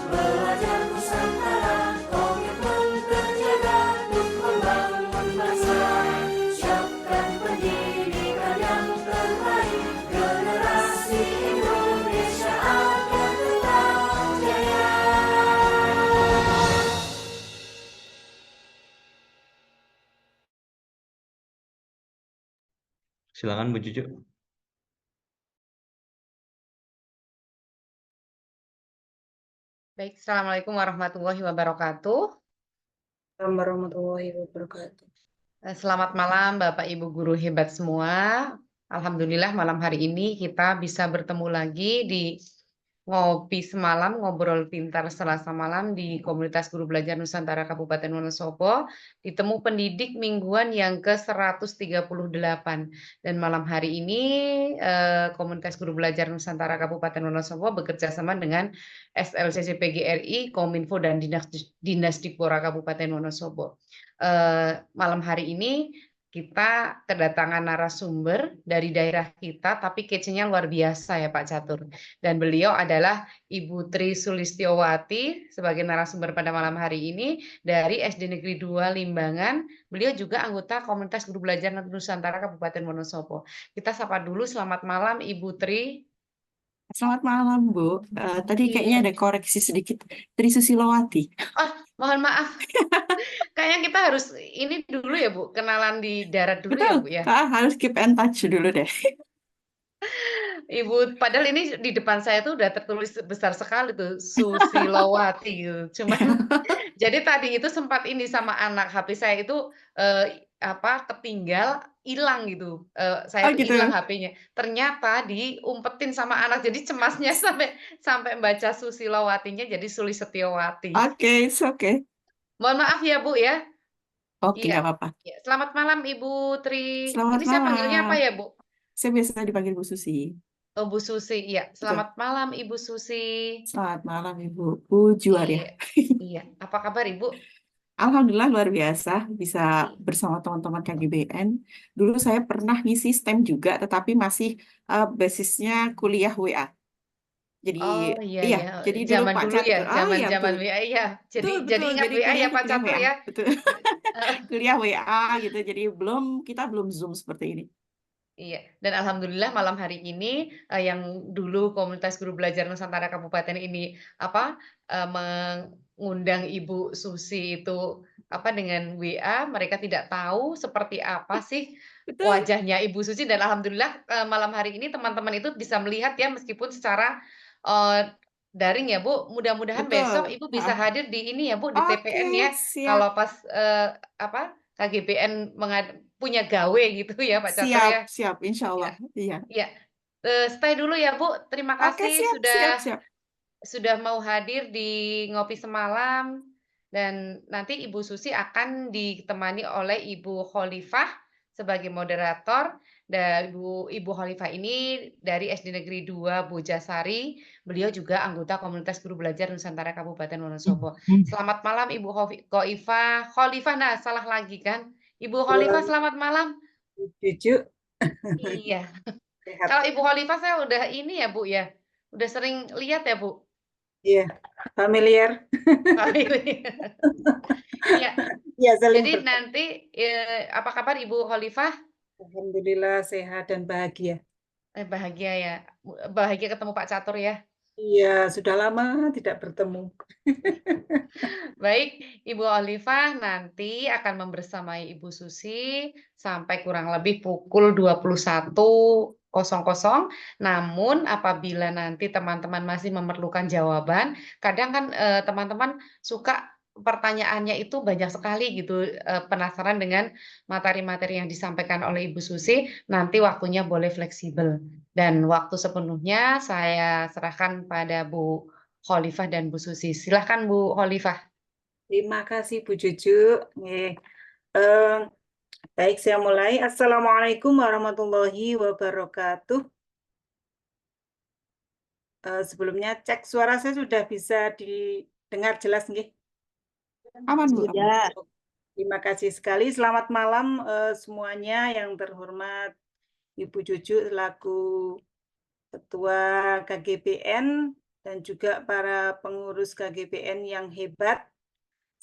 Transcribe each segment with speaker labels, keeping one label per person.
Speaker 1: Belajar Nusantara, komitmen terjaga untuk membangun bangsa. Siapkan pendidikan yang terbaik, generasi Indonesia akan tetap jaya.
Speaker 2: Silakan Bu Cucu.
Speaker 3: Baik, Assalamualaikum warahmatullahi wabarakatuh.
Speaker 4: Warahmatullahi wabarakatuh.
Speaker 3: Selamat malam Bapak Ibu guru hebat semua. Alhamdulillah malam hari ini kita bisa bertemu lagi di Ngopi Semalam, Ngobrol Pintar Selasa Malam di Komunitas Guru Belajar Nusantara Kabupaten Wonosobo, di Temu Pendidik Mingguan yang ke-138. Dan malam hari ini Komunitas Guru Belajar Nusantara Kabupaten Wonosobo bekerja sama dengan SLCC PGRI, Kominfo, dan Dinas Dikpora Kabupaten Wonosobo. Malam hari ini kita kedatangan narasumber dari daerah kita, tapi kece-nya luar biasa ya Pak Catur. Dan beliau adalah Ibu Tri Sulistiowati sebagai narasumber pada malam hari ini dari SD Negeri 2 Limbangan. Beliau juga anggota Komunitas Guru Belajar Nusantara Kabupaten Wonosobo. Kita sapa dulu, selamat malam Ibu Tri.
Speaker 4: Selamat malam, Bu. Tadi kayaknya ada koreksi sedikit. Tri Susilowati.
Speaker 3: Oh, mohon maaf. Kayaknya kita harus ini dulu ya Bu, kenalan di darat dulu ya Bu ya.
Speaker 4: Harus keep in touch dulu deh.
Speaker 3: Ibu, padahal ini di depan saya tuh udah tertulis besar sekali tuh Susilowati gitu. Cuman jadi tadi itu sempat ini sama anak HP saya itu ketinggal hilang gitu. Saya tuh
Speaker 4: gitu.
Speaker 3: hilang HP-nya. Ternyata diumpetin sama anak. Jadi cemasnya sampai baca Susilowatinya jadi Sulistiowati.
Speaker 4: Oke, it's okay.
Speaker 3: Mohon maaf ya Bu ya.
Speaker 4: Oke,
Speaker 3: Iya.
Speaker 4: nggak apa-apa.
Speaker 3: Ya, selamat malam Ibu Tri.
Speaker 4: Selamat
Speaker 3: Ini saya panggilnya apa
Speaker 4: malam.
Speaker 3: ya Bu?
Speaker 4: Saya biasa dipanggil Bu Susi.
Speaker 3: Oh, Bu Susi, iya. Selamat malam Ibu Susi.
Speaker 4: Selamat malam, Ibu. Bu Juar ya.
Speaker 3: Iya. Apa kabar Ibu?
Speaker 4: Alhamdulillah luar biasa bisa bersama teman-teman KGBN. Dulu saya pernah ngisi STEM juga, tetapi masih basisnya kuliah WA. Jadi
Speaker 3: Oh iya
Speaker 4: iya,
Speaker 3: ya.
Speaker 4: jadi dulu
Speaker 3: Zaman
Speaker 4: Pak
Speaker 3: dulu ya,
Speaker 4: Catur. Oh iya,
Speaker 3: zaman
Speaker 4: betul.
Speaker 3: WA iya. Jadi
Speaker 4: Betul.
Speaker 3: ingat
Speaker 4: Jadi
Speaker 3: WA ya
Speaker 4: kuliahnya
Speaker 3: Pak
Speaker 4: kuliah
Speaker 3: Catur
Speaker 4: WA,
Speaker 3: ya.
Speaker 4: betul. Kuliah WA gitu. Jadi kita belum Zoom seperti ini.
Speaker 3: Iya, dan alhamdulillah malam hari ini yang dulu Komunitas Guru Belajar Nusantara Kabupaten ini mengundang Ibu Susi itu dengan WA, mereka tidak tahu seperti apa sih
Speaker 4: Betul.
Speaker 3: wajahnya Ibu Susi, dan alhamdulillah malam hari ini teman-teman itu bisa melihat ya meskipun secara daring ya Bu. Mudah-mudahan besok
Speaker 4: Betul.
Speaker 3: Ibu bisa hadir di ini ya Bu, di TPN
Speaker 4: Oke,
Speaker 3: ya.
Speaker 4: siap.
Speaker 3: Kalau pas KGBN punya gawe gitu ya Pak Catur ya.
Speaker 4: Siap, insya Allah. Iya.
Speaker 3: Iya. Stay dulu ya Bu. Terima
Speaker 4: Oke,
Speaker 3: kasih
Speaker 4: siap.
Speaker 3: sudah mau hadir di Ngopi Semalam, dan nanti Ibu Susi akan ditemani oleh Ibu Khalifah sebagai moderator. Dan Ibu Khalifah ini dari SD Negeri 2 Bojasari. Beliau juga anggota Komunitas Guru Belajar Nusantara Kabupaten Wonosobo. Selamat malam Ibu Khalifah, nah salah lagi kan. Ibu Khalifah, selamat malam.
Speaker 5: Cucu.
Speaker 3: Iya.
Speaker 5: Sehat.
Speaker 3: Kalau Ibu Khalifah saya udah ini ya Bu ya. Udah sering lihat ya Bu.
Speaker 5: Iya, familiar.
Speaker 3: Iya.
Speaker 5: Ya, saling
Speaker 3: Jadi nanti apa kabar Ibu Khalifah?
Speaker 5: Alhamdulillah sehat dan bahagia.
Speaker 3: Bahagia ya. Bahagia ketemu Pak Catur ya.
Speaker 5: Iya, sudah lama tidak bertemu.
Speaker 3: Baik, Ibu Khalifah nanti akan membersamai Ibu Susi sampai kurang lebih pukul 21.00. Namun apabila nanti teman-teman masih memerlukan jawaban, kadang kan teman-teman suka pertanyaannya itu banyak sekali gitu, penasaran dengan materi-materi yang disampaikan oleh Ibu Susi, nanti waktunya boleh fleksibel. Dan waktu sepenuhnya saya serahkan pada Bu Khalifah dan Bu Susi. Silahkan Bu Khalifah.
Speaker 5: Terima kasih Bu Cucu. Baik, saya mulai. Assalamualaikum warahmatullahi wabarakatuh. Sebelumnya cek suara saya sudah bisa didengar jelas nggih?
Speaker 4: Aman Bu.
Speaker 5: Sudah. Terima kasih sekali. Selamat malam semuanya yang terhormat Ibu Cucu selaku Ketua KGBN dan juga para pengurus KGBN yang hebat.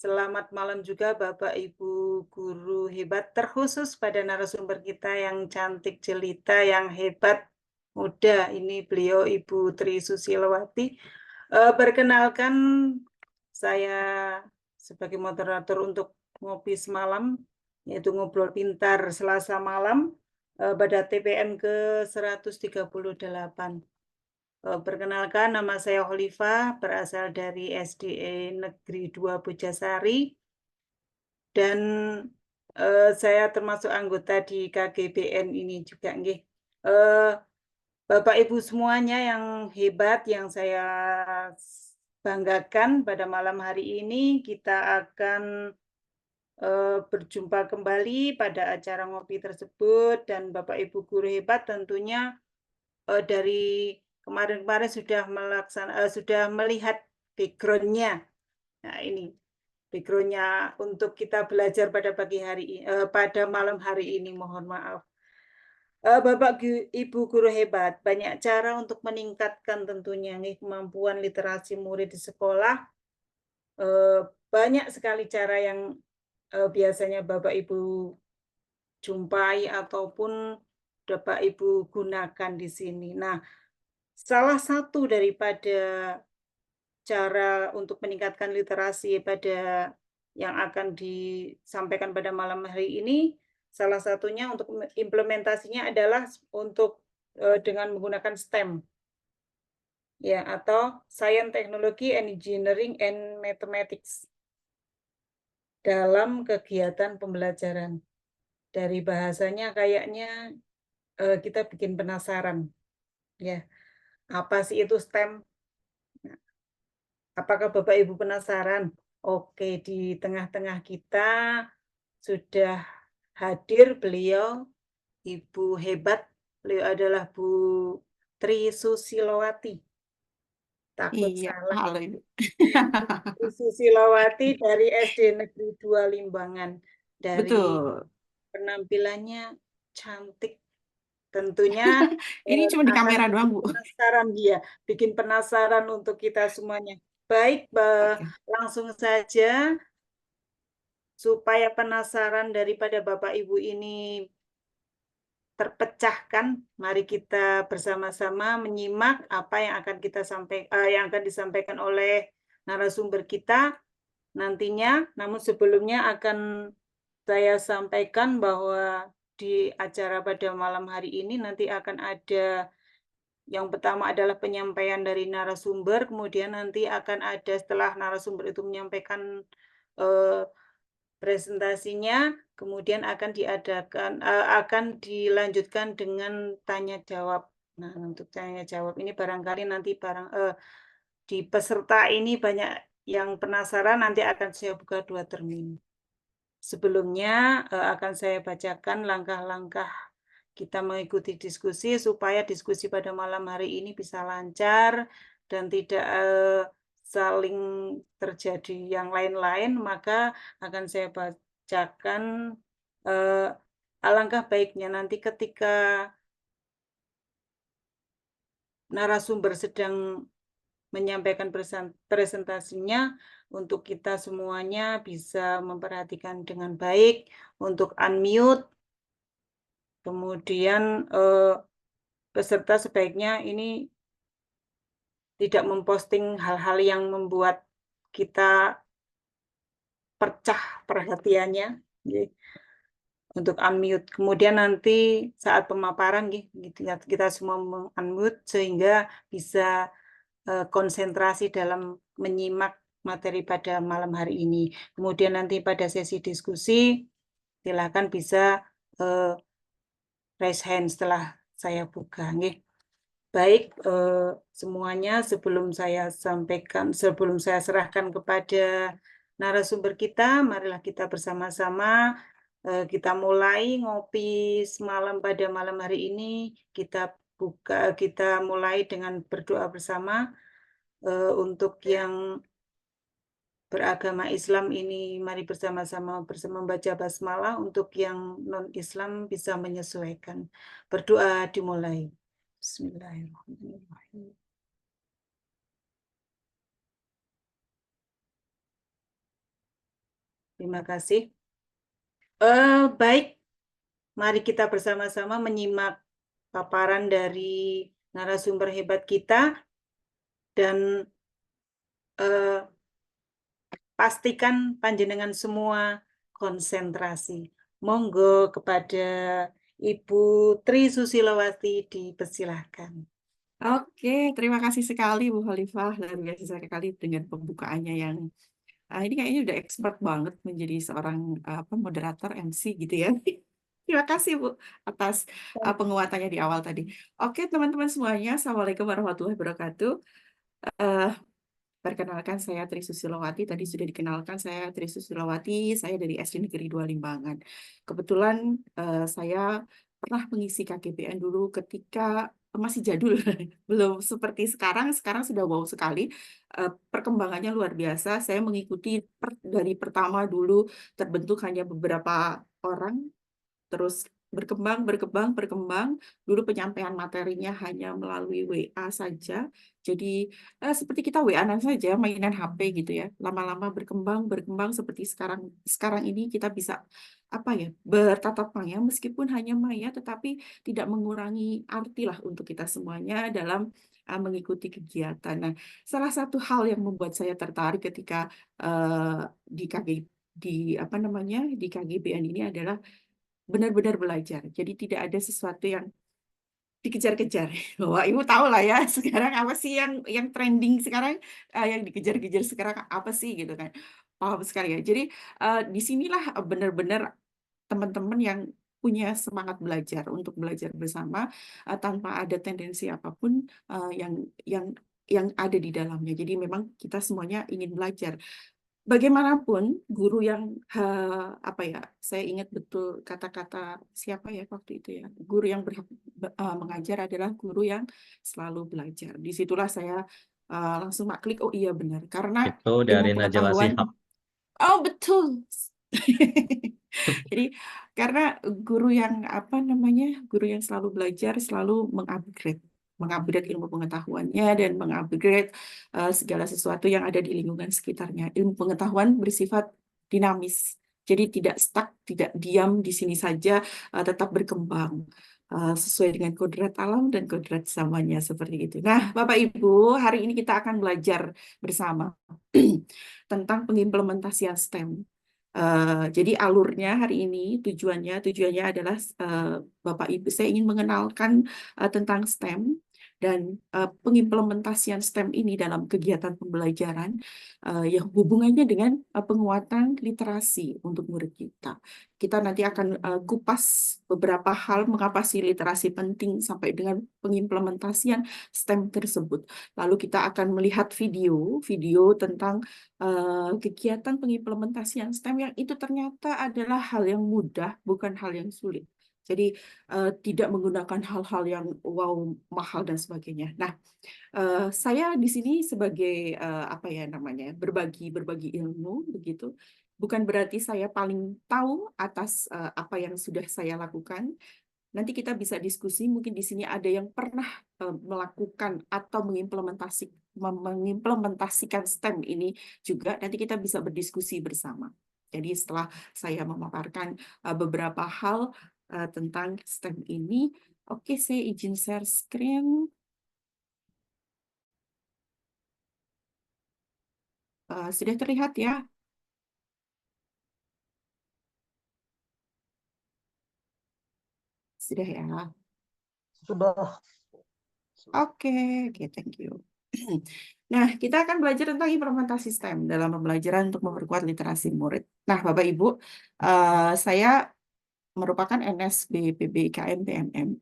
Speaker 5: Selamat malam juga Bapak Ibu guru hebat, terkhusus pada narasumber kita yang cantik jelita, yang hebat, muda. Ini beliau Ibu Tri Susilowati. Perkenalkan, saya sebagai moderator untuk ngopi semalam, yaitu Ngobrol Pintar Selasa malam, pada TPN ke-138. Perkenalkan, nama saya Holifah, berasal dari SDE Negeri 2 Bojasari, dan saya termasuk anggota di KGBN ini juga. Bapak Ibu semuanya yang hebat, yang saya banggakan, pada malam hari ini kita akan berjumpa kembali pada acara ngopi tersebut, dan Bapak Ibu guru hebat tentunya dari kemarin-kemarin sudah melihat background-nya. Nah, ini background-nya untuk kita belajar pada pada malam hari ini, mohon maaf. Bapak Ibu guru hebat, banyak cara untuk meningkatkan tentunya kemampuan literasi murid di sekolah. Banyak sekali cara yang biasanya Bapak Ibu jumpai ataupun Bapak Ibu gunakan di sini. Nah, salah satu daripada cara untuk meningkatkan literasi pada yang akan disampaikan pada malam hari ini, salah satunya untuk implementasinya adalah untuk dengan menggunakan STEM, ya, atau Science, Technology, Engineering, and Mathematics dalam kegiatan pembelajaran. Dari bahasanya kayaknya kita bikin penasaran, ya. Apa sih itu STEM? Nah, apakah Bapak Ibu penasaran? Oke, di tengah-tengah kita sudah hadir beliau, Ibu hebat. Beliau adalah Bu Tri Susilowati. Takut
Speaker 4: Iya,
Speaker 5: salah.
Speaker 4: halo Ibu.
Speaker 5: Tri Susilowati dari SD Negeri 2 Limbangan. Dari
Speaker 4: Betul.
Speaker 5: penampilannya cantik. Tentunya
Speaker 4: Ini cuma di
Speaker 5: akan
Speaker 4: kamera doang,
Speaker 5: bikin
Speaker 4: Bu.
Speaker 5: penasaran dia, bikin penasaran untuk kita semuanya. Baik,
Speaker 4: Oke.
Speaker 5: langsung saja supaya penasaran daripada Bapak Ibu ini terpecahkan, mari kita bersama-sama menyimak apa yang akan disampaikan oleh narasumber kita nantinya. Namun sebelumnya akan saya sampaikan bahwa di acara pada malam hari ini nanti akan ada yang pertama adalah penyampaian dari narasumber, kemudian nanti akan ada setelah narasumber itu menyampaikan presentasinya, kemudian akan dilanjutkan dengan tanya jawab. Nah, untuk tanya jawab ini barangkali nanti di peserta ini banyak yang penasaran, nanti akan saya buka 2 termin. Sebelumnya akan saya bacakan langkah-langkah kita mengikuti diskusi supaya diskusi pada malam hari ini bisa lancar dan tidak saling terjadi yang lain-lain, maka akan saya bacakan. Alangkah baiknya nanti ketika narasumber sedang menyampaikan presentasinya, untuk kita semuanya bisa memperhatikan dengan baik, untuk unmute, kemudian peserta sebaiknya ini tidak memposting hal-hal yang membuat kita pecah perhatiannya, untuk unmute. Kemudian nanti saat pemaparan kita semua unmute sehingga bisa konsentrasi dalam menyimak materi pada malam hari ini. Kemudian nanti pada sesi diskusi silakan bisa raise hand setelah saya buka. Baik, semuanya sebelum saya serahkan kepada narasumber kita, marilah kita bersama-sama kita mulai ngopi semalam pada malam hari ini. Kita mulai dengan berdoa bersama. Untuk yang beragama Islam ini, mari bersama-sama membaca basmalah. Untuk yang non-Islam bisa menyesuaikan. Berdoa dimulai. Bismillahirrahmanirrahim. Terima kasih. Baik, mari kita bersama-sama menyimak paparan dari narasumber hebat kita dan pastikan panjenengan semua konsentrasi. Monggo kepada Ibu Tri Susilowati dipersilahkan.
Speaker 4: Oke, terima kasih sekali Bu Khalifah. Luar biasa sekali dengan pembukaannya yang ini kayaknya udah expert banget menjadi seorang moderator MC gitu ya. Terima kasih Bu atas penguatannya di awal tadi. Oke, teman-teman semuanya, Assalamualaikum warahmatullahi wabarakatuh. Perkenalkan, saya Tri Susilowati. Tadi sudah dikenalkan, saya Tri Susilowati. Saya dari SD Negeri 2 Limbangan. Kebetulan saya pernah mengisi KGBN dulu ketika masih jadul, belum seperti sekarang. Sekarang sudah wow sekali. Perkembangannya luar biasa. Saya mengikuti dari pertama dulu terbentuk hanya beberapa orang, terus berkembang. Dulu penyampaian materinya hanya melalui WA saja. Jadi seperti kita WA-an saja, mainan HP gitu ya. Lama-lama berkembang seperti sekarang ini kita bisa bertatap maya meskipun hanya maya, tetapi tidak mengurangi arti lah untuk kita semuanya dalam mengikuti kegiatan. Nah, salah satu hal yang membuat saya tertarik ketika di KGBN ini adalah benar-benar belajar. Jadi tidak ada sesuatu yang dikejar-kejar. Wah, Ibu tahu lah ya sekarang apa sih yang trending sekarang, yang dikejar-kejar sekarang apa sih gitu kan. Paham sekali ya. Jadi disinilah benar-benar teman-teman yang punya semangat belajar untuk belajar bersama tanpa ada tendensi apapun yang ada di dalamnya. Jadi memang kita semuanya ingin belajar. Bagaimanapun guru yang saya ingat betul kata-kata siapa ya waktu itu ya, guru yang berhak mengajar adalah guru yang selalu belajar. Disitulah saya langsung klik, oh iya benar, karena
Speaker 2: Itu
Speaker 4: ilmu
Speaker 2: dari Najwa
Speaker 4: pengetahuan.
Speaker 2: Shihab.
Speaker 4: Oh betul. Jadi karena guru yang guru yang selalu belajar, selalu mengupgrade ilmu pengetahuannya dan mengupgrade segala sesuatu yang ada di lingkungan sekitarnya. Ilmu pengetahuan bersifat dinamis, jadi tidak stuck, tidak diam di sini saja, tetap berkembang sesuai dengan kodrat alam dan kodrat zamannya seperti itu. Nah, Bapak Ibu, hari ini kita akan belajar bersama tentang pengimplementasian STEM. Jadi alurnya hari ini tujuannya adalah Bapak Ibu, saya ingin mengenalkan tentang STEM dan pengimplementasian STEM ini dalam kegiatan pembelajaran yang hubungannya dengan penguatan literasi untuk murid kita. Kita nanti akan kupas beberapa hal mengapa sih literasi penting sampai dengan pengimplementasian STEM tersebut. Lalu kita akan melihat video tentang kegiatan pengimplementasian STEM yang itu ternyata adalah hal yang mudah, bukan hal yang sulit. Jadi tidak menggunakan hal-hal yang wow, mahal dan sebagainya. Nah, saya di sini sebagai berbagi ilmu begitu. Bukan berarti saya paling tahu atas apa yang sudah saya lakukan. Nanti kita bisa diskusi, mungkin di sini ada yang pernah melakukan atau mengimplementasikan STEM ini juga, nanti kita bisa berdiskusi bersama. Jadi setelah saya memaparkan beberapa hal tentang STEM ini, oke, saya izin share screen. Sudah terlihat ya? Sudah ya?
Speaker 2: Sudah.
Speaker 4: Oke, thank you. Nah, kita akan belajar tentang implementasi STEM dalam pembelajaran untuk memperkuat literasi murid. Nah, Bapak Ibu, saya merupakan NSB PBIKM PMM.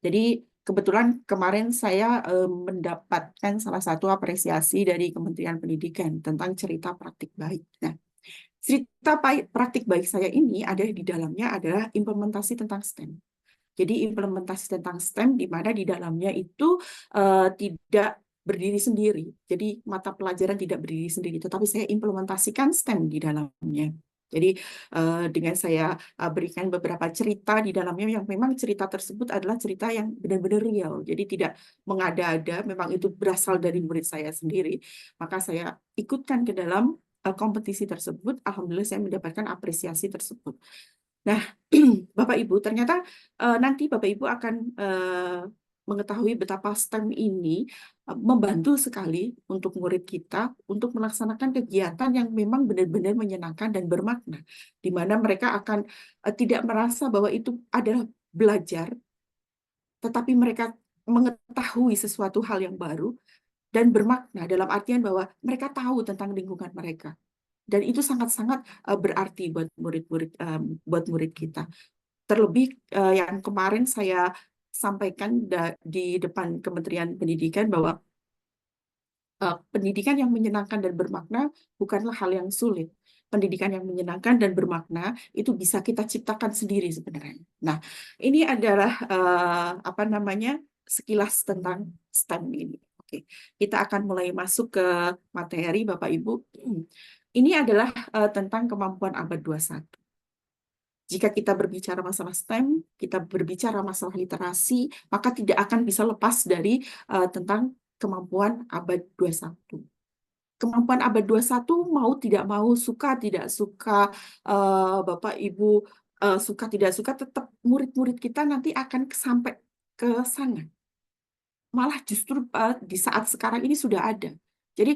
Speaker 4: Jadi kebetulan kemarin saya mendapatkan salah satu apresiasi dari Kementerian Pendidikan tentang cerita praktik baik. Nah, cerita praktik baik saya ini ada di dalamnya adalah implementasi tentang STEM. Jadi implementasi tentang STEM di mana di dalamnya itu tidak berdiri sendiri. Jadi mata pelajaran tidak berdiri sendiri, tetapi saya implementasikan STEM di dalamnya. Jadi dengan saya berikan beberapa cerita di dalamnya yang memang cerita tersebut adalah cerita yang benar-benar real. Jadi tidak mengada-ada, memang itu berasal dari murid saya sendiri. Maka saya ikutkan ke dalam kompetisi tersebut, alhamdulillah saya mendapatkan apresiasi tersebut. Nah, Bapak Ibu, ternyata nanti Bapak Ibu akan mengetahui betapa STEM ini membantu sekali untuk murid kita untuk melaksanakan kegiatan yang memang benar-benar menyenangkan dan bermakna, di mana mereka akan tidak merasa bahwa itu adalah belajar, tetapi mereka mengetahui sesuatu hal yang baru dan bermakna dalam artian bahwa mereka tahu tentang lingkungan mereka. Dan itu sangat-sangat berarti buat murid kita. Terlebih yang kemarin saya sampaikan di depan Kementerian Pendidikan bahwa pendidikan yang menyenangkan dan bermakna bukanlah hal yang sulit. Pendidikan yang menyenangkan dan bermakna itu bisa kita ciptakan sendiri sebenarnya. Nah, ini adalah sekilas tentang STEM ini. Oke, kita akan mulai masuk ke materi Bapak Ibu. Ini adalah tentang kemampuan abad 21. Jika kita berbicara masalah STEM, kita berbicara masalah literasi, maka tidak akan bisa lepas dari tentang kemampuan abad 21. Kemampuan abad 21 mau tidak mau, suka tidak suka, Bapak Ibu suka tidak suka, tetap murid-murid kita nanti akan sampai ke sana. Malah justru di saat sekarang ini sudah ada. Jadi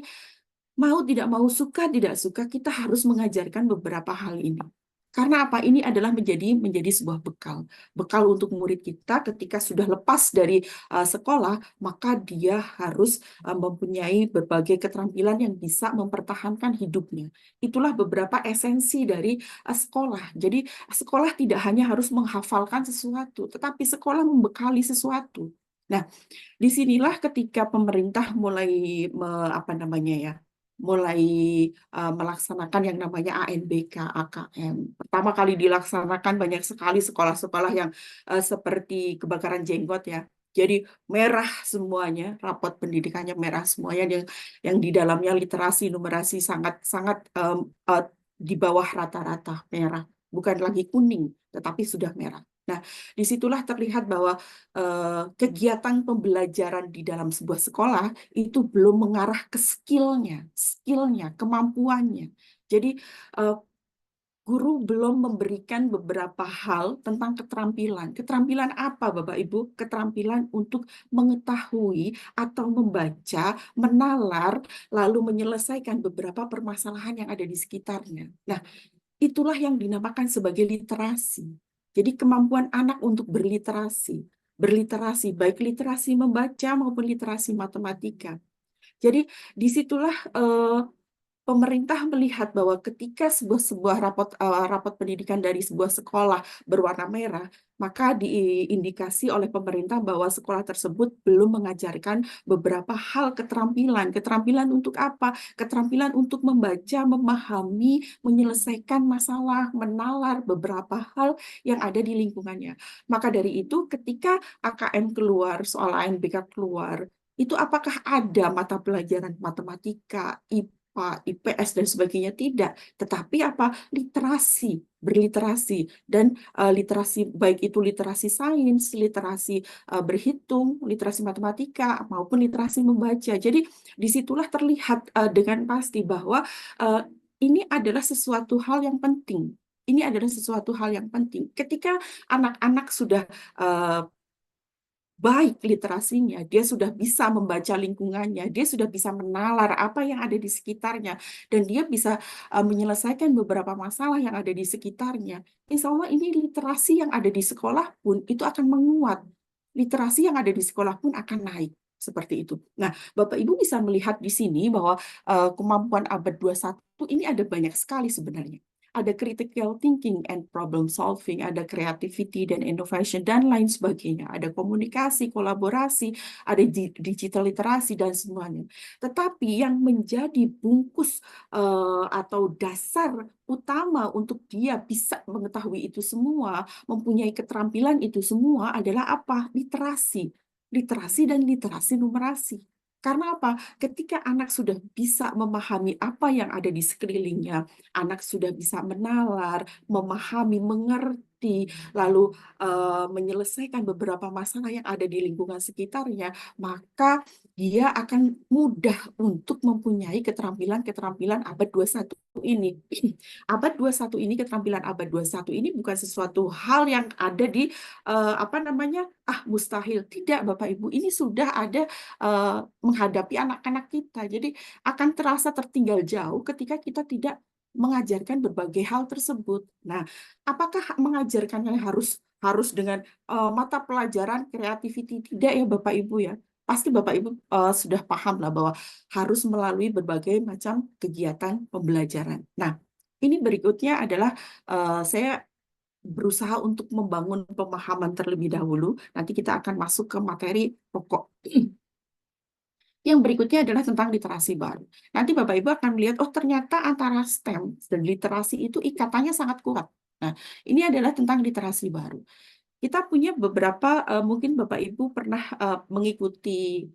Speaker 4: mau tidak mau, suka tidak suka, kita harus mengajarkan beberapa hal ini. Karena apa? Ini adalah menjadi sebuah bekal. Bekal untuk murid kita ketika sudah lepas dari sekolah, maka dia harus mempunyai berbagai keterampilan yang bisa mempertahankan hidupnya. Itulah beberapa esensi dari sekolah. Jadi sekolah tidak hanya harus menghafalkan sesuatu, tetapi sekolah membekali sesuatu. Nah, disinilah ketika pemerintah mulai mulai melaksanakan yang namanya ANBK, AKM. Pertama kali dilaksanakan banyak sekali sekolah-sekolah yang seperti kebakaran jenggot ya. Jadi merah semuanya, rapot pendidikannya merah semuanya, yang di dalamnya literasi, numerasi sangat-sangat di bawah rata-rata merah. Bukan lagi kuning, tetapi sudah merah. Nah, disitulah terlihat bahwa kegiatan pembelajaran di dalam sebuah sekolah itu belum mengarah ke skillnya, kemampuannya. Jadi guru belum memberikan beberapa hal tentang keterampilan. Keterampilan apa, Bapak Ibu? Keterampilan untuk mengetahui atau membaca, menalar, lalu menyelesaikan beberapa permasalahan yang ada di sekitarnya. Nah, itulah yang dinamakan sebagai literasi. Jadi kemampuan anak untuk berliterasi baik literasi membaca maupun literasi matematika. Jadi disitulah pemerintah melihat bahwa ketika sebuah rapot pendidikan dari sebuah sekolah berwarna merah, maka diindikasi oleh pemerintah bahwa sekolah tersebut belum mengajarkan beberapa hal keterampilan. Keterampilan untuk apa? Keterampilan untuk membaca, memahami, menyelesaikan masalah, menalar beberapa hal yang ada di lingkungannya. Maka dari itu ketika AKM keluar, soal ANBK keluar, itu apakah ada mata pelajaran matematika, IPS dan sebagainya? Tidak, tetapi apa? Literasi, berliterasi, dan literasi baik itu literasi sains, literasi berhitung, literasi matematika maupun literasi membaca. Jadi disitulah terlihat dengan pasti bahwa ini adalah sesuatu hal yang penting. Ini adalah sesuatu hal yang penting. Ketika anak-anak sudah baik literasinya, dia sudah bisa membaca lingkungannya, dia sudah bisa menalar apa yang ada di sekitarnya, dan dia bisa menyelesaikan beberapa masalah yang ada di sekitarnya. Insya Allah ini literasi yang ada di sekolah pun itu akan menguat. Literasi yang ada di sekolah pun akan naik. Seperti itu. Nah, Bapak Ibu bisa melihat di sini bahwa kemampuan abad 21 ini ada banyak sekali sebenarnya. Ada critical thinking and problem solving, ada creativity dan innovation, dan lain sebagainya. Ada komunikasi, kolaborasi, ada digital literasi, dan semuanya. Tetapi yang menjadi bungkus atau dasar utama untuk dia bisa mengetahui itu semua, mempunyai keterampilan itu semua adalah apa? Literasi. Literasi dan literasi numerasi. Karena apa? Ketika anak sudah bisa memahami apa yang ada di sekelilingnya, anak sudah bisa menalar, memahami, mengerti mengerti, lalu menyelesaikan beberapa masalah yang ada di lingkungan sekitarnya, maka dia akan mudah untuk mempunyai keterampilan-keterampilan abad 21 ini. Abad 21 ini, keterampilan abad 21 ini bukan sesuatu hal yang ada di mustahil. Tidak, Bapak Ibu, ini sudah ada menghadapi anak-anak kita. Jadi akan terasa tertinggal jauh ketika kita tidak mengajarkan berbagai hal tersebut. Nah, apakah mengajarkannya harus dengan mata pelajaran creativity? Tidak ya, Bapak Ibu ya. Pasti Bapak Ibu sudah paham lah bahwa harus melalui berbagai macam kegiatan pembelajaran. Nah, ini berikutnya adalah saya berusaha untuk membangun pemahaman terlebih dahulu. Nanti kita akan masuk ke materi pokok. Yang berikutnya adalah tentang literasi baru. Nanti Bapak Ibu akan melihat, oh ternyata antara STEM dan literasi itu ikatannya sangat kuat. Nah, ini adalah tentang literasi baru. Kita punya beberapa, mungkin Bapak Ibu pernah mengikuti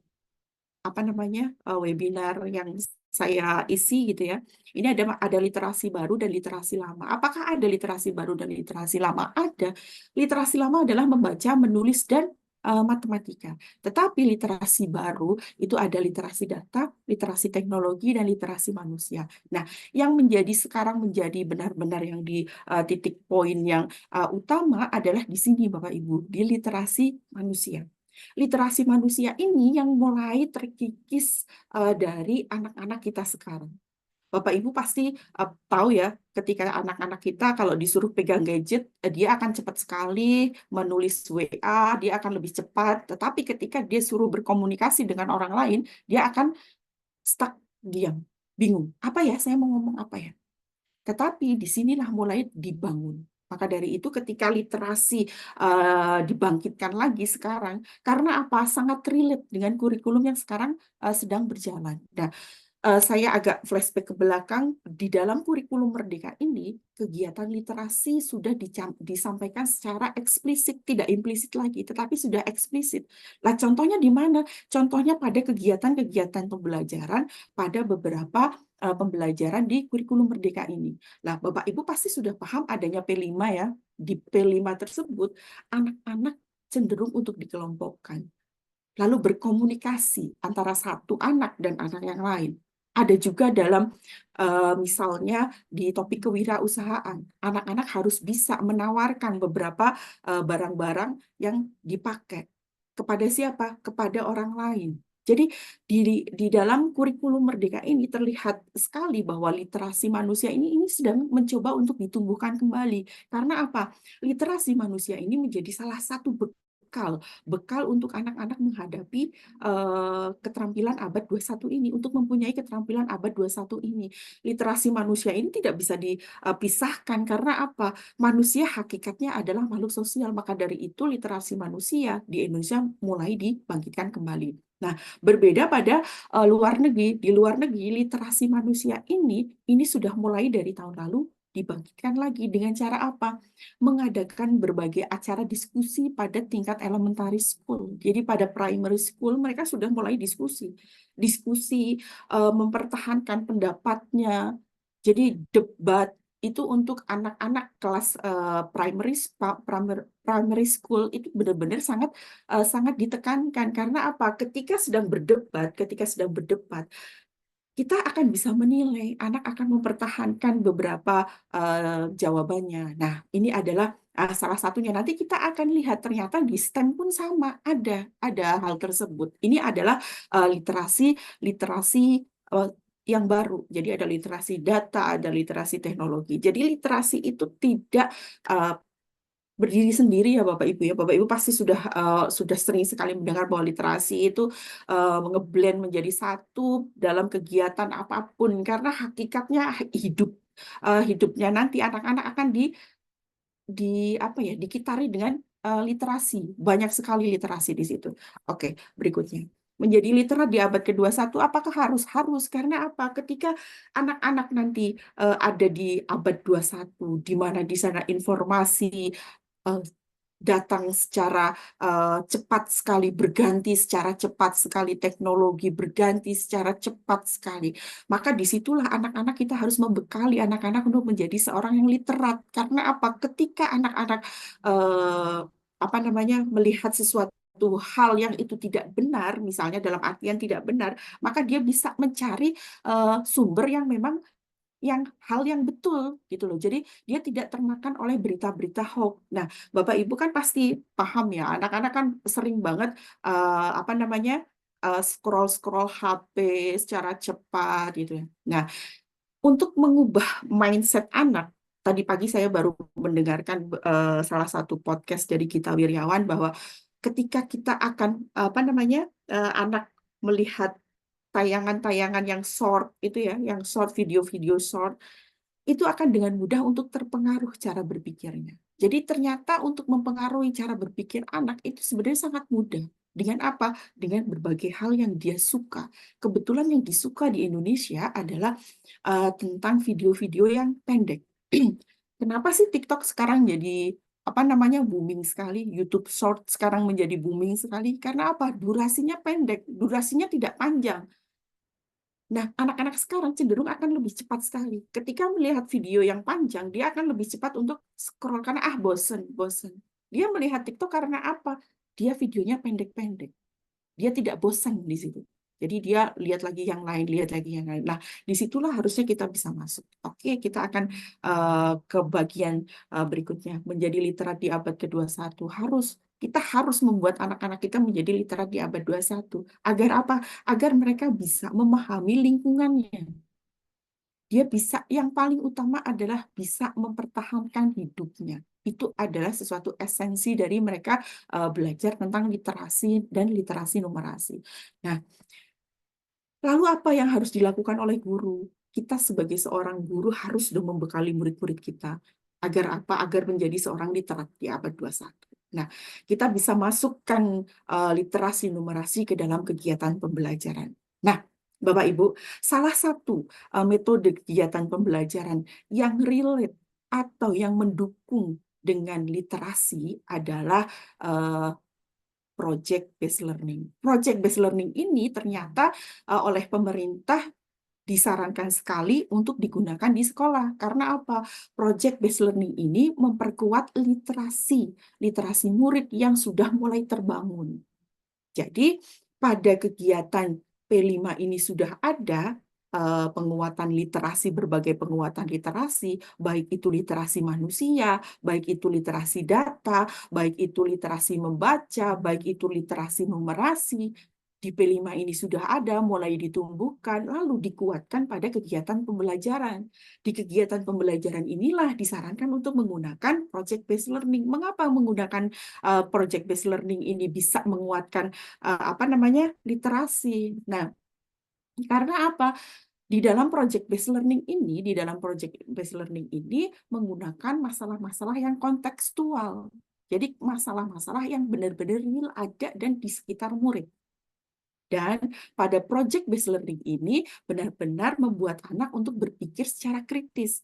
Speaker 4: webinar yang saya isi gitu ya. Ini ada literasi baru dan literasi lama. Apakah ada literasi baru dan literasi lama? Ada. Literasi lama adalah membaca, menulis, dan matematika. Tetapi literasi baru itu ada literasi data, literasi teknologi, dan literasi manusia. Nah, yang sekarang menjadi benar-benar yang di titik poin yang utama adalah di sini Bapak Ibu, di literasi manusia. Literasi manusia ini yang mulai terkikis dari anak-anak kita sekarang. Bapak Ibu pasti tahu ya, ketika anak-anak kita kalau disuruh pegang gadget, dia akan cepat sekali menulis WA, dia akan lebih cepat. Tetapi ketika dia suruh berkomunikasi dengan orang lain, dia akan stuck, diam, bingung. Apa ya, saya mau ngomong apa ya? Tetapi disinilah mulai dibangun. Maka dari itu ketika literasi dibangkitkan lagi sekarang, karena apa? Sangat relate dengan kurikulum yang sekarang sedang berjalan. Nah, saya agak flashback ke belakang, di dalam kurikulum Merdeka ini, kegiatan literasi sudah disampaikan secara eksplisit, tidak implisit lagi, tetapi sudah eksplisit. Nah, contohnya di mana? Contohnya pada kegiatan-kegiatan pembelajaran pada beberapa pembelajaran di kurikulum Merdeka ini. Nah, Bapak Ibu pasti sudah paham adanya P5 ya. Di P5 tersebut, anak-anak cenderung untuk dikelompokkan. Lalu berkomunikasi antara satu anak dan anak yang lain. Ada juga dalam misalnya di topik kewirausahaan, anak-anak harus bisa menawarkan beberapa barang-barang yang dipakai. Kepada siapa? Kepada orang lain. Jadi di dalam kurikulum Merdeka ini terlihat sekali bahwa literasi manusia ini sedang mencoba untuk ditumbuhkan kembali. Karena apa? Literasi manusia ini menjadi salah satu bekal untuk anak-anak menghadapi keterampilan abad 21 ini, untuk mempunyai keterampilan abad 21 ini. Literasi manusia ini tidak bisa dipisahkan karena apa? Manusia hakikatnya adalah makhluk sosial, maka dari itu literasi manusia di Indonesia mulai dibangkitkan kembali. Nah, berbeda pada luar negeri. Di luar negeri, literasi manusia ini sudah mulai dari tahun lalu dibangkitkan lagi dengan cara apa? Mengadakan berbagai acara diskusi pada tingkat elementary school. Jadi pada primary school mereka sudah mulai diskusi, mempertahankan pendapatnya. Jadi debat itu untuk anak-anak kelas primary school itu benar-benar sangat ditekankan karena apa? Ketika sedang berdebat, kita akan bisa menilai, anak akan mempertahankan beberapa jawabannya. Nah, ini adalah salah satunya. Nanti kita akan lihat ternyata di STEM pun sama, ada hal tersebut. Ini adalah literasi yang baru. Jadi ada literasi data, ada literasi teknologi. Jadi literasi itu tidak berdiri sendiri ya Bapak Ibu ya. Bapak Ibu pasti sudah sering sekali mendengar bahwa literasi itu ngeblend menjadi satu dalam kegiatan apapun karena hakikatnya hidupnya nanti anak-anak akan dikitari dengan literasi. Banyak sekali literasi di situ. Oke, berikutnya. Menjadi literat di abad ke-21 apakah harus? Karena apa? Ketika anak-anak nanti ada di abad 21 di mana di sana informasi datang secara cepat sekali, berganti secara cepat sekali, teknologi berganti secara cepat sekali. Maka disitulah anak-anak kita harus membekali anak-anak untuk menjadi seorang yang literat. Karena apa? Ketika anak-anak melihat sesuatu hal yang itu tidak benar, misalnya dalam artian tidak benar, maka dia bisa mencari sumber yang memang hal yang betul gitu loh. Jadi dia tidak termakan oleh berita-berita hoax. Nah, Bapak Ibu kan pasti paham ya, anak-anak kan sering banget scroll-scroll HP secara cepat gitu ya. Nah, untuk mengubah mindset anak, tadi pagi saya baru mendengarkan salah satu podcast dari Gita Wirjawan bahwa ketika kita akan anak melihat tayangan-tayangan yang short itu ya, yang short video-video short, itu akan dengan mudah untuk terpengaruh cara berpikirnya. Jadi ternyata untuk mempengaruhi cara berpikir anak itu sebenarnya sangat mudah. Dengan apa? Dengan berbagai hal yang dia suka. Kebetulan yang disuka di Indonesia adalah tentang video-video yang pendek. Kenapa sih TikTok sekarang jadi booming sekali? YouTube Short sekarang menjadi booming sekali. Karena apa? Durasinya pendek, durasinya tidak panjang. Nah, anak-anak sekarang cenderung akan lebih cepat sekali. Ketika melihat video yang panjang, dia akan lebih cepat untuk scroll karena bosen. Dia melihat TikTok karena apa? Dia videonya pendek-pendek. Dia tidak bosan di situ. Jadi dia lihat lagi yang lain, lihat lagi yang lain. Nah, disitulah harusnya kita bisa masuk. Oke, kita akan ke bagian berikutnya. Menjadi literat di abad ke-21. Kita harus membuat anak-anak kita menjadi literat di abad 21. Agar apa? Agar mereka bisa memahami lingkungannya. Dia bisa, yang paling utama adalah bisa mempertahankan hidupnya. Itu adalah sesuatu esensi dari mereka belajar tentang literasi dan literasi numerasi. Nah, lalu apa yang harus dilakukan oleh guru? Kita sebagai seorang guru harus dong membekali murid-murid kita. Agar apa? Agar menjadi seorang literat di abad 21. Nah, kita bisa masukkan literasi numerasi ke dalam kegiatan pembelajaran. Nah, Bapak Ibu, salah satu metode kegiatan pembelajaran yang relate atau yang mendukung dengan literasi adalah project-based learning. Project-based learning ini ternyata oleh pemerintah disarankan sekali untuk digunakan di sekolah. Karena apa? Project-based learning ini memperkuat literasi murid yang sudah mulai terbangun. Jadi, pada kegiatan P5 ini sudah ada penguatan literasi, berbagai penguatan literasi, baik itu literasi manusia, baik itu literasi data, baik itu literasi membaca, baik itu literasi numerasi. Di P5 ini sudah ada, mulai ditumbuhkan, lalu dikuatkan pada kegiatan pembelajaran. Di kegiatan pembelajaran inilah disarankan untuk menggunakan project-based learning. Mengapa menggunakan project-based learning ini bisa menguatkan literasi? Nah, karena apa? Di dalam project-based learning ini menggunakan masalah-masalah yang kontekstual. Jadi masalah-masalah yang benar-benar real ada dan di sekitar murid. Dan pada project-based learning ini benar-benar membuat anak untuk berpikir secara kritis.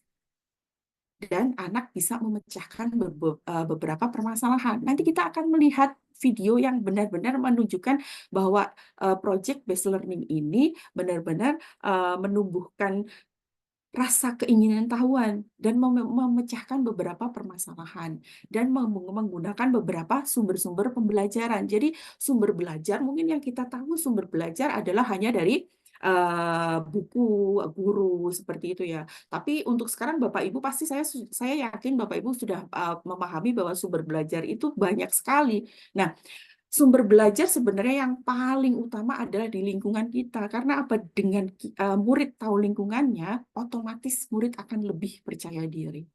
Speaker 4: Dan anak bisa memecahkan beberapa permasalahan. Nanti kita akan melihat video yang benar-benar menunjukkan bahwa project-based learning ini benar-benar menumbuhkan rasa keinginan tahuan dan memecahkan beberapa permasalahan dan menggunakan beberapa sumber-sumber pembelajaran. Jadi sumber belajar mungkin yang kita tahu sumber belajar adalah hanya dari buku guru seperti itu ya. Tapi untuk sekarang Bapak Ibu pasti saya yakin Bapak Ibu sudah memahami bahwa sumber belajar itu banyak sekali. Nah, sumber belajar sebenarnya yang paling utama adalah di lingkungan kita. Karena apa? Dengan murid tahu lingkungannya, otomatis murid akan lebih percaya diri.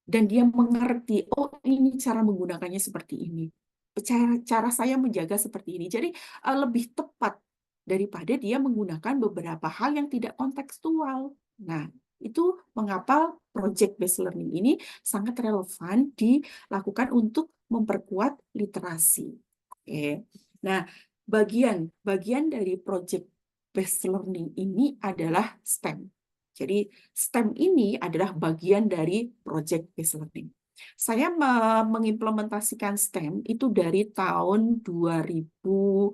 Speaker 4: Dan dia mengerti, oh ini cara menggunakannya seperti ini. Cara saya menjaga seperti ini. Jadi lebih tepat daripada dia menggunakan beberapa hal yang tidak kontekstual. Nah, itu mengapa project-based learning ini sangat relevan dilakukan untuk memperkuat literasi. Oke. Nah, bagian dari project-based learning ini adalah STEM. Jadi, STEM ini adalah bagian dari project-based learning. Saya mengimplementasikan STEM itu dari tahun 2000,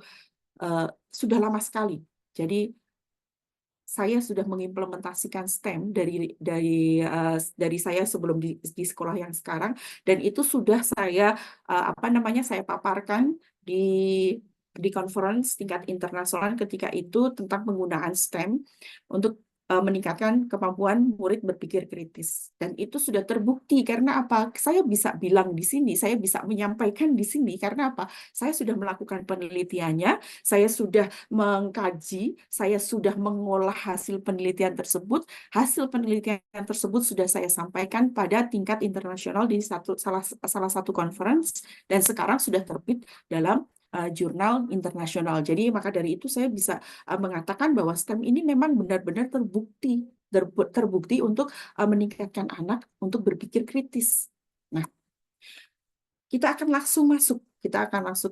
Speaker 4: sudah lama sekali. Jadi saya sudah mengimplementasikan STEM dari saya sebelum di sekolah yang sekarang, dan itu sudah saya saya paparkan di conference tingkat internasional ketika itu tentang penggunaan STEM untuk meningkatkan kemampuan murid berpikir kritis. Dan itu sudah terbukti karena apa? Saya bisa bilang di sini, saya bisa menyampaikan di sini karena apa? Saya sudah melakukan penelitiannya, saya sudah mengkaji, saya sudah mengolah hasil penelitian tersebut. Hasil penelitian tersebut sudah saya sampaikan pada tingkat internasional di salah satu conference, dan sekarang sudah terbit dalam jurnal internasional. Jadi maka dari itu saya bisa mengatakan bahwa STEM ini memang benar-benar terbukti untuk meningkatkan anak untuk berpikir kritis. Nah, kita akan langsung masuk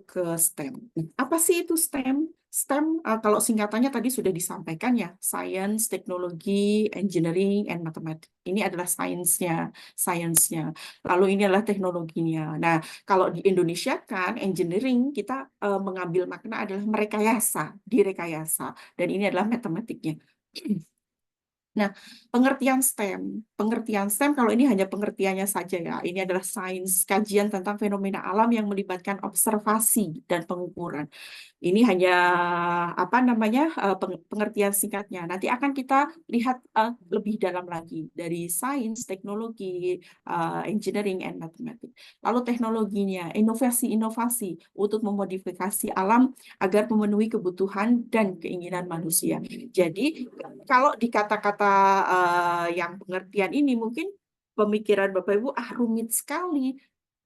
Speaker 4: ke STEM. Apa sih itu STEM? STEM, kalau singkatannya tadi sudah disampaikan ya, Science, Teknologi, Engineering, and Mathematics. Ini adalah sainsnya. Lalu ini adalah teknologinya. Nah, kalau di Indonesia kan, engineering, kita mengambil makna adalah direkayasa. Dan ini adalah matematiknya. Nah, pengertian STEM kalau ini hanya pengertiannya saja ya. Ini adalah sains, kajian tentang fenomena alam yang melibatkan observasi dan pengukuran. Ini hanya pengertian singkatnya. Nanti akan kita lihat lebih dalam lagi dari sains, teknologi, engineering, and mathematics. Lalu teknologinya, inovasi untuk memodifikasi alam agar memenuhi kebutuhan dan keinginan manusia. Jadi kalau di kata-kata yang pengertian ini mungkin pemikiran Bapak Ibu rumit sekali.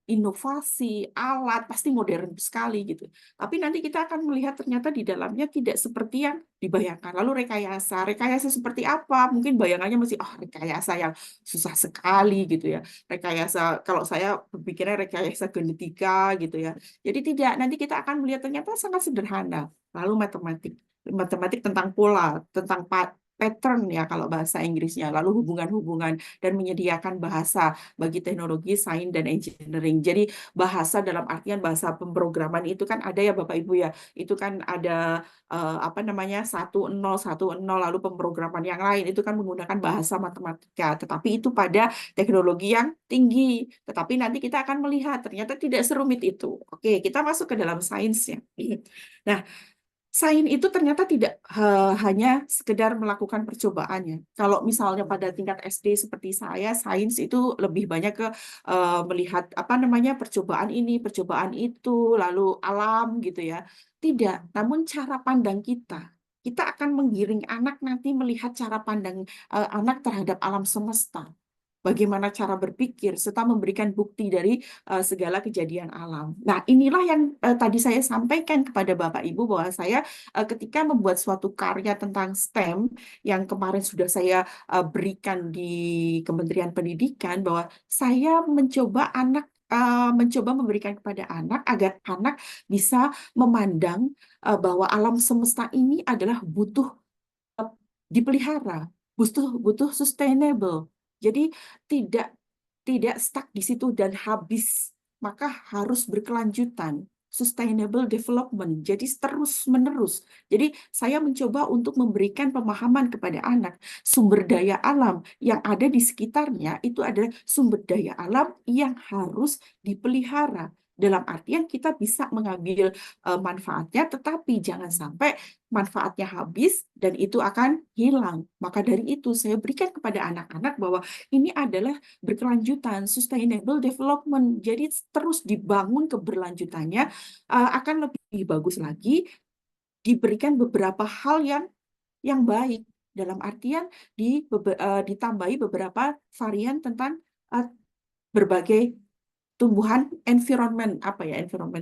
Speaker 4: Inovasi, alat, pasti modern sekali gitu. Tapi nanti kita akan melihat ternyata di dalamnya tidak seperti yang dibayangkan. Lalu rekayasa seperti apa? Mungkin bayangannya masih, rekayasa yang susah sekali gitu ya. Rekayasa, kalau saya berpikirnya rekayasa genetika gitu ya. Jadi tidak, nanti kita akan melihat ternyata sangat sederhana. Lalu matematik tentang pola, tentang pattern ya kalau bahasa Inggrisnya, lalu hubungan-hubungan, dan menyediakan bahasa bagi teknologi, sains, dan engineering. Jadi bahasa dalam artian bahasa pemrograman itu kan ada ya Bapak Ibu ya, itu kan ada 1010, lalu pemrograman yang lain itu kan menggunakan bahasa matematika, tetapi itu pada teknologi yang tinggi. Tetapi nanti kita akan melihat ternyata tidak serumit itu. Oke, kita masuk ke dalam sainsnya. Nah, sains itu ternyata tidak hanya sekedar melakukan percobaannya. Kalau misalnya pada tingkat SD seperti saya, sains itu lebih banyak ke melihat percobaan ini, percobaan itu, lalu alam gitu ya. Tidak, namun cara pandang kita akan menggiring anak nanti melihat cara pandang anak terhadap alam semesta. Bagaimana cara berpikir, serta memberikan bukti dari segala kejadian alam. Nah, inilah yang tadi saya sampaikan kepada Bapak Ibu bahwa saya ketika membuat suatu karya tentang STEM yang kemarin sudah saya berikan di Kementerian Pendidikan, bahwa saya mencoba memberikan kepada anak agar anak bisa memandang bahwa alam semesta ini adalah butuh dipelihara, butuh sustainable. Jadi tidak stuck di situ dan habis, maka harus berkelanjutan. Sustainable development, jadi terus-menerus. Jadi saya mencoba untuk memberikan pemahaman kepada anak, sumber daya alam yang ada di sekitarnya itu adalah sumber daya alam yang harus dipelihara. Dalam artian kita bisa mengambil manfaatnya, tetapi jangan sampai manfaatnya habis dan itu akan hilang. Maka dari itu saya berikan kepada anak-anak bahwa ini adalah berkelanjutan, sustainable development. Jadi terus dibangun keberlanjutannya akan lebih bagus lagi, diberikan beberapa hal yang baik. Dalam artian ditambahi beberapa varian tentang berbagai tumbuhan, environment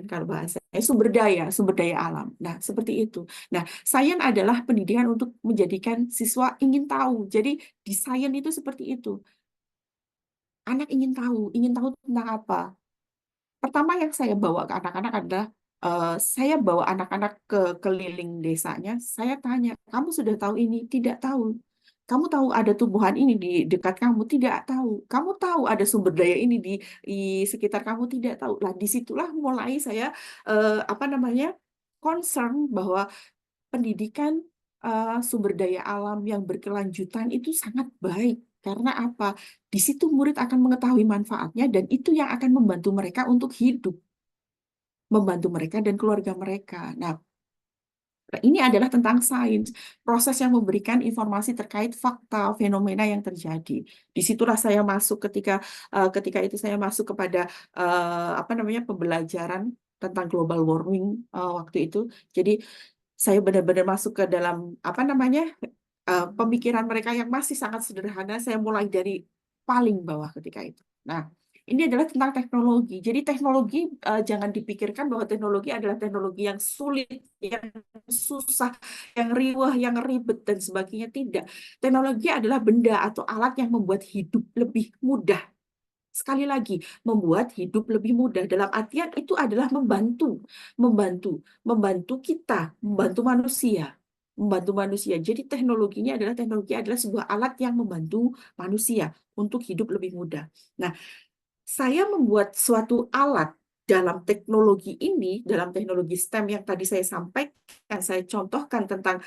Speaker 4: kalau bahasa sumber daya alam. Nah, seperti itu. Nah, sains adalah pendidikan untuk menjadikan siswa ingin tahu. Jadi di sains itu seperti itu. Anak ingin tahu tentang apa. Pertama yang saya bawa ke anak-anak adalah saya bawa anak-anak ke keliling desanya, saya tanya, kamu sudah tahu ini? Tidak tahu. Kamu tahu ada tumbuhan ini di dekat kamu? Tidak tahu. Kamu tahu ada sumber daya ini di sekitar kamu? Tidak tahu. Lah, disitulah mulai saya apa namanya concern bahwa pendidikan sumber daya alam yang berkelanjutan itu sangat baik. Karena apa? Di situ murid akan mengetahui manfaatnya dan itu yang akan membantu mereka untuk hidup, membantu mereka dan keluarga mereka. Nah, ini adalah tentang sains, proses yang memberikan informasi terkait fakta, fenomena yang terjadi. Disitulah saya masuk ketika itu saya masuk kepada apa namanya pembelajaran tentang global warming waktu itu. Jadi saya benar-benar masuk ke dalam apa namanya pemikiran mereka yang masih sangat sederhana. Saya mulai dari paling bawah ketika itu. Nah, ini adalah tentang teknologi. Jadi teknologi jangan dipikirkan bahwa teknologi adalah teknologi yang sulit, yang susah, yang riwah, yang ribet dan sebagainya. Tidak. Teknologi adalah benda atau alat yang membuat hidup lebih mudah. Sekali lagi, membuat hidup lebih mudah. Dalam artian itu adalah membantu kita, membantu manusia. Membantu manusia. Jadi teknologinya adalah sebuah alat yang membantu manusia untuk hidup lebih mudah. Nah, saya membuat suatu alat dalam teknologi ini, dalam teknologi STEM yang tadi saya sampaikan, saya contohkan tentang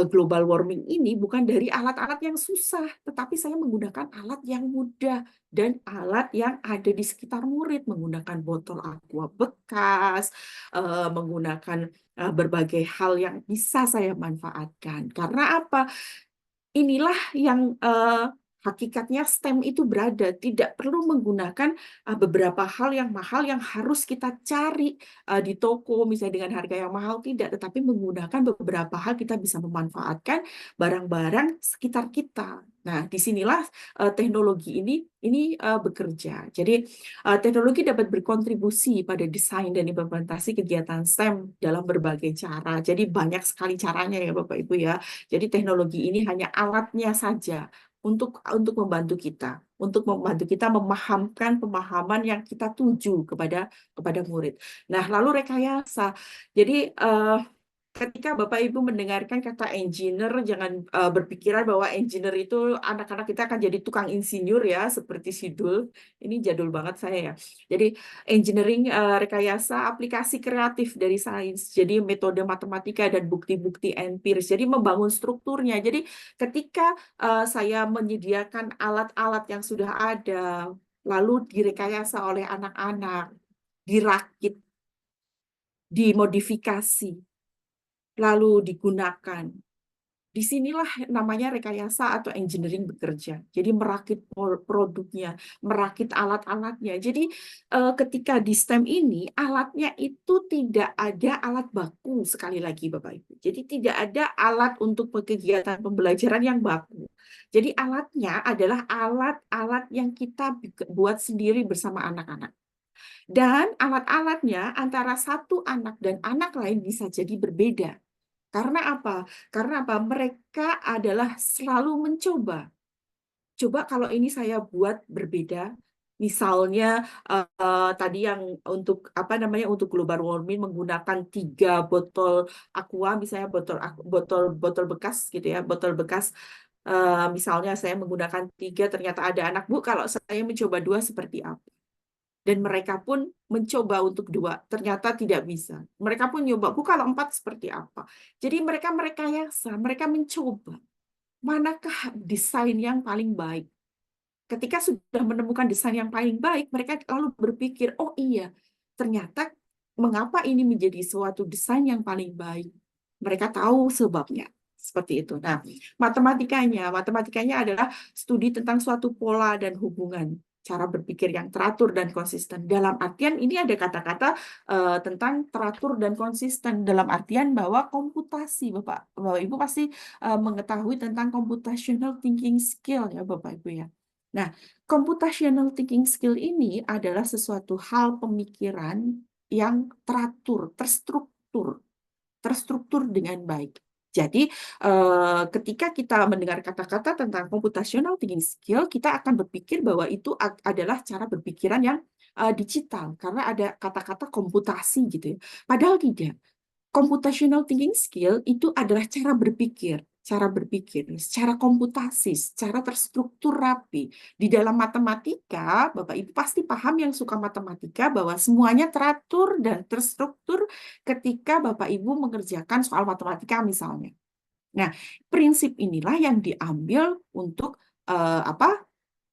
Speaker 4: global warming ini bukan dari alat-alat yang susah, tetapi saya menggunakan alat yang mudah dan alat yang ada di sekitar murid, menggunakan botol aqua bekas, menggunakan berbagai hal yang bisa saya manfaatkan. Karena apa? Inilah yang hakikatnya STEM itu berada, tidak perlu menggunakan beberapa hal yang mahal yang harus kita cari di toko misalnya dengan harga yang mahal, tidak, tetapi menggunakan beberapa hal kita bisa memanfaatkan barang-barang sekitar kita. Nah, disinilah teknologi ini bekerja. Jadi teknologi dapat berkontribusi pada desain dan implementasi kegiatan STEM dalam berbagai cara. Jadi banyak sekali caranya ya Bapak Ibu ya. Jadi teknologi ini hanya alatnya saja untuk membantu kita memahamkan pemahaman yang kita tuju kepada murid. Nah, lalu rekayasa. Jadi ketika Bapak Ibu mendengarkan kata engineer, jangan berpikiran bahwa engineer itu anak-anak kita akan jadi tukang insinyur ya, seperti Sidul. Ini jadul banget saya ya. Jadi engineering rekayasa aplikasi kreatif dari sains. Jadi metode matematika dan bukti-bukti empiris. Jadi membangun strukturnya. Jadi ketika saya menyediakan alat-alat yang sudah ada, lalu direkayasa oleh anak-anak, dirakit, dimodifikasi, lalu digunakan. Disinilah namanya rekayasa atau engineering bekerja. Jadi merakit produknya, merakit alat-alatnya. Jadi ketika di STEM ini, alatnya itu tidak ada alat baku sekali lagi Bapak Ibu. Jadi tidak ada alat untuk kegiatan pembelajaran yang baku. Jadi alatnya adalah alat-alat yang kita buat sendiri bersama anak-anak. Dan alat-alatnya antara satu anak dan anak lain bisa jadi berbeda. Karena apa? Mereka adalah selalu mencoba. Coba kalau ini saya buat berbeda, misalnya tadi yang untuk untuk global warming menggunakan 3 botol aqua, misalnya botol bekas gitu ya, botol bekas. Misalnya saya menggunakan 3, ternyata ada anak, Bu, kalau saya mencoba 2 seperti apa? Dan mereka pun mencoba untuk 2, ternyata tidak bisa. Mereka pun nyoba, Bu, kalau 4 seperti apa? Jadi mereka merekayasa, mereka mencoba. Manakah desain yang paling baik? Ketika sudah menemukan desain yang paling baik, mereka lalu berpikir, oh iya, ternyata mengapa ini menjadi suatu desain yang paling baik? Mereka tahu sebabnya. Seperti itu. Nah, matematikanya adalah studi tentang suatu pola dan hubungan, cara berpikir yang teratur dan konsisten. Dalam artian ini ada kata-kata tentang teratur dan konsisten dalam artian bahwa komputasi, Bapak Ibu pasti mengetahui tentang computational thinking skill ya Bapak Ibu ya. Nah, computational thinking skill ini adalah sesuatu hal pemikiran yang teratur, terstruktur dengan baik. Jadi ketika kita mendengar kata-kata tentang computational thinking skill, kita akan berpikir bahwa itu adalah cara berpikiran yang digital, karena ada kata-kata komputasi gitu ya. Padahal tidak. Computational thinking skill itu adalah cara berpikir. cara berpikir, secara komputasi, secara terstruktur rapi. Di dalam matematika, Bapak Ibu pasti paham yang suka matematika bahwa semuanya teratur dan terstruktur ketika Bapak Ibu mengerjakan soal matematika misalnya. Nah, prinsip inilah yang diambil untuk apa?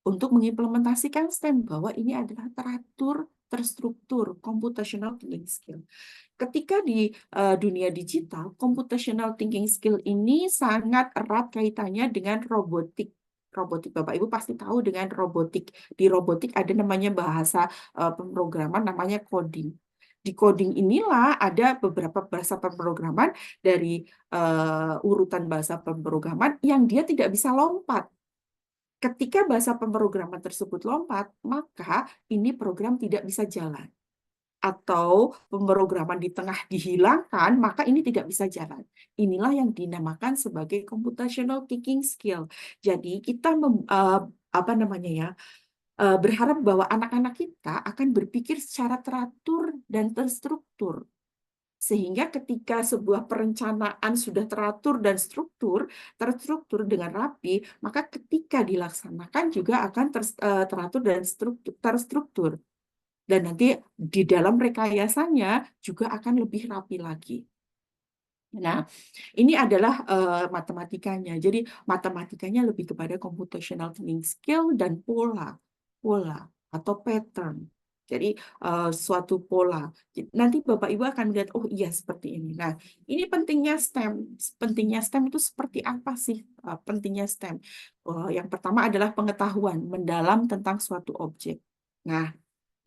Speaker 4: Untuk mengimplementasikan STEM bahwa ini adalah teratur, terstruktur, computational thinking skill. Ketika di dunia digital, computational thinking skill ini sangat erat kaitannya dengan robotik. Robotik, Bapak Ibu pasti tahu dengan robotik. Di robotik ada namanya bahasa pemrograman namanya coding. Di coding inilah ada beberapa bahasa pemrograman dari urutan bahasa pemrograman yang dia tidak bisa lompat. Ketika bahasa pemrograman tersebut lompat, maka ini program tidak bisa jalan. Atau pemrograman di tengah dihilangkan, maka ini tidak bisa jalan. Inilah yang dinamakan sebagai computational thinking skill. Jadi kita berharap bahwa anak-anak kita akan berpikir secara teratur dan terstruktur. Sehingga ketika sebuah perencanaan sudah teratur dan terstruktur dengan rapi, maka ketika dilaksanakan juga akan teratur dan terstruktur. Dan nanti di dalam rekayasanya juga akan lebih rapi lagi. Nah, ini adalah matematikanya. Jadi matematikanya lebih kepada computational thinking skill dan pola atau pattern. Jadi suatu pola. Nanti Bapak Ibu akan melihat, oh iya seperti ini. Nah, ini pentingnya STEM. Pentingnya STEM itu seperti apa sih pentingnya STEM? Yang pertama adalah pengetahuan mendalam tentang suatu objek. Nah,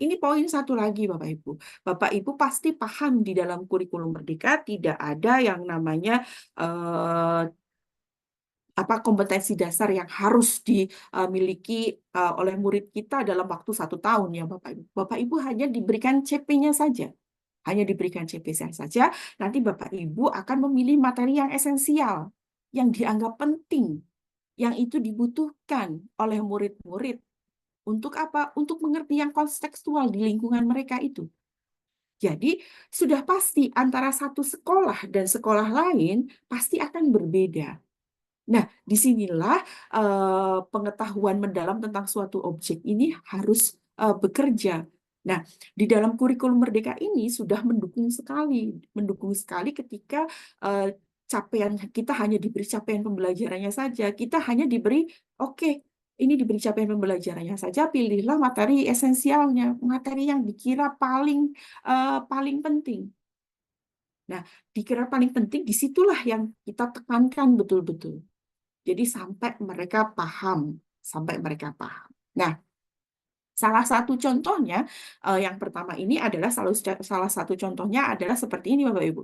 Speaker 4: ini poin satu lagi, Bapak Ibu. Bapak Ibu pasti paham di dalam kurikulum Merdeka tidak ada yang namanya kompetensi dasar yang harus dimiliki oleh murid kita dalam waktu 1 tahun ya, Bapak Ibu. Bapak Ibu hanya diberikan CP-nya saja. Hanya diberikan CP-nya saja, nanti Bapak Ibu akan memilih materi yang esensial, yang dianggap penting, yang itu dibutuhkan oleh murid-murid. Untuk apa? Untuk mengerti yang kontekstual di lingkungan mereka itu. Jadi, sudah pasti antara satu sekolah dan sekolah lain pasti akan berbeda. Nah, disinilah pengetahuan mendalam tentang suatu objek ini harus bekerja. Nah, di dalam kurikulum Merdeka ini sudah mendukung sekali ketika capaian kita hanya diberi capaian pembelajarannya saja. Kita hanya diberi, ini diberi capaian pembelajarannya saja, pilihlah materi esensialnya, materi yang dikira paling penting. Nah, dikira paling penting, disitulah yang kita tekankan betul-betul. Jadi sampai mereka paham. Nah, salah satu contohnya, yang pertama ini adalah salah satu contohnya adalah seperti ini, Bapak Ibu.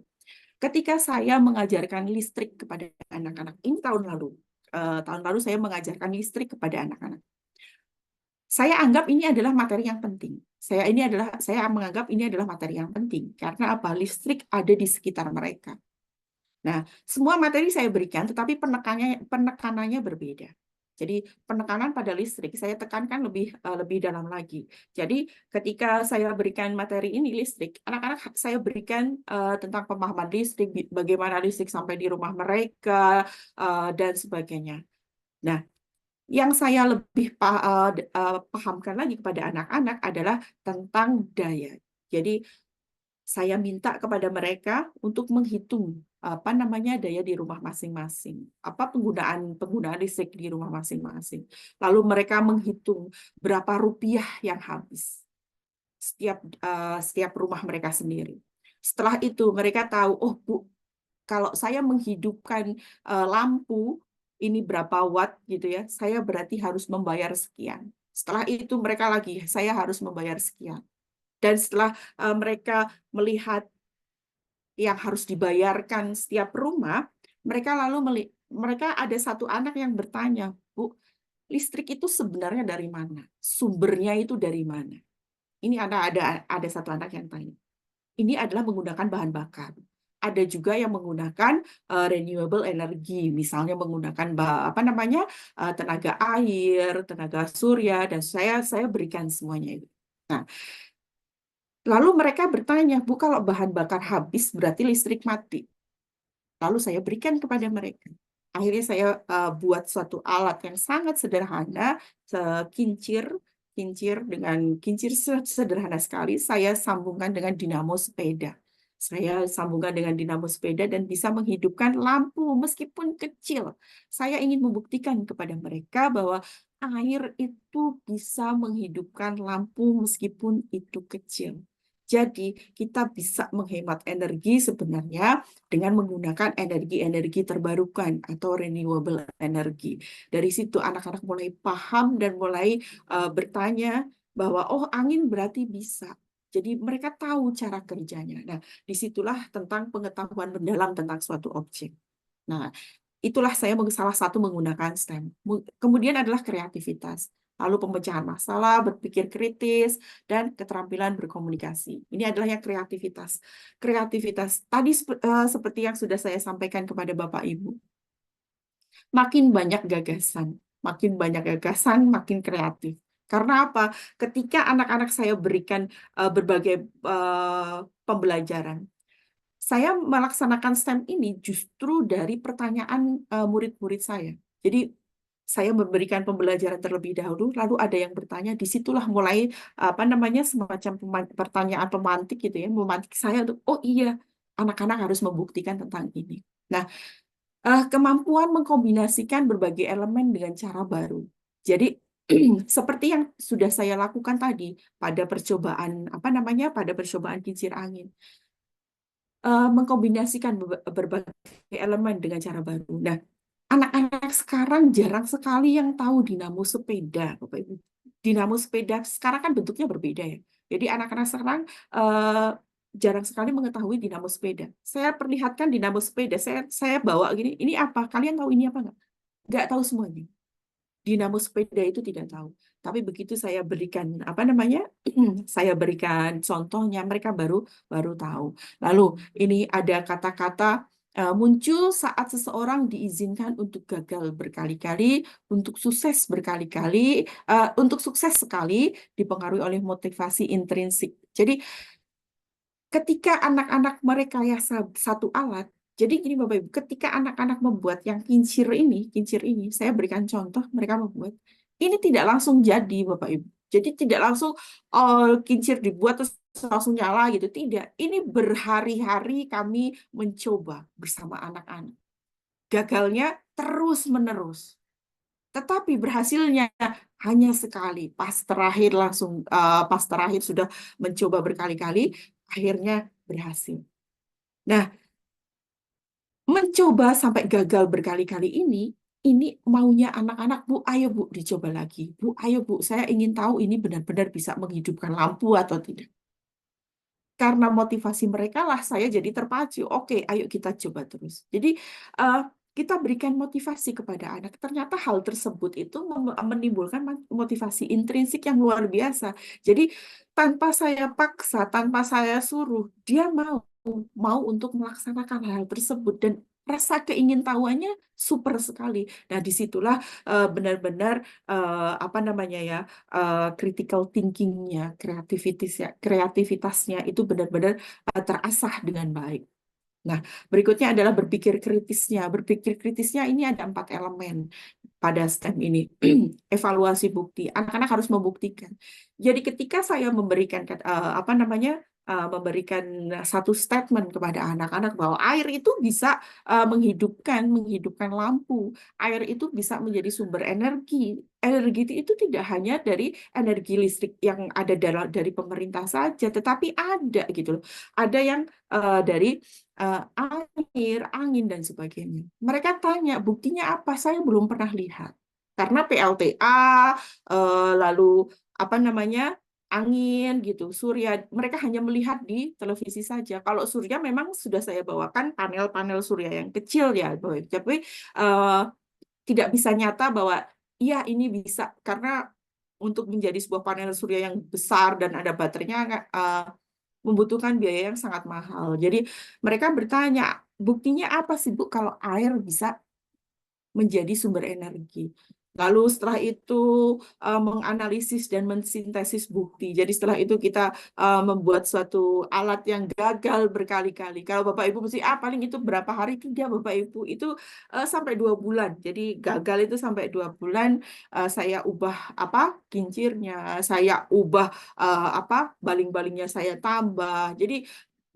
Speaker 4: Ketika saya mengajarkan listrik kepada anak-anak, ini tahun lalu saya mengajarkan listrik kepada anak-anak. Saya anggap ini adalah materi yang penting. Saya menganggap ini adalah materi yang penting karena apa? Listrik ada di sekitar mereka. Nah, semua materi saya berikan, tetapi penekanannya berbeda. Jadi penekanan pada listrik saya tekankan lebih dalam lagi. Jadi ketika saya berikan materi ini listrik, anak-anak saya berikan tentang pemahaman listrik, bagaimana listrik sampai di rumah mereka dan sebagainya. Nah, yang saya lebih pahamkan lagi kepada anak-anak adalah tentang daya. Jadi saya minta kepada mereka untuk menghitung daya di rumah masing-masing, penggunaan listrik di rumah masing-masing. Lalu mereka menghitung berapa rupiah yang habis setiap rumah mereka sendiri. Setelah itu mereka tahu, oh Bu, kalau saya menghidupkan lampu ini berapa watt gitu ya, saya berarti harus membayar sekian. Setelah itu mereka lagi, saya harus membayar sekian. Dan setelah mereka melihat yang harus dibayarkan setiap rumah, mereka ada satu anak yang bertanya, Bu, listrik itu sebenarnya dari mana? Sumbernya itu dari mana? Ini ada satu anak yang tanya. Ini adalah menggunakan bahan bakar. Ada juga yang menggunakan renewable energy, misalnya menggunakan tenaga air, tenaga surya, dan saya berikan semuanya itu. Nah, lalu mereka bertanya, Bu, kalau bahan bakar habis berarti listrik mati. Lalu saya berikan kepada mereka. Akhirnya saya buat suatu alat yang sangat sederhana, kincir dengan kincir sederhana sekali. Saya sambungkan dengan dinamo sepeda. Saya sambungkan dengan dinamo sepeda dan bisa menghidupkan lampu meskipun kecil. Saya ingin membuktikan kepada mereka bahwa air itu bisa menghidupkan lampu meskipun itu kecil. Jadi, kita bisa menghemat energi sebenarnya dengan menggunakan energi-energi terbarukan atau renewable energy. Dari situ anak-anak mulai paham dan mulai bertanya bahwa oh angin berarti bisa. Jadi mereka tahu cara kerjanya. Nah, disitulah tentang pengetahuan mendalam tentang suatu objek. Nah, itulah saya salah satu menggunakan STEM. Kemudian adalah kreativitas. Lalu pemecahan masalah, berpikir kritis, dan keterampilan berkomunikasi. Ini adalah yang kreativitas. Kreativitas tadi seperti yang sudah saya sampaikan kepada Bapak Ibu. Makin banyak gagasan, makin kreatif. Karena apa? Ketika anak-anak saya berikan berbagai pembelajaran, saya melaksanakan STEM ini justru dari pertanyaan murid-murid saya. Jadi saya memberikan pembelajaran terlebih dahulu, lalu ada yang bertanya, disitulah mulai semacam pertanyaan pemantik gitu ya, memantik saya untuk oh iya, anak-anak harus membuktikan tentang ini. Nah, kemampuan mengkombinasikan berbagai elemen dengan cara baru. Jadi seperti yang sudah saya lakukan tadi pada percobaan pada percobaan kincir angin. Mengkombinasikan berbagai elemen dengan cara baru. Nah, anak-anak sekarang jarang sekali yang tahu dinamo sepeda, Bapak Ibu. Dinamo sepeda sekarang kan bentuknya berbeda ya. Jadi anak-anak sekarang jarang sekali mengetahui dinamo sepeda. Saya perlihatkan dinamo sepeda, saya bawa gini, ini apa? Kalian tahu ini apa nggak? Nggak tahu semuanya. Dinamo sepeda itu tidak tahu. Tapi begitu saya berikan saya berikan contohnya, mereka baru tahu. Lalu ini ada kata-kata muncul saat seseorang diizinkan untuk gagal berkali-kali, untuk sukses berkali-kali, untuk sukses sekali dipengaruhi oleh motivasi intrinsik. Jadi ketika anak-anak merekayasa satu alat, jadi gini Bapak Ibu, ketika anak-anak membuat yang kincir ini, saya berikan contoh, mereka membuat, ini tidak langsung jadi Bapak Ibu. Jadi tidak langsung kincir dibuat terus langsung nyala gitu, tidak. Ini berhari-hari kami mencoba bersama anak-anak. Gagalnya terus-menerus. Tetapi berhasilnya hanya sekali. Pas terakhir sudah mencoba berkali-kali, akhirnya berhasil. Nah, mencoba sampai gagal berkali-kali ini maunya anak-anak, Bu, ayo Bu, dicoba lagi. Bu, ayo Bu, saya ingin tahu ini benar-benar bisa menghidupkan lampu atau tidak. Karena motivasi mereka lah saya jadi terpacu. Oke, ayo kita coba terus. Jadi kita berikan motivasi kepada anak. Ternyata hal tersebut itu menimbulkan motivasi intrinsik yang luar biasa. Jadi tanpa saya paksa, tanpa saya suruh, dia mau untuk melaksanakan hal tersebut dan rasa keingintahuannya super sekali. Nah, disitulah benar-benar critical thinking-nya, kreativitasnya itu benar-benar terasah dengan baik. Nah, berikutnya adalah berpikir kritisnya. Berpikir kritisnya ini ada 4 elemen pada STEM ini. Evaluasi bukti. Anak-anak harus membuktikan. Jadi ketika saya memberikan memberikan satu statement kepada anak-anak bahwa air itu bisa menghidupkan lampu. Air itu bisa menjadi sumber energi. Energi itu tidak hanya dari energi listrik yang ada dari pemerintah saja, tetapi ada gitu loh. Ada yang dari air, angin, dan sebagainya. Mereka tanya, buktinya apa? Saya belum pernah lihat. Karena PLTA, lalu angin gitu, surya, mereka hanya melihat di televisi saja. Kalau surya memang sudah saya bawakan panel-panel surya yang kecil ya, tapi tidak bisa nyata bahwa iya ini bisa, karena untuk menjadi sebuah panel surya yang besar dan ada baterainya membutuhkan biaya yang sangat mahal. Jadi mereka bertanya, buktinya apa sih Bu kalau air bisa menjadi sumber energi? Lalu setelah itu menganalisis dan mensintesis bukti. Jadi setelah itu kita membuat suatu alat yang gagal berkali-kali. Kalau Bapak Ibu mesti paling itu berapa hari, tidak Bapak Ibu, itu sampai 2 bulan. Jadi gagal itu sampai 2 bulan. Saya ubah kincirnya, saya ubah baling-balingnya saya tambah. Jadi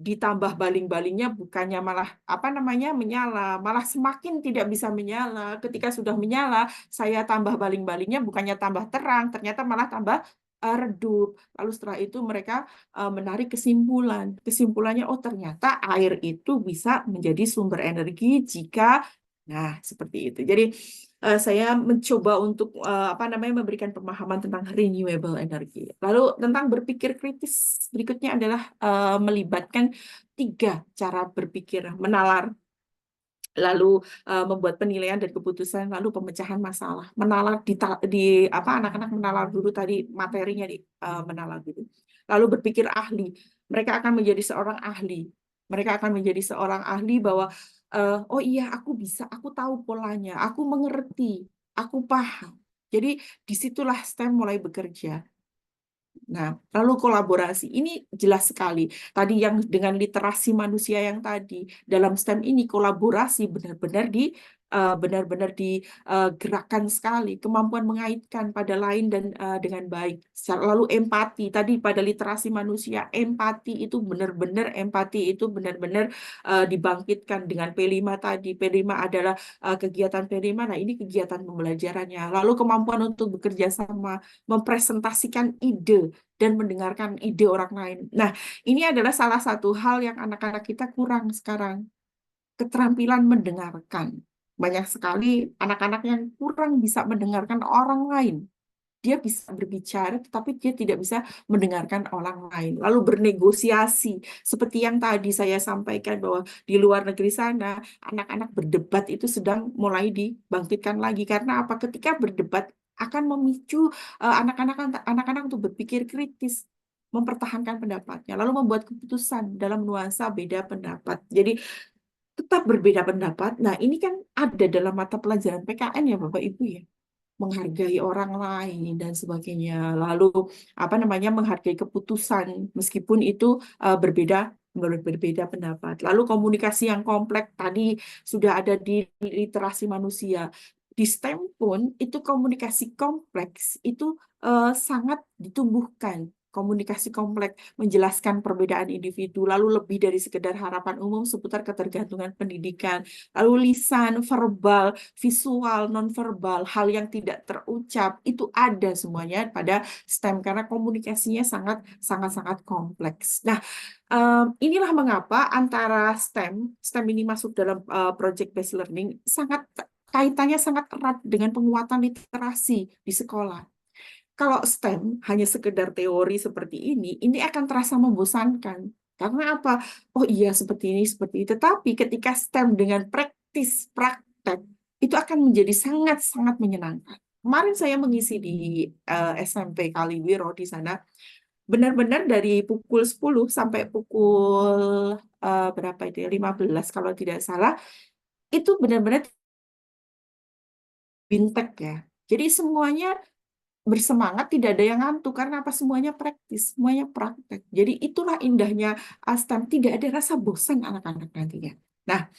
Speaker 4: ditambah baling-balingnya bukannya malah menyala, malah semakin tidak bisa menyala. Ketika sudah menyala, saya tambah baling-balingnya bukannya tambah terang, ternyata malah tambah redup. Lalu setelah itu mereka menarik kesimpulan. Kesimpulannya, oh ternyata air itu bisa menjadi sumber energi jika, nah seperti itu. Jadi saya mencoba untuk memberikan pemahaman tentang renewable energy. Lalu tentang berpikir kritis berikutnya adalah melibatkan 3 cara berpikir: menalar, lalu membuat penilaian dan keputusan, lalu pemecahan masalah. Menalar di anak-anak menalar dulu tadi materinya menalar dulu. Lalu berpikir ahli. Mereka akan menjadi seorang ahli. Mereka akan menjadi seorang ahli bahwa oh iya aku bisa, aku tahu polanya, aku mengerti, aku paham. Jadi disitulah STEM mulai bekerja. Nah, lalu kolaborasi ini jelas sekali. Tadi yang dengan literasi manusia yang tadi, dalam STEM ini kolaborasi benar-benar digerakkan sekali, kemampuan mengaitkan pada lain dan dengan baik. Lalu empati, tadi pada literasi manusia, empati itu benar-benar dibangkitkan dengan P5 tadi. P5 adalah kegiatan P5, nah ini kegiatan pembelajarannya. Lalu kemampuan untuk bekerja sama, mempresentasikan ide dan mendengarkan ide orang lain. Nah, ini adalah salah satu hal yang anak-anak kita kurang sekarang, keterampilan mendengarkan. Banyak sekali anak-anak yang kurang bisa mendengarkan orang lain. Dia bisa berbicara, tetapi dia tidak bisa mendengarkan orang lain. Lalu bernegosiasi, seperti yang tadi saya sampaikan bahwa di luar negeri sana, anak-anak berdebat itu sedang mulai dibangkitkan lagi. Karena apa? Ketika berdebat akan memicu anak-anak untuk berpikir kritis, mempertahankan pendapatnya, lalu membuat keputusan dalam nuansa beda pendapat. Jadi tetap berbeda pendapat. Nah, ini kan ada dalam mata pelajaran PKN ya Bapak Ibu ya. Menghargai orang lain dan sebagainya. Lalu menghargai keputusan meskipun itu berbeda pendapat. Lalu komunikasi yang kompleks tadi sudah ada di literasi manusia. Di STEM pun itu komunikasi kompleks itu sangat ditumbuhkan. Komunikasi kompleks, menjelaskan perbedaan individu, lalu lebih dari sekedar harapan umum seputar ketergantungan pendidikan, lalu lisan, verbal, visual, nonverbal, hal yang tidak terucap, itu ada semuanya pada STEM karena komunikasinya sangat kompleks. Nah, inilah mengapa antara STEM ini masuk dalam project based learning, kaitannya sangat erat dengan penguatan literasi di sekolah. Kalau STEM hanya sekedar teori seperti ini akan terasa membosankan. Karena apa? Oh iya, seperti ini, seperti itu. Tapi ketika STEM dengan praktek, itu akan menjadi sangat menyenangkan. Kemarin saya mengisi di SMP Kaliwiro di sana, benar-benar dari pukul 10 sampai pukul berapa itu ya, 15 kalau tidak salah, itu benar-benar bintek ya. Jadi semuanya bersemangat, tidak ada yang ngantuk karena apa, semuanya praktis, semuanya praktek. Jadi itulah indahnya STEM, tidak ada rasa bosan anak-anak nantinya. Nah,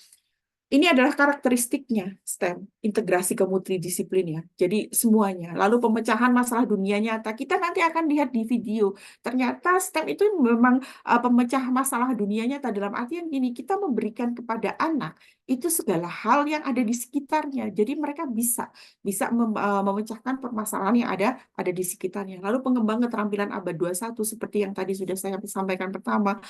Speaker 4: ini adalah karakteristiknya STEM, integrasi ke multidisiplin ya. Jadi semuanya. Lalu pemecahan masalah dunia nyata. Kita nanti akan lihat di video. Ternyata STEM itu memang pemecah masalah dunia nyata dalam artian gini, kita memberikan kepada anak itu segala hal yang ada di sekitarnya. Jadi mereka bisa memecahkan permasalahan yang ada di sekitarnya. Lalu pengembang keterampilan abad 21 seperti yang tadi sudah saya sampaikan pertama,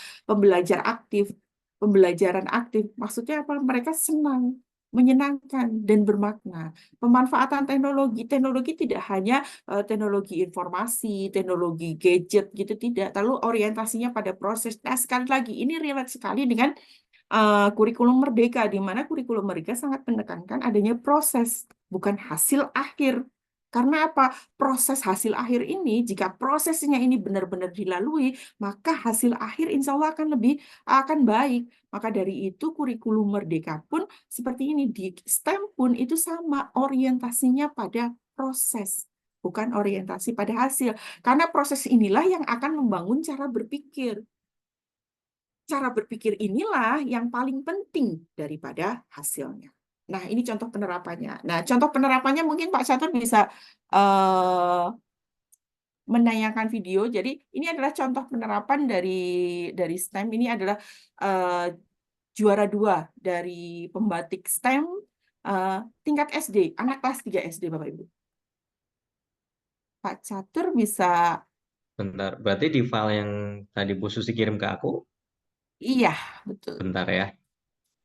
Speaker 4: pembelajaran aktif, maksudnya apa? Mereka senang, menyenangkan, dan bermakna. Pemanfaatan teknologi tidak hanya teknologi informasi, teknologi gadget gitu, tidak. Lalu orientasinya pada proses. Nah, sekali lagi, ini relate sekali dengan kurikulum merdeka, di mana kurikulum merdeka sangat menekankan adanya proses, bukan hasil akhir. Karena apa? Proses hasil akhir ini, jika prosesnya ini benar-benar dilalui, maka hasil akhir insya Allah akan baik. Maka dari itu kurikulum merdeka pun seperti ini. Di STEM pun itu sama, orientasinya pada proses, bukan orientasi pada hasil. Karena proses inilah yang akan membangun cara berpikir. Cara berpikir inilah yang paling penting daripada hasilnya. Nah, ini contoh penerapannya. Nah, contoh penerapannya mungkin Pak Catur bisa menayangkan video. Jadi ini adalah contoh penerapan dari STEM. Ini adalah juara 2 dari pembatik STEM tingkat SD, anak kelas 3 SD, Bapak Ibu. Pak Catur bisa,
Speaker 6: Bentar, berarti di file yang tadi Bu Susi kirim ke aku,
Speaker 4: iya, betul.
Speaker 6: bentar ya.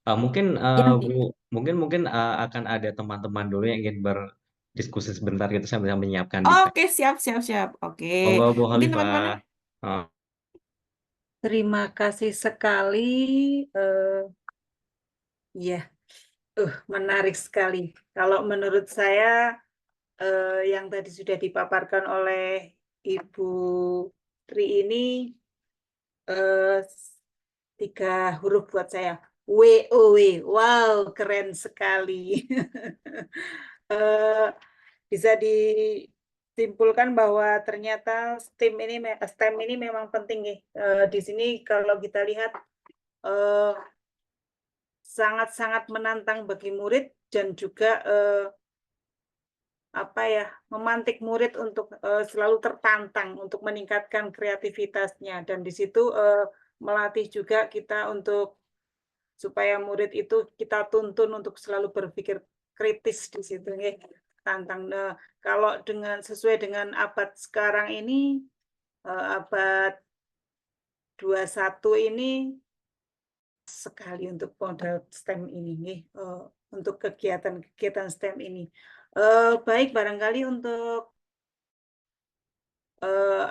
Speaker 6: Mungkin
Speaker 4: Yang di,
Speaker 6: Bu, mungkin akan ada teman-teman dulu yang ingin berdiskusi sebentar gitu sambil menyiapkan desain.
Speaker 4: oke, siap. Oke,
Speaker 6: Monggo Bu
Speaker 4: mungkin teman-teman.
Speaker 6: Khalifah. Uh,
Speaker 5: Terima kasih sekali. Ya, menarik sekali. Kalau menurut saya yang tadi sudah dipaparkan oleh Ibu Tri ini 3 huruf buat saya. WOW. Wow, keren sekali. Bisa disimpulkan bahwa ternyata STEM ini memang penting nih. Di sini kalau kita lihat sangat-sangat menantang bagi murid dan juga memantik murid untuk selalu tertantang untuk meningkatkan kreativitasnya, dan di situ melatih juga kita untuk supaya murid itu kita tuntun untuk selalu berpikir kritis di situ nih, tantang. Nah, kalau sesuai dengan abad sekarang ini, abad 21 ini sekali untuk modal STEM ini nih, untuk kegiatan-kegiatan STEM ini. Baik, barangkali untuk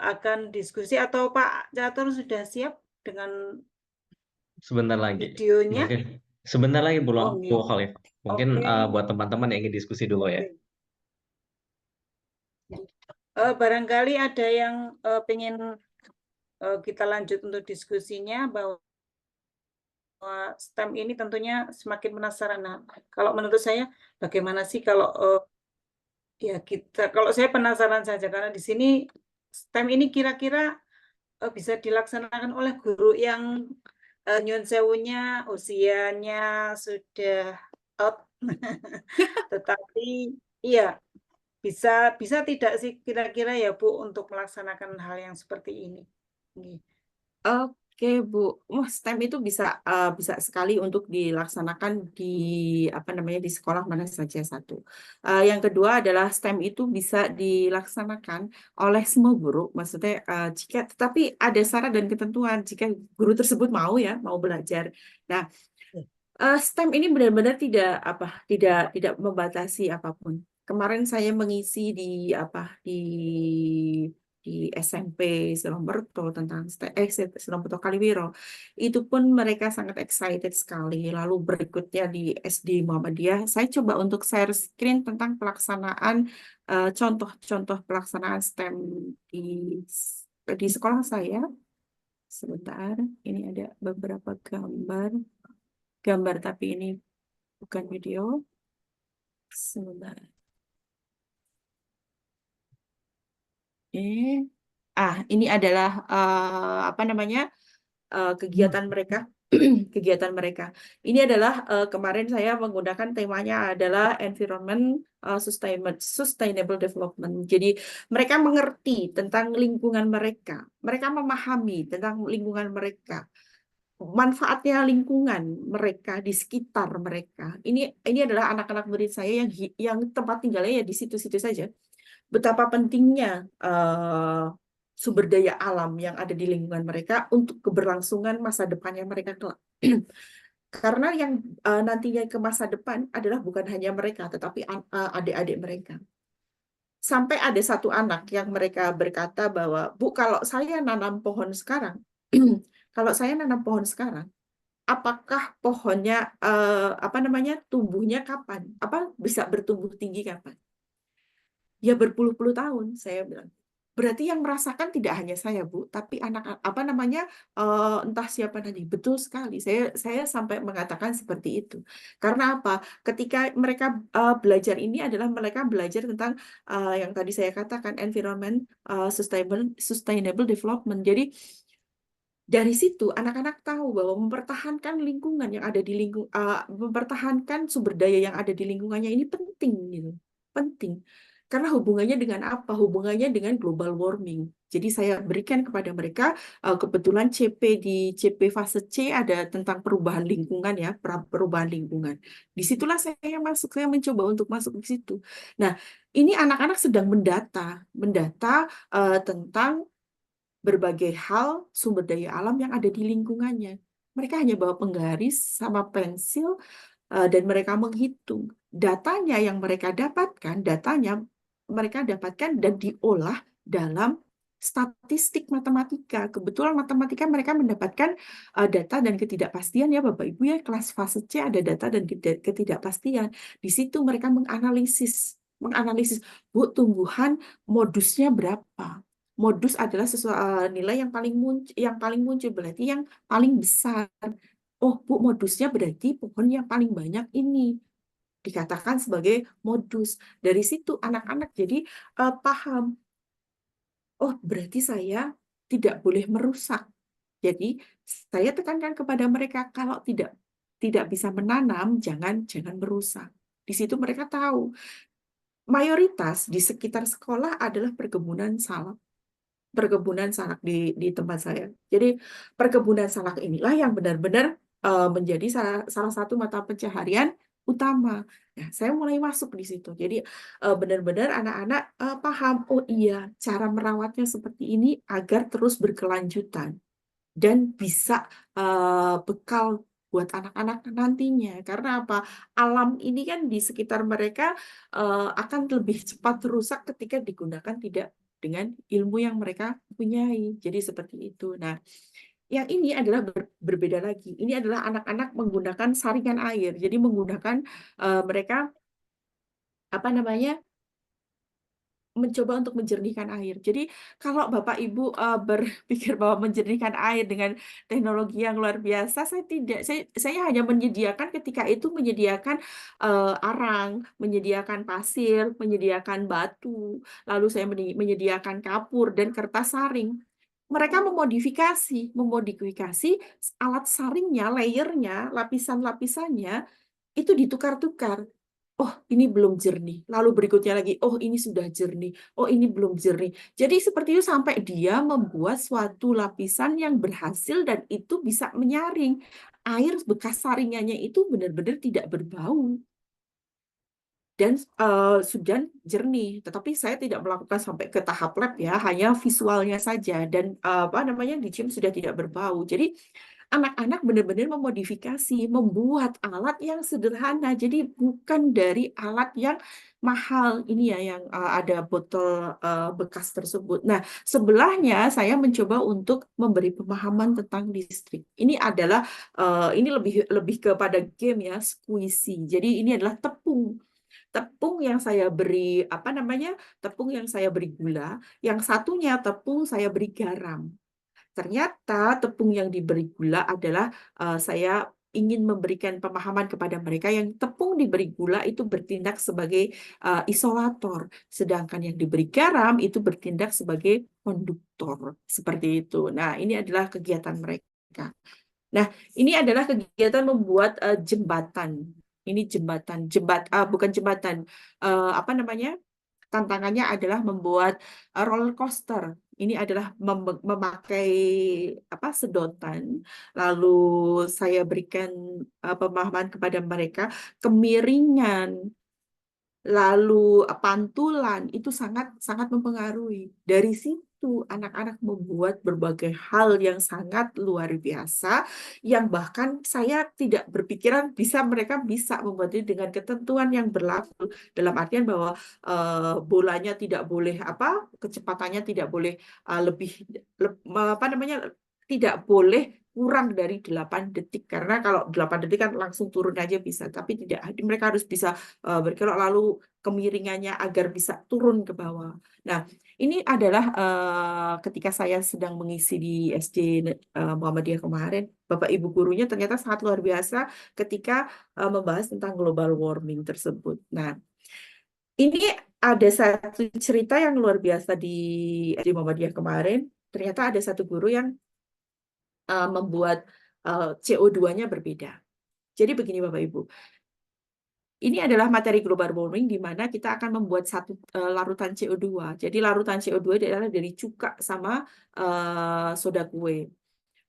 Speaker 5: akan diskusi, atau Pak Catur sudah siap dengan
Speaker 6: sebentar lagi.
Speaker 5: videonya?
Speaker 6: Mungkin sebentar lagi Bu
Speaker 5: Oh,
Speaker 6: Bu Khalifah. Mungkin
Speaker 5: oke.
Speaker 6: buat teman-teman yang ingin diskusi dulu ya.
Speaker 5: Barangkali ada yang pengen kita lanjut untuk diskusinya, bahwa STEM ini tentunya semakin penasaran. Nah, kalau menurut saya, bagaimana sih kalau kalau saya penasaran saja, karena di sini STEM ini kira-kira bisa dilaksanakan oleh guru yang nyun sewunya usianya sudah out, tetapi iya, bisa tidak sih kira-kira ya Bu untuk melaksanakan hal yang seperti ini?
Speaker 4: Oke, Bu. Wah, STEM itu bisa sekali untuk dilaksanakan di sekolah mana saja satu. Yang kedua adalah STEM itu bisa dilaksanakan oleh semua guru, maksudnya tetapi ada syarat dan ketentuan jika guru tersebut mau belajar. Nah, STEM ini benar-benar tidak membatasi apapun. Kemarin saya mengisi di SMP Selomberto tentang Selomberto Kaliwiro. Itu pun mereka sangat excited sekali. Lalu berikutnya di SD Muhammadiyah, saya coba untuk share screen tentang pelaksanaan contoh-contoh pelaksanaan STEM di sekolah saya. Sebentar, ini ada beberapa gambar tapi ini bukan video. Sebentar. Ini adalah kegiatan mereka. Kegiatan mereka. Ini adalah kemarin saya menggunakan temanya adalah environment sustainable development. Jadi mereka mengerti tentang lingkungan mereka. Mereka memahami tentang lingkungan mereka. Manfaatnya lingkungan mereka di sekitar mereka. Ini adalah anak-anak murid saya yang tempat tinggalnya ya di situ-situ saja. Betapa pentingnya sumber daya alam yang ada di lingkungan mereka untuk keberlangsungan masa depannya mereka kelak. Karena yang nantinya ke masa depan adalah bukan hanya mereka, tetapi adik-adik mereka. Sampai ada satu anak yang mereka berkata bahwa, Bu, kalau saya nanam pohon sekarang, apakah pohonnya tumbuhnya kapan? Bisa bertumbuh tinggi kapan? Ya berpuluh-puluh tahun, saya bilang. Berarti yang merasakan tidak hanya saya, Bu, tapi anak apa namanya, entah siapa tadi. Betul sekali, saya sampai mengatakan seperti itu. Karena apa? Ketika mereka, belajar ini adalah mereka belajar tentang, yang tadi saya katakan environment, sustainable development. Jadi dari situ anak-anak tahu bahwa mempertahankan lingkungan yang ada di mempertahankan sumber daya yang ada di lingkungannya ini penting gitu. Penting. Karena hubungannya dengan apa? Hubungannya dengan global warming. Jadi saya berikan kepada mereka kebetulan di CP fase C ada tentang perubahan lingkungan ya, perubahan lingkungan. Disitulah saya mencoba untuk masuk di situ. Nah, ini anak-anak sedang mendata tentang berbagai hal sumber daya alam yang ada di lingkungannya. Mereka hanya bawa penggaris sama pensil dan mereka menghitung. Datanya mereka dapatkan dan diolah dalam statistik matematika. Kebetulan matematika mereka mendapatkan data dan ketidakpastian ya Bapak Ibu ya, kelas fase C ada data dan ketidakpastian. Di situ mereka menganalisis Bu, tumbuhan modusnya berapa? Modus adalah nilai yang paling muncul berarti yang paling besar. Oh, Bu, modusnya berarti pohon yang paling banyak ini dikatakan sebagai modus. Dari situ anak-anak jadi paham. Oh, berarti saya tidak boleh merusak. Jadi saya tekankan kepada mereka kalau tidak bisa menanam, jangan merusak. Di situ mereka tahu. Mayoritas di sekitar sekolah adalah perkebunan salak di tempat saya. Jadi perkebunan salak inilah yang benar-benar menjadi salah satu mata pencaharian utama. Nah, saya mulai masuk di situ. Jadi benar-benar anak-anak paham, oh iya, cara merawatnya seperti ini agar terus berkelanjutan dan bisa bekal buat anak-anak nantinya. Karena apa? Alam ini kan di sekitar mereka akan lebih cepat rusak ketika digunakan tidak dengan ilmu yang mereka punyai. Jadi seperti itu. Nah, yang ini adalah berbeda lagi. Ini adalah anak-anak menggunakan saringan air. Jadi menggunakan mereka apa namanya? Mencoba untuk menjernihkan air. Jadi kalau Bapak Ibu berpikir bahwa menjernihkan air dengan teknologi yang luar biasa, saya tidak. Saya hanya ketika itu menyediakan arang, menyediakan pasir, menyediakan batu, lalu saya menyediakan kapur dan kertas saring. Mereka memodifikasi alat saringnya, layernya, lapisan-lapisannya itu ditukar-tukar. Oh, ini belum jernih. Lalu berikutnya lagi, oh ini sudah jernih. Oh, ini belum jernih. Jadi seperti itu sampai dia membuat suatu lapisan yang berhasil dan itu bisa menyaring. Air bekas saringannya itu benar-benar tidak berbau dan sudah jernih. Tetapi saya tidak melakukan sampai ke tahap lab ya, hanya visualnya saja dan apa namanya dicium sudah tidak berbau. Jadi anak-anak benar-benar memodifikasi, membuat alat yang sederhana. Jadi bukan dari alat yang mahal ini ya yang ada botol bekas tersebut. Nah, sebelahnya saya mencoba untuk memberi pemahaman tentang listrik. Ini adalah ini lebih kepada game ya, squishy. Jadi ini adalah tepung yang saya beri tepung yang saya beri gula, yang satunya tepung saya beri garam. Ternyata tepung yang diberi gula adalah saya ingin memberikan pemahaman kepada mereka yang tepung diberi gula itu bertindak sebagai isolator, sedangkan yang diberi garam itu bertindak sebagai konduktor. Seperti itu. Nah, ini adalah kegiatan mereka. Nah, ini adalah kegiatan membuat jembatan. Ini bukan jembatan. Apa namanya? Tantangannya adalah membuat roller coaster. Ini adalah memakai sedotan. Lalu saya berikan pemahaman kepada mereka kemiringan, lalu pantulan itu sangat sangat mempengaruhi. Dari situ anak-anak membuat berbagai hal yang sangat luar biasa, yang bahkan saya tidak berpikiran mereka bisa membuatnya dengan ketentuan yang berlaku, dalam artian bahwa bolanya tidak boleh kecepatannya tidak boleh tidak boleh kurang dari 8 detik, karena kalau 8 detik kan langsung turun aja bisa, tapi tidak, mereka harus bisa berkelok lalu kemiringannya agar bisa turun ke bawah. Nah, ini adalah ketika saya sedang mengisi di SD Muhammadiyah kemarin, Bapak Ibu gurunya ternyata sangat luar biasa ketika membahas tentang global warming tersebut. Nah, ini ada satu cerita yang luar biasa di SD Muhammadiyah kemarin. Ternyata ada satu guru yang membuat CO2-nya berbeda. Jadi begini Bapak Ibu, ini adalah materi global warming di mana kita akan membuat satu larutan CO2. Jadi larutan CO2 adalah dari cuka sama soda kue.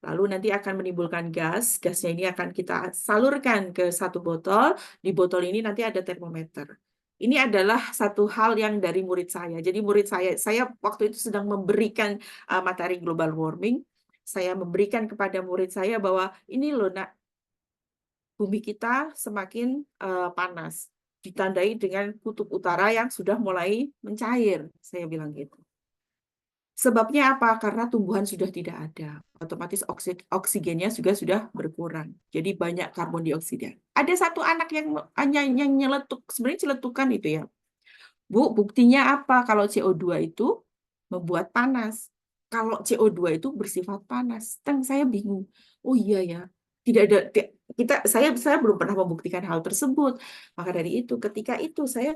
Speaker 4: Lalu nanti akan menimbulkan gas. Gasnya ini akan kita salurkan ke satu botol. Di botol ini nanti ada termometer. Ini adalah satu hal yang dari murid saya. Jadi murid saya waktu itu sedang memberikan materi global warming. Saya memberikan kepada murid saya bahwa ini loh nak, bumi kita semakin panas. Ditandai dengan kutub utara yang sudah mulai mencair. Saya bilang gitu. Sebabnya apa? Karena tumbuhan sudah tidak ada. Otomatis oksigennya juga sudah berkurang. Jadi banyak karbon dioksida. Ada satu anak yang nyeletuk, sebenarnya celetukan itu ya. Bu, buktinya apa kalau CO2 itu membuat panas? Kalau CO2 itu bersifat panas. Dan saya bingung. Oh iya ya. Tidak ada saya belum pernah membuktikan hal tersebut. Maka dari itu ketika itu saya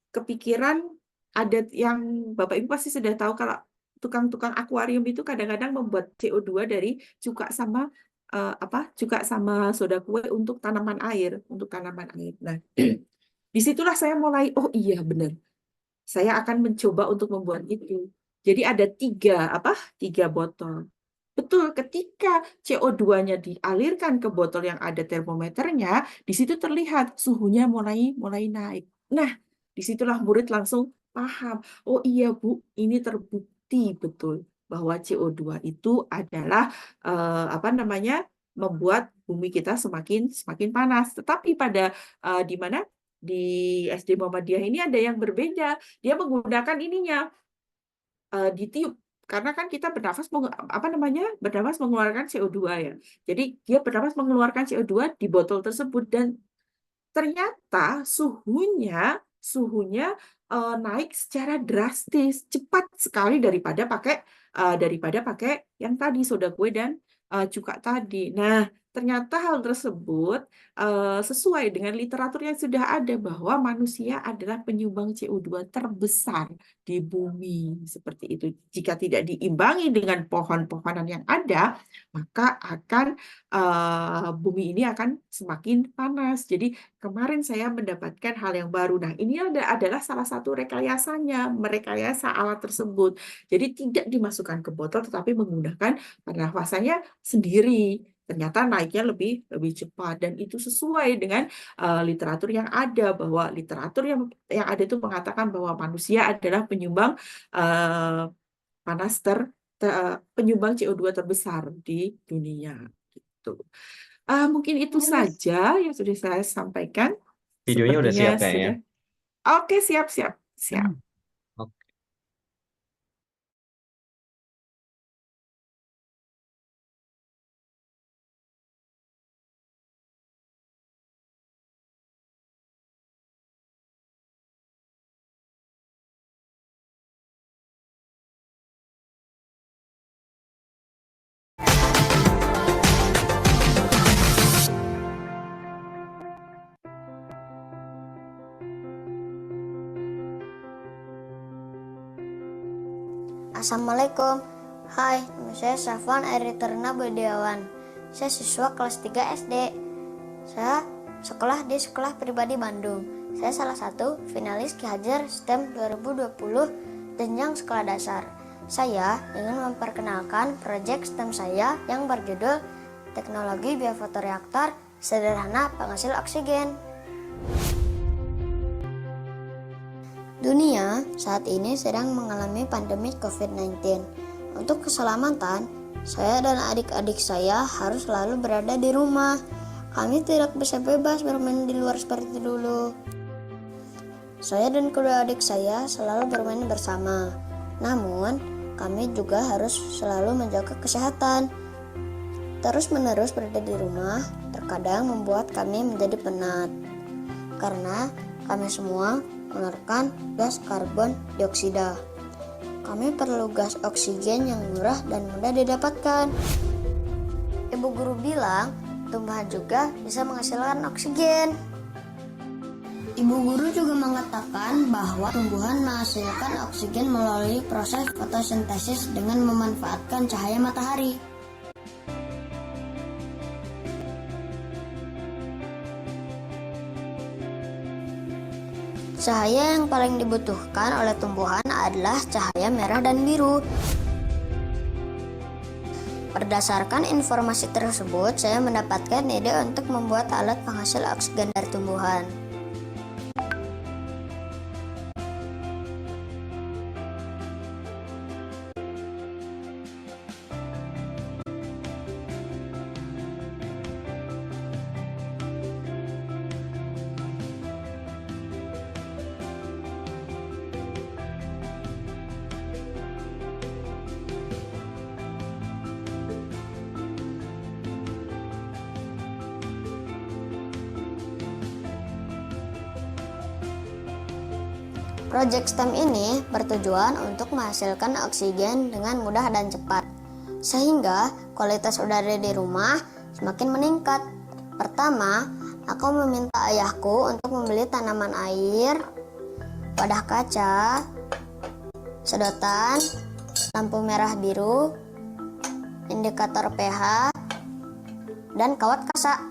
Speaker 4: kepikiran ada yang Bapak Ibu pasti sudah tahu kalau tukang-tukang akuarium itu kadang-kadang membuat CO2 dari cuka sama cuka sama soda kue untuk tanaman air, Nah, disitulah saya mulai, oh iya benar. Saya akan mencoba untuk membuat itu. Jadi ada tiga botol. Betul, ketika CO2-nya dialirkan ke botol yang ada termometernya, di situ terlihat suhunya mulai naik. Nah, disitulah murid langsung paham. Oh iya Bu, ini terbukti betul bahwa CO2 itu adalah membuat bumi kita semakin panas. Tetapi pada di mana di SD Muhammadiyah ini ada yang berbeda. Dia menggunakan ininya ditiup, karena kan kita bernafas mengeluarkan CO2 ya. Jadi dia bernafas mengeluarkan CO2 di botol tersebut dan ternyata suhunya naik secara drastis, cepat sekali daripada pakai yang tadi soda kue dan cuka tadi. Nah, ternyata hal tersebut sesuai dengan literatur yang sudah ada bahwa manusia adalah penyumbang CO2 terbesar di bumi. Seperti itu. Jika tidak diimbangi dengan pohon-pohonan yang ada, maka bumi ini akan semakin panas. Jadi kemarin saya mendapatkan hal yang baru. Nah, ini adalah salah satu rekayasanya, merekayasa alat tersebut. Jadi tidak dimasukkan ke botol, tetapi menggunakan pernafasannya sendiri. Ternyata naiknya lebih cepat dan itu sesuai dengan literatur yang ada, bahwa literatur yang ada itu mengatakan bahwa manusia adalah penyumbang penyumbang CO2 terbesar di dunia. Gitu. Mungkin itu saja yang sudah saya sampaikan.
Speaker 6: Videonya udah
Speaker 4: Sepertinya
Speaker 6: siap kayaknya.
Speaker 4: Oke, siap.
Speaker 6: Oke.
Speaker 7: Assalamualaikum. Hai, nama saya Syafwan Ariterna Budiawan. Saya siswa kelas 3 SD. Saya sekolah di Sekolah Pribadi Bandung. Saya salah satu finalis Ki Hajar STEM 2020 jenjang sekolah dasar. Saya ingin memperkenalkan proyek STEM saya yang berjudul Teknologi Biofotoreaktor Sederhana Penghasil Oksigen. Dunia saat ini sedang mengalami pandemi COVID-19. Untuk keselamatan, saya dan adik-adik saya harus selalu berada di rumah. Kami tidak bisa bebas bermain di luar seperti dulu. Saya dan kedua adik saya selalu bermain bersama. Namun, kami juga harus selalu menjaga kesehatan. Terus-menerus berada di rumah terkadang membuat kami menjadi penat, karena kami semua mengeluarkan gas karbon dioksida. Kami perlu gas oksigen yang murah dan mudah didapatkan. Ibu guru bilang, tumbuhan juga bisa menghasilkan oksigen. Ibu guru juga mengatakan bahwa tumbuhan menghasilkan oksigen melalui proses fotosintesis dengan memanfaatkan cahaya matahari. Cahaya yang paling dibutuhkan oleh tumbuhan adalah cahaya merah dan biru. Berdasarkan informasi tersebut, saya mendapatkan ide untuk membuat alat penghasil oksigen dari tumbuhan. Project STEM ini bertujuan untuk menghasilkan oksigen dengan mudah dan cepat, sehingga kualitas udara di rumah semakin meningkat. Pertama, aku meminta ayahku untuk membeli tanaman air, wadah kaca, sedotan, lampu merah biru, indikator pH, dan kawat kaca.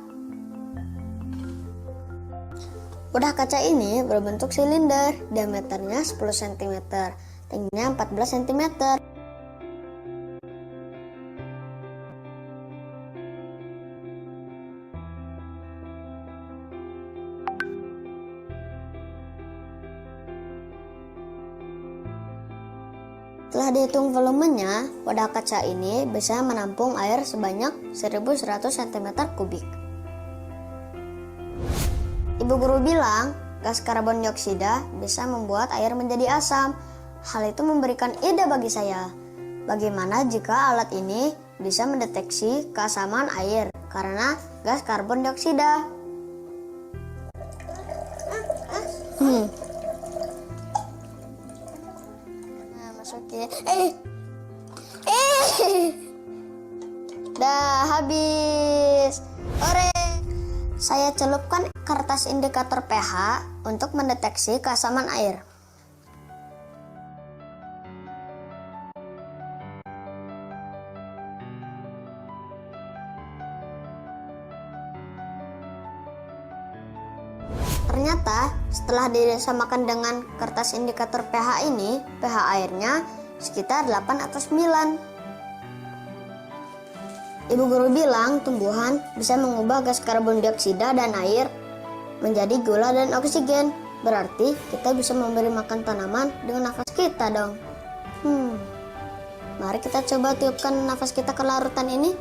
Speaker 7: Wadah kaca ini berbentuk silinder, diameternya 10 cm, tingginya 14 cm. Setelah dihitung volumenya, wadah kaca ini bisa menampung air sebanyak 1100 cm3. Ibu guru bilang, gas karbon dioksida bisa membuat air menjadi asam. Hal itu memberikan ide bagi saya. Bagaimana jika alat ini bisa mendeteksi keasaman air karena gas karbon dioksida? Nah, masukin. Dah habis. Ore. Saya celupkan kertas indikator pH untuk mendeteksi keasaman air. Ternyata setelah disamakan dengan kertas indikator pH ini, pH airnya sekitar 8 atau 9. Ibu guru bilang tumbuhan bisa mengubah gas karbon dioksida dan air menjadi gula dan oksigen. Berarti kita bisa memberi makan tanaman dengan nafas kita dong. Mari kita coba tiupkan nafas kita ke larutan ini.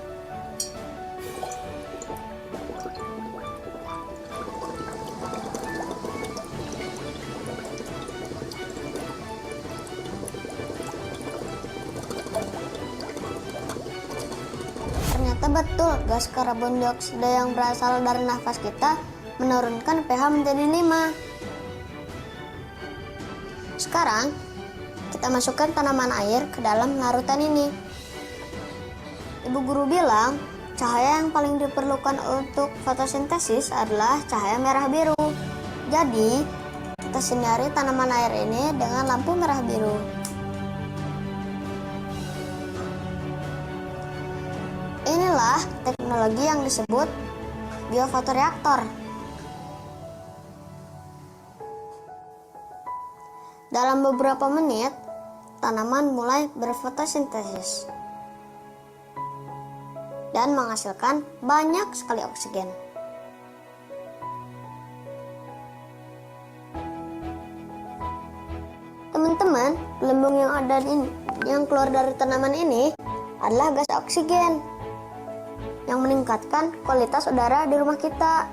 Speaker 7: Ternyata betul, gas karbon dioksida yang berasal dari nafas kita menurunkan pH menjadi 5. Sekarang, kita masukkan tanaman air ke dalam larutan ini. Ibu guru bilang, cahaya yang paling diperlukan untuk fotosintesis adalah cahaya merah biru. Jadi, kita sinari tanaman air ini dengan lampu merah biru. Inilah teknologi yang disebut biofotoreaktor. Dalam beberapa menit, tanaman mulai berfotosintesis dan menghasilkan banyak sekali oksigen. Teman-teman, gelembung yang keluar dari tanaman ini adalah gas oksigen yang meningkatkan kualitas udara di rumah kita.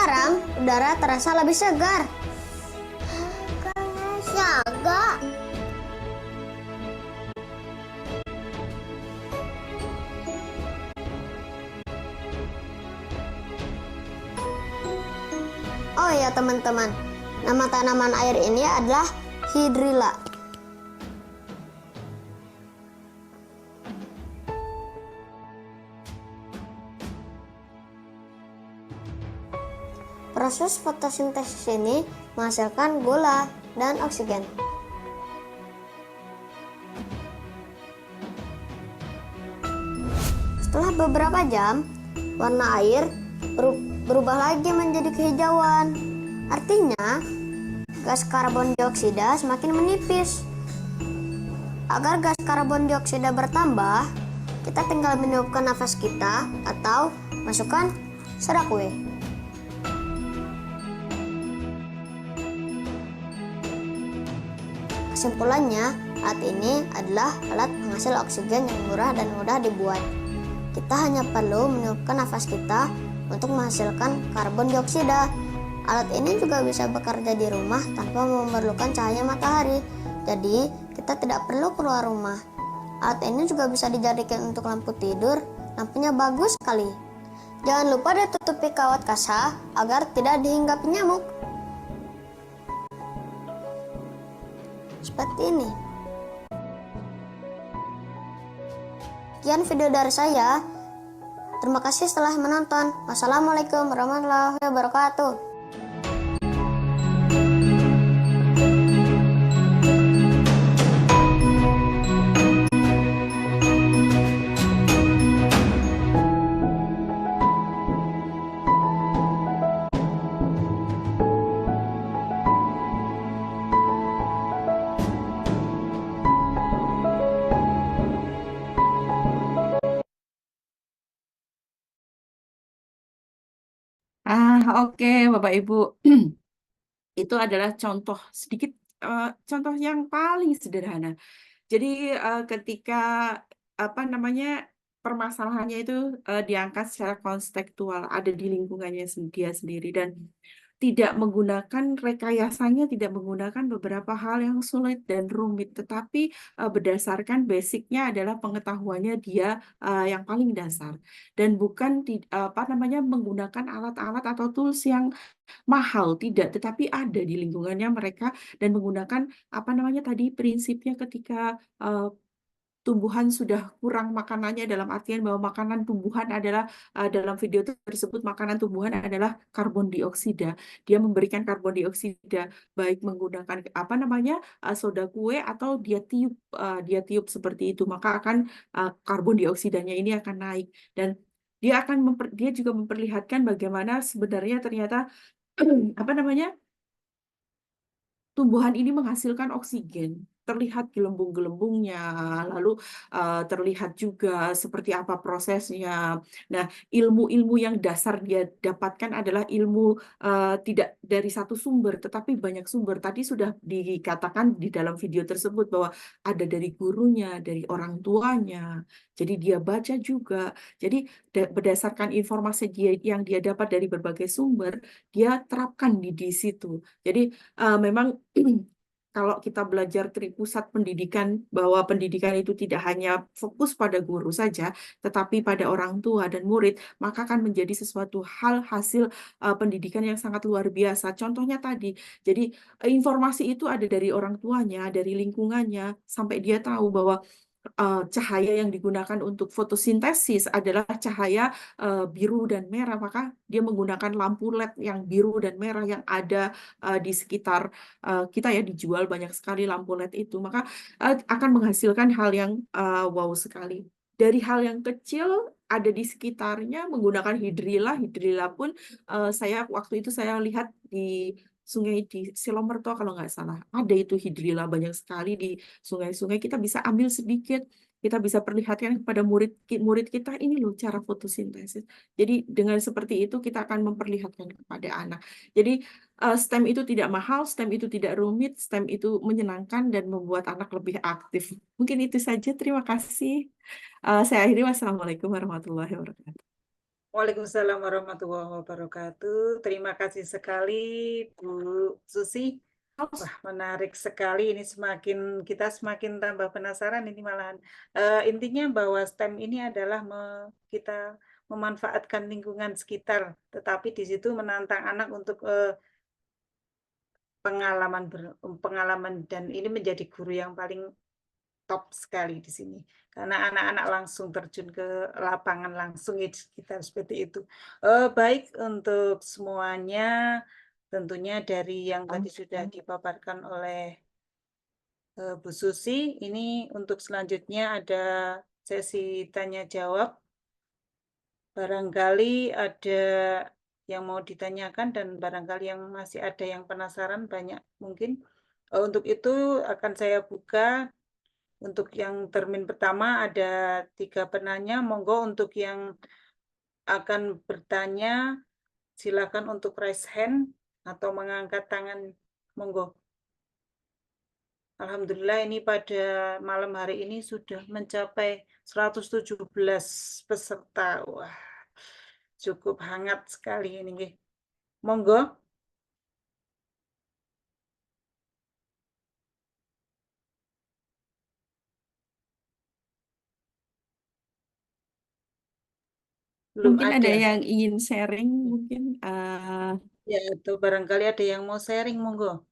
Speaker 7: Sekarang udara terasa lebih segar. Siaga. Oh ya teman-teman, nama tanaman air ini adalah hidrilla. Proses fotosintesis ini menghasilkan gula dan oksigen. Setelah beberapa jam, warna air berubah lagi menjadi kehijauan. Artinya, gas karbon dioksida semakin menipis. Agar gas karbon dioksida bertambah, kita tinggal meniupkan nafas kita atau masukkan soda kue. Kesimpulannya, alat ini adalah alat penghasil oksigen yang murah dan mudah dibuat. Kita hanya perlu meniupkan nafas kita untuk menghasilkan karbon dioksida. Alat ini juga bisa bekerja di rumah tanpa memerlukan cahaya matahari. Jadi, kita tidak perlu keluar rumah. Alat ini juga bisa dijadikan untuk lampu tidur. Lampunya bagus sekali. Jangan lupa ditutupi kawat kasa agar tidak dihinggapi nyamuk. Seperti ini. Sekian video dari saya. Terima kasih telah menonton. Wassalamualaikum warahmatullahi wabarakatuh.
Speaker 4: Oke, Bapak Ibu. Itu adalah contoh sedikit contoh yang paling sederhana. Jadi ketika permasalahannya itu diangkat secara konstekstual, ada di lingkungannya dia sendiri dan tidak menggunakan rekayasanya, tidak menggunakan beberapa hal yang sulit dan rumit, tetapi berdasarkan basicnya adalah pengetahuannya dia yang paling dasar dan bukan menggunakan alat-alat atau tools yang mahal, tidak, tetapi ada di lingkungannya mereka dan menggunakan prinsipnya ketika tumbuhan sudah kurang makanannya, dalam artian bahwa makanan tumbuhan adalah dalam video tersebut makanan tumbuhan adalah karbon dioksida. Dia memberikan karbon dioksida baik menggunakan soda kue atau dia tiup seperti itu, maka akan karbon dioksidanya ini akan naik dan dia juga memperlihatkan bagaimana sebenarnya ternyata tumbuhan ini menghasilkan oksigen. Terlihat gelembung-gelembungnya, lalu terlihat juga seperti apa prosesnya. Nah, ilmu-ilmu yang dasar dia dapatkan adalah ilmu tidak dari satu sumber, tetapi banyak sumber. Tadi sudah dikatakan di dalam video tersebut bahwa ada dari gurunya, dari orang tuanya. Jadi dia baca juga. Jadi berdasarkan informasi yang dia dapat dari berbagai sumber, dia terapkan di situ. Jadi memang kalau kita belajar dari pusat pendidikan, bahwa pendidikan itu tidak hanya fokus pada guru saja, tetapi pada orang tua dan murid, maka akan menjadi sesuatu hal hasil pendidikan yang sangat luar biasa. Contohnya tadi, jadi informasi itu ada dari orang tuanya, dari lingkungannya, sampai dia tahu bahwa cahaya yang digunakan untuk fotosintesis adalah cahaya biru dan merah, maka dia menggunakan lampu LED yang biru dan merah yang ada di sekitar kita ya, dijual banyak sekali lampu LED itu, maka akan menghasilkan hal yang wow sekali. Dari hal yang kecil ada di sekitarnya menggunakan hidrilla pun waktu itu saya lihat di sungai di Silomerto kalau nggak salah, ada itu hidrilla banyak sekali di sungai-sungai. Kita bisa ambil sedikit, kita bisa perlihatkan kepada murid kita, ini loh cara fotosintesis. Jadi dengan seperti itu kita akan memperlihatkan kepada anak. Jadi STEM itu tidak mahal, STEM itu tidak rumit, STEM itu menyenangkan dan membuat anak lebih aktif. Mungkin itu saja, terima kasih. Saya akhiri, wassalamualaikum warahmatullahi wabarakatuh.
Speaker 5: Waalaikumsalam warahmatullahi wabarakatuh. Terima kasih sekali Bu Susi. Wah, menarik sekali ini, kita semakin tambah penasaran ini malahan. Intinya bahwa STEM ini adalah kita memanfaatkan lingkungan sekitar, tetapi di situ menantang anak untuk pengalaman dan ini menjadi guru yang paling top sekali di sini. Karena anak-anak langsung terjun ke lapangan langsung ya, kita seperti itu. Baik untuk semuanya, tentunya dari yang tadi sudah dipaparkan oleh Bu Susi, ini untuk selanjutnya ada sesi tanya jawab. Barangkali ada yang mau ditanyakan dan barangkali yang masih ada yang penasaran banyak mungkin. Untuk itu akan saya buka. Untuk yang termin pertama ada 3 penanya. Monggo untuk yang akan bertanya, silakan untuk raise hand atau mengangkat tangan. Monggo. Alhamdulillah ini pada malam hari ini sudah mencapai 117 peserta. Wah, cukup hangat sekali ini. Nggih. Monggo. Belum
Speaker 4: Mungkin ada
Speaker 5: ada.
Speaker 4: yang ingin sharing, mungkin.
Speaker 5: Ya, itu barangkali ada yang mau sharing, monggo.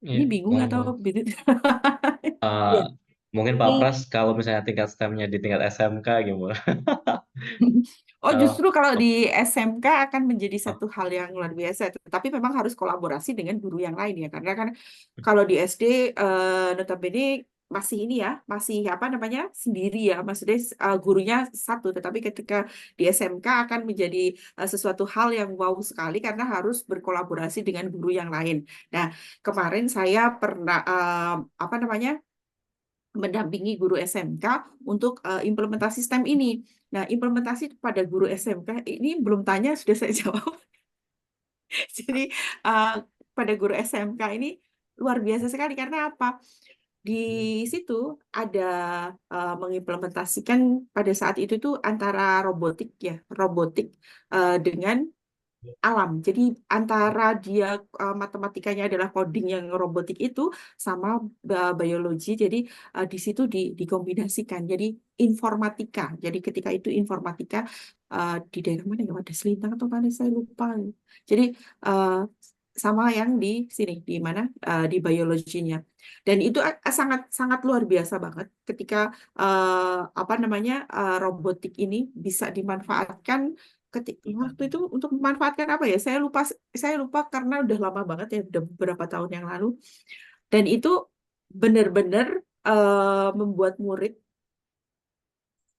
Speaker 4: Ini bingung atau
Speaker 6: Monggo.
Speaker 4: gitu?
Speaker 5: Ya,
Speaker 6: Mungkin Pak
Speaker 5: ini
Speaker 6: Pras kalau misalnya tingkat STEM-nya di tingkat SMK gimana?
Speaker 4: Oh,
Speaker 6: Kalau
Speaker 4: justru kalau di SMK akan menjadi
Speaker 6: oh,
Speaker 4: satu hal yang luar biasa. Tapi memang harus kolaborasi dengan guru yang lain ya. Karena kan kalau di SD notabene masih ini ya, masih apa namanya sendiri ya. Maksudnya gurunya satu. Tetapi ketika di SMK akan menjadi sesuatu hal yang wow sekali karena harus berkolaborasi dengan guru yang lain. Nah, kemarin saya pernah apa namanya mendampingi guru SMK untuk implementasi STEM ini. Nah, implementasi pada guru SMK ini belum tanya sudah saya jawab. Jadi pada guru SMK ini luar biasa sekali karena apa? Di situ ada mengimplementasikan pada saat itu tuh antara robotik ya, robotik dengan alam. Jadi antara dia matematikanya adalah coding yang robotik itu sama biologi. Jadi di situ dikombinasikan. Jadi informatika. Jadi ketika itu informatika di daerah mana ya? Ada Selintang atau mana saya lupa. Jadi sama yang di sini di mana di biologinya. Dan itu sangat sangat luar biasa banget ketika apa namanya robotik ini bisa dimanfaatkan waktu itu untuk memanfaatkan apa ya? Saya lupa karena udah lama banget ya, udah beberapa tahun yang lalu. Dan itu benar-benar membuat murid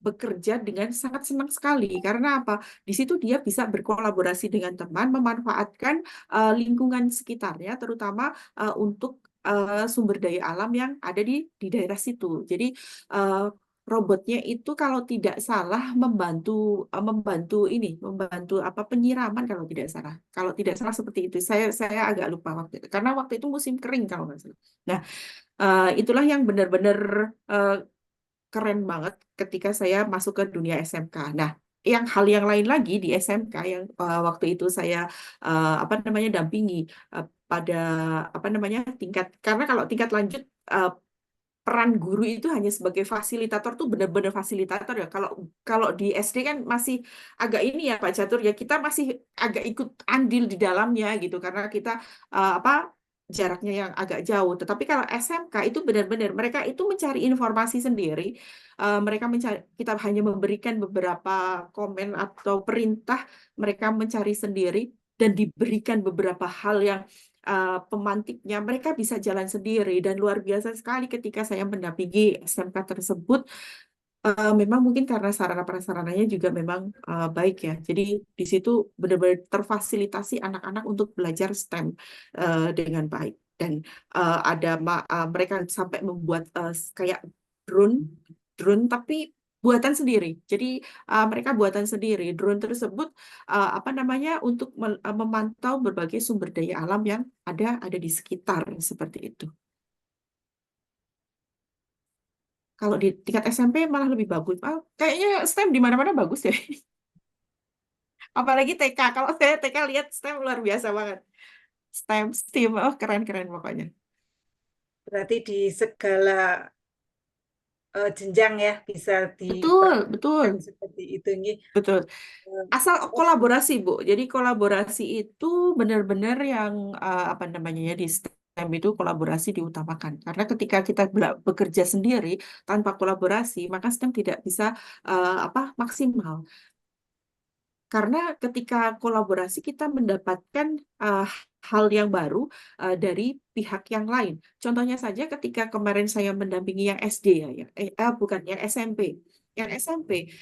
Speaker 4: bekerja dengan sangat senang sekali karena apa? Di situ dia bisa berkolaborasi dengan teman, memanfaatkan lingkungan sekitarnya, terutama untuk sumber daya alam yang ada di daerah situ. Jadi robotnya itu kalau tidak salah membantu apa penyiraman kalau tidak salah. Kalau tidak salah seperti itu. Saya agak lupa waktu itu karena waktu itu musim kering kalau nggak salah. Nah, itulah yang benar-benar keren banget ketika saya masuk ke dunia SMK. Nah, hal yang lain lagi di SMK yang waktu itu saya apa namanya dampingi pada apa namanya tingkat karena kalau tingkat lanjut peran guru itu hanya sebagai fasilitator tuh benar-benar fasilitator ya. Kalau kalau di SD kan masih agak ini ya Pak Catur ya kita masih agak ikut andil di dalamnya gitu karena kita apa jaraknya yang agak jauh. Tetapi kalau SMK itu benar-benar mereka itu mencari informasi sendiri. Mereka mencari kita hanya memberikan beberapa komen atau perintah, mereka mencari sendiri dan diberikan beberapa hal yang pemantiknya mereka bisa jalan sendiri dan luar biasa sekali ketika saya mendampingi SMK tersebut. Memang mungkin karena sarana prasarananya juga memang baik ya. Jadi di situ benar-benar terfasilitasi anak-anak untuk belajar STEM dengan baik dan mereka sampai membuat kayak drone drone tapi buatan sendiri. Jadi mereka buatan sendiri. Drone tersebut apa namanya untuk memantau berbagai sumber daya alam yang ada di sekitar seperti itu. Kalau di tingkat SMP malah lebih bagus. Kayaknya STEM di mana-mana bagus deh. Apalagi TK. Kalau saya TK lihat STEM luar biasa banget. STEM, STEAM, oh keren-keren pokoknya.
Speaker 5: Berarti di segala jenjang ya bisa
Speaker 4: Betul, betul,
Speaker 5: diperhatikan seperti itu nih.
Speaker 4: betul.
Speaker 5: Eh,
Speaker 4: Asal
Speaker 5: oh,
Speaker 4: kolaborasi, Bu. Jadi kolaborasi itu benar-benar yang apa namanya ya di STEM itu kolaborasi diutamakan. Karena ketika kita bekerja sendiri tanpa kolaborasi, maka STEM tidak bisa maksimal. Karena ketika kolaborasi kita mendapatkan hal yang baru dari pihak yang lain. Contohnya saja ketika kemarin saya mendampingi yang SD bukan yang SMP. Yang SMP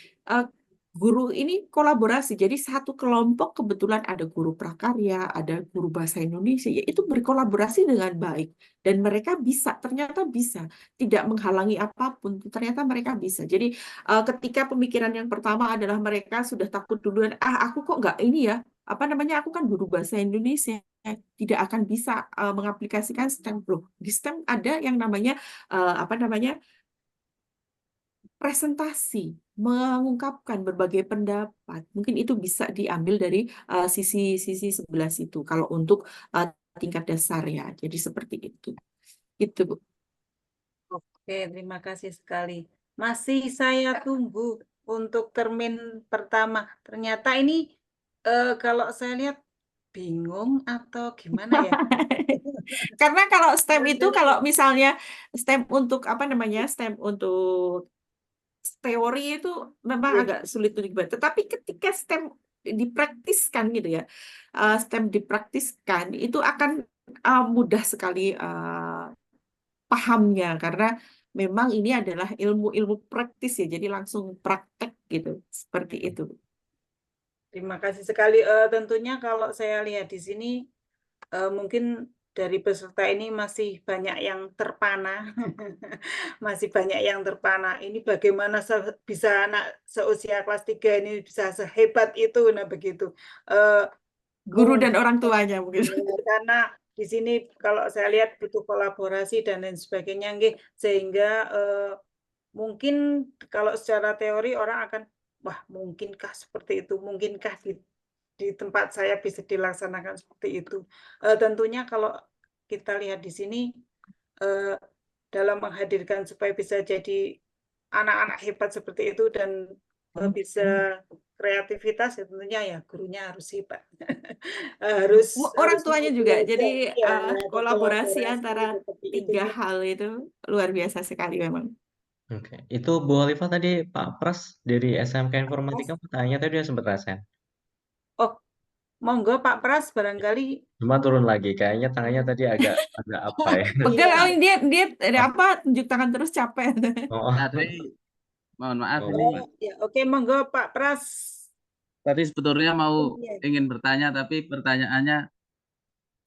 Speaker 4: guru ini kolaborasi. Jadi satu kelompok kebetulan ada guru prakarya, ada guru bahasa Indonesia, yaitu berkolaborasi dengan baik dan mereka ternyata bisa, tidak menghalangi apapun. Ternyata mereka bisa. Jadi ketika pemikiran yang pertama adalah mereka sudah takut duluan, aku kok nggak ini ya, aku kan guru bahasa Indonesia, tidak akan bisa mengaplikasikan STEM. Loh, di STEM ada yang namanya presentasi, mengungkapkan berbagai pendapat. Mungkin itu bisa diambil dari sisi sebelah situ. Kalau untuk tingkat dasar ya, jadi seperti itu. Itu, Bu.
Speaker 5: oke, terima kasih sekali. Masih saya tunggu untuk termin pertama. Ternyata ini kalau saya lihat bingung atau gimana ya?
Speaker 4: Karena kalau STEM itu kalau misalnya STEM untuk STEM untuk teori itu memang
Speaker 5: Iya.
Speaker 4: agak sulit untuk dibaca. Tetapi ketika STEM dipraktiskan gitu ya, STEM dipraktiskan itu akan mudah sekali pahamnya karena memang ini adalah ilmu-ilmu praktis ya, jadi langsung praktek gitu, seperti itu.
Speaker 5: Terima kasih sekali. Tentunya kalau saya lihat di sini mungkin dari peserta ini masih banyak yang terpana, masih banyak yang terpana. Ini bagaimana bisa anak seusia kelas 3 ini bisa sehebat itu, nah begitu.
Speaker 4: Guru dan
Speaker 5: Mungkin
Speaker 4: orang tuanya mungkin.
Speaker 5: karena di sini kalau saya lihat butuh kolaborasi dan lain sebagainya, nggih, sehingga mungkin kalau secara teori orang akan, wah mungkinkah seperti itu, mungkinkah di tempat saya bisa dilaksanakan seperti itu. Tentunya kalau kita lihat di sini dalam menghadirkan supaya bisa jadi anak-anak hebat seperti itu dan bisa kreativitas ya tentunya ya gurunya harus hebat. harus
Speaker 4: Orang
Speaker 5: harus
Speaker 4: tuanya
Speaker 5: mau
Speaker 4: juga.
Speaker 5: belajar,
Speaker 4: Jadi
Speaker 5: ya,
Speaker 4: kolaborasi
Speaker 5: berkolaborasi
Speaker 4: antara
Speaker 5: seperti itu.
Speaker 4: 3 hal itu luar biasa sekali memang.
Speaker 6: Oke, itu Bu Oliva tadi Pak Pras dari SMK Informatika pertanyaannya tadi udah sempat rasain.
Speaker 5: Oh, monggo Pak Pras barangkali.
Speaker 6: Cuma turun lagi, kayaknya tangannya tadi agak apa ya?
Speaker 4: Pegel,
Speaker 5: Iya.
Speaker 4: dia ada tunjuk tangan terus capek.
Speaker 6: Oh,
Speaker 8: Tadi mohon maaf
Speaker 6: oh.
Speaker 8: ini
Speaker 5: Ya, oke, monggo Pak Pras.
Speaker 8: tadi sebetulnya mau
Speaker 5: Iya.
Speaker 8: ingin bertanya tapi pertanyaannya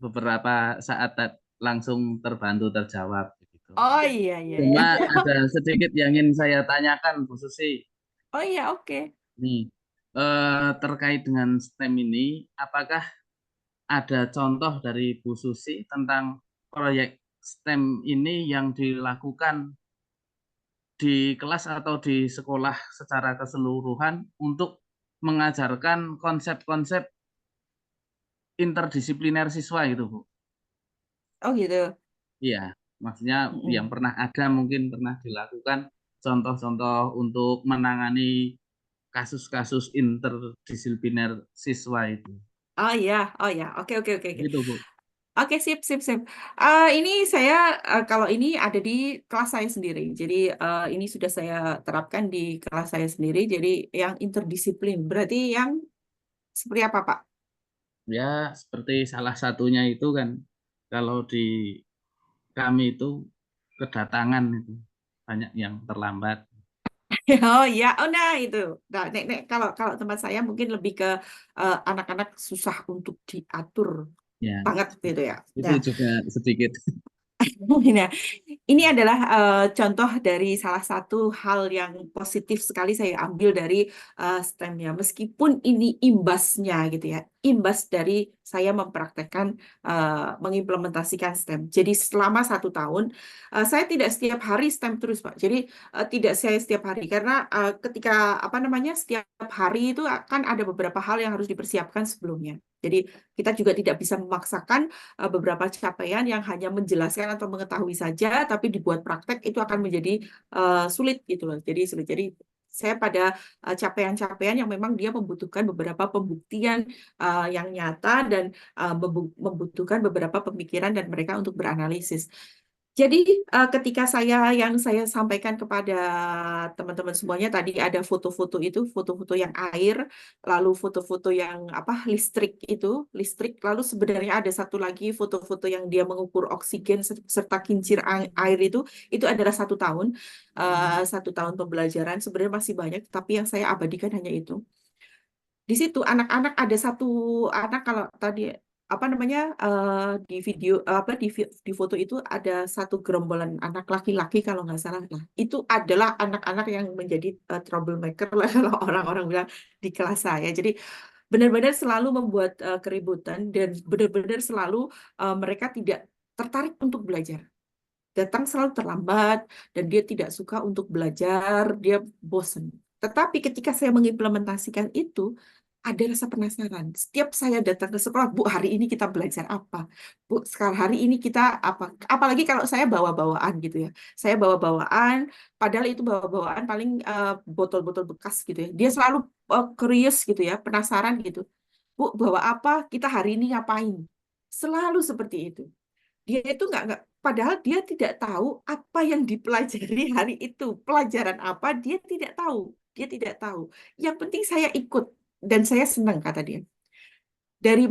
Speaker 8: beberapa saat langsung terbantu terjawab gitu.
Speaker 4: Oh iya.
Speaker 8: Cuma ada sedikit yang ingin saya tanyakan Bu Susi.
Speaker 4: Oh iya, oke.
Speaker 8: Nih, terkait dengan STEM ini, apakah ada contoh dari Bu Susi tentang proyek STEM ini yang dilakukan di kelas atau di sekolah secara keseluruhan untuk mengajarkan konsep-konsep interdisipliner siswa gitu, Bu?
Speaker 4: Oh gitu.
Speaker 8: Iya, maksudnya yang pernah ada mungkin pernah dilakukan contoh-contoh untuk menangani kasus-kasus interdisipliner siswa itu.
Speaker 4: Oh iya. Oke.
Speaker 8: Gitu, Bu.
Speaker 4: Oke, sip. Ini saya kalau ini ada di kelas saya sendiri. Jadi ini sudah saya terapkan di kelas saya sendiri. Jadi yang interdisiplin. Berarti yang seperti apa, Pak?
Speaker 8: Ya, seperti salah satunya itu kan kalau di kami itu kedatangan itu banyak yang terlambat.
Speaker 4: Oh iya, nah itu. Nah, kalau tempat saya mungkin lebih ke anak-anak susah untuk diatur
Speaker 8: Ya,
Speaker 4: banget gitu ya.
Speaker 8: itu
Speaker 4: Nah,
Speaker 8: juga sedikit.
Speaker 4: nah, ini adalah contoh dari salah satu hal yang positif sekali saya ambil dari STEM ya. Meskipun ini imbasnya gitu ya. imbas dari saya mempraktekkan mengimplementasikan STEM. Jadi selama 1 tahun saya tidak setiap hari STEM terus, Pak. Jadi tidak saya setiap hari karena ketika apa namanya setiap hari itu akan ada beberapa hal yang harus dipersiapkan sebelumnya. Jadi kita juga tidak bisa memaksakan beberapa capaian yang hanya menjelaskan atau mengetahui saja, tapi dibuat praktek itu akan menjadi sulit gitu loh. Jadi sulit. Jadi saya pada capaian-capaian yang memang dia membutuhkan beberapa pembuktian yang nyata dan membutuhkan beberapa pemikiran dan mereka untuk beranalisis. Jadi ketika yang saya sampaikan kepada teman-teman semuanya tadi ada foto-foto itu, foto-foto yang air, lalu foto-foto yang apa listrik, lalu sebenarnya ada satu lagi foto-foto yang dia mengukur oksigen serta kincir air itu adalah 1 tahun, 1 tahun pembelajaran sebenarnya masih banyak, tapi yang saya abadikan hanya itu. Di situ anak-anak ada satu anak kalau tadi apa namanya di video di foto itu ada satu gerombolan anak laki-laki kalau nggak salah. Nah, itu adalah anak-anak yang menjadi troublemaker lah kalau orang-orang bilang di kelas saya. Jadi benar-benar selalu membuat keributan dan benar-benar selalu mereka tidak tertarik untuk belajar. Datang selalu terlambat dan dia tidak suka untuk belajar, dia bosan. Tetapi ketika saya mengimplementasikan itu, ada rasa penasaran. Setiap saya datang ke sekolah, Bu, hari ini kita belajar apa? Bu, sekarang hari ini kita apa? Apalagi kalau saya bawa-bawaan gitu ya. Saya bawa-bawaan, padahal itu bawa-bawaan paling botol-botol bekas gitu ya. Dia selalu curious gitu ya, penasaran gitu. Bu, bawa apa? Kita hari ini ngapain? Selalu seperti itu. Dia itu padahal dia tidak tahu apa yang dipelajari hari itu. Pelajaran apa, dia tidak tahu. Dia tidak tahu. Yang penting saya ikut. Dan saya senang, kata dia. Dari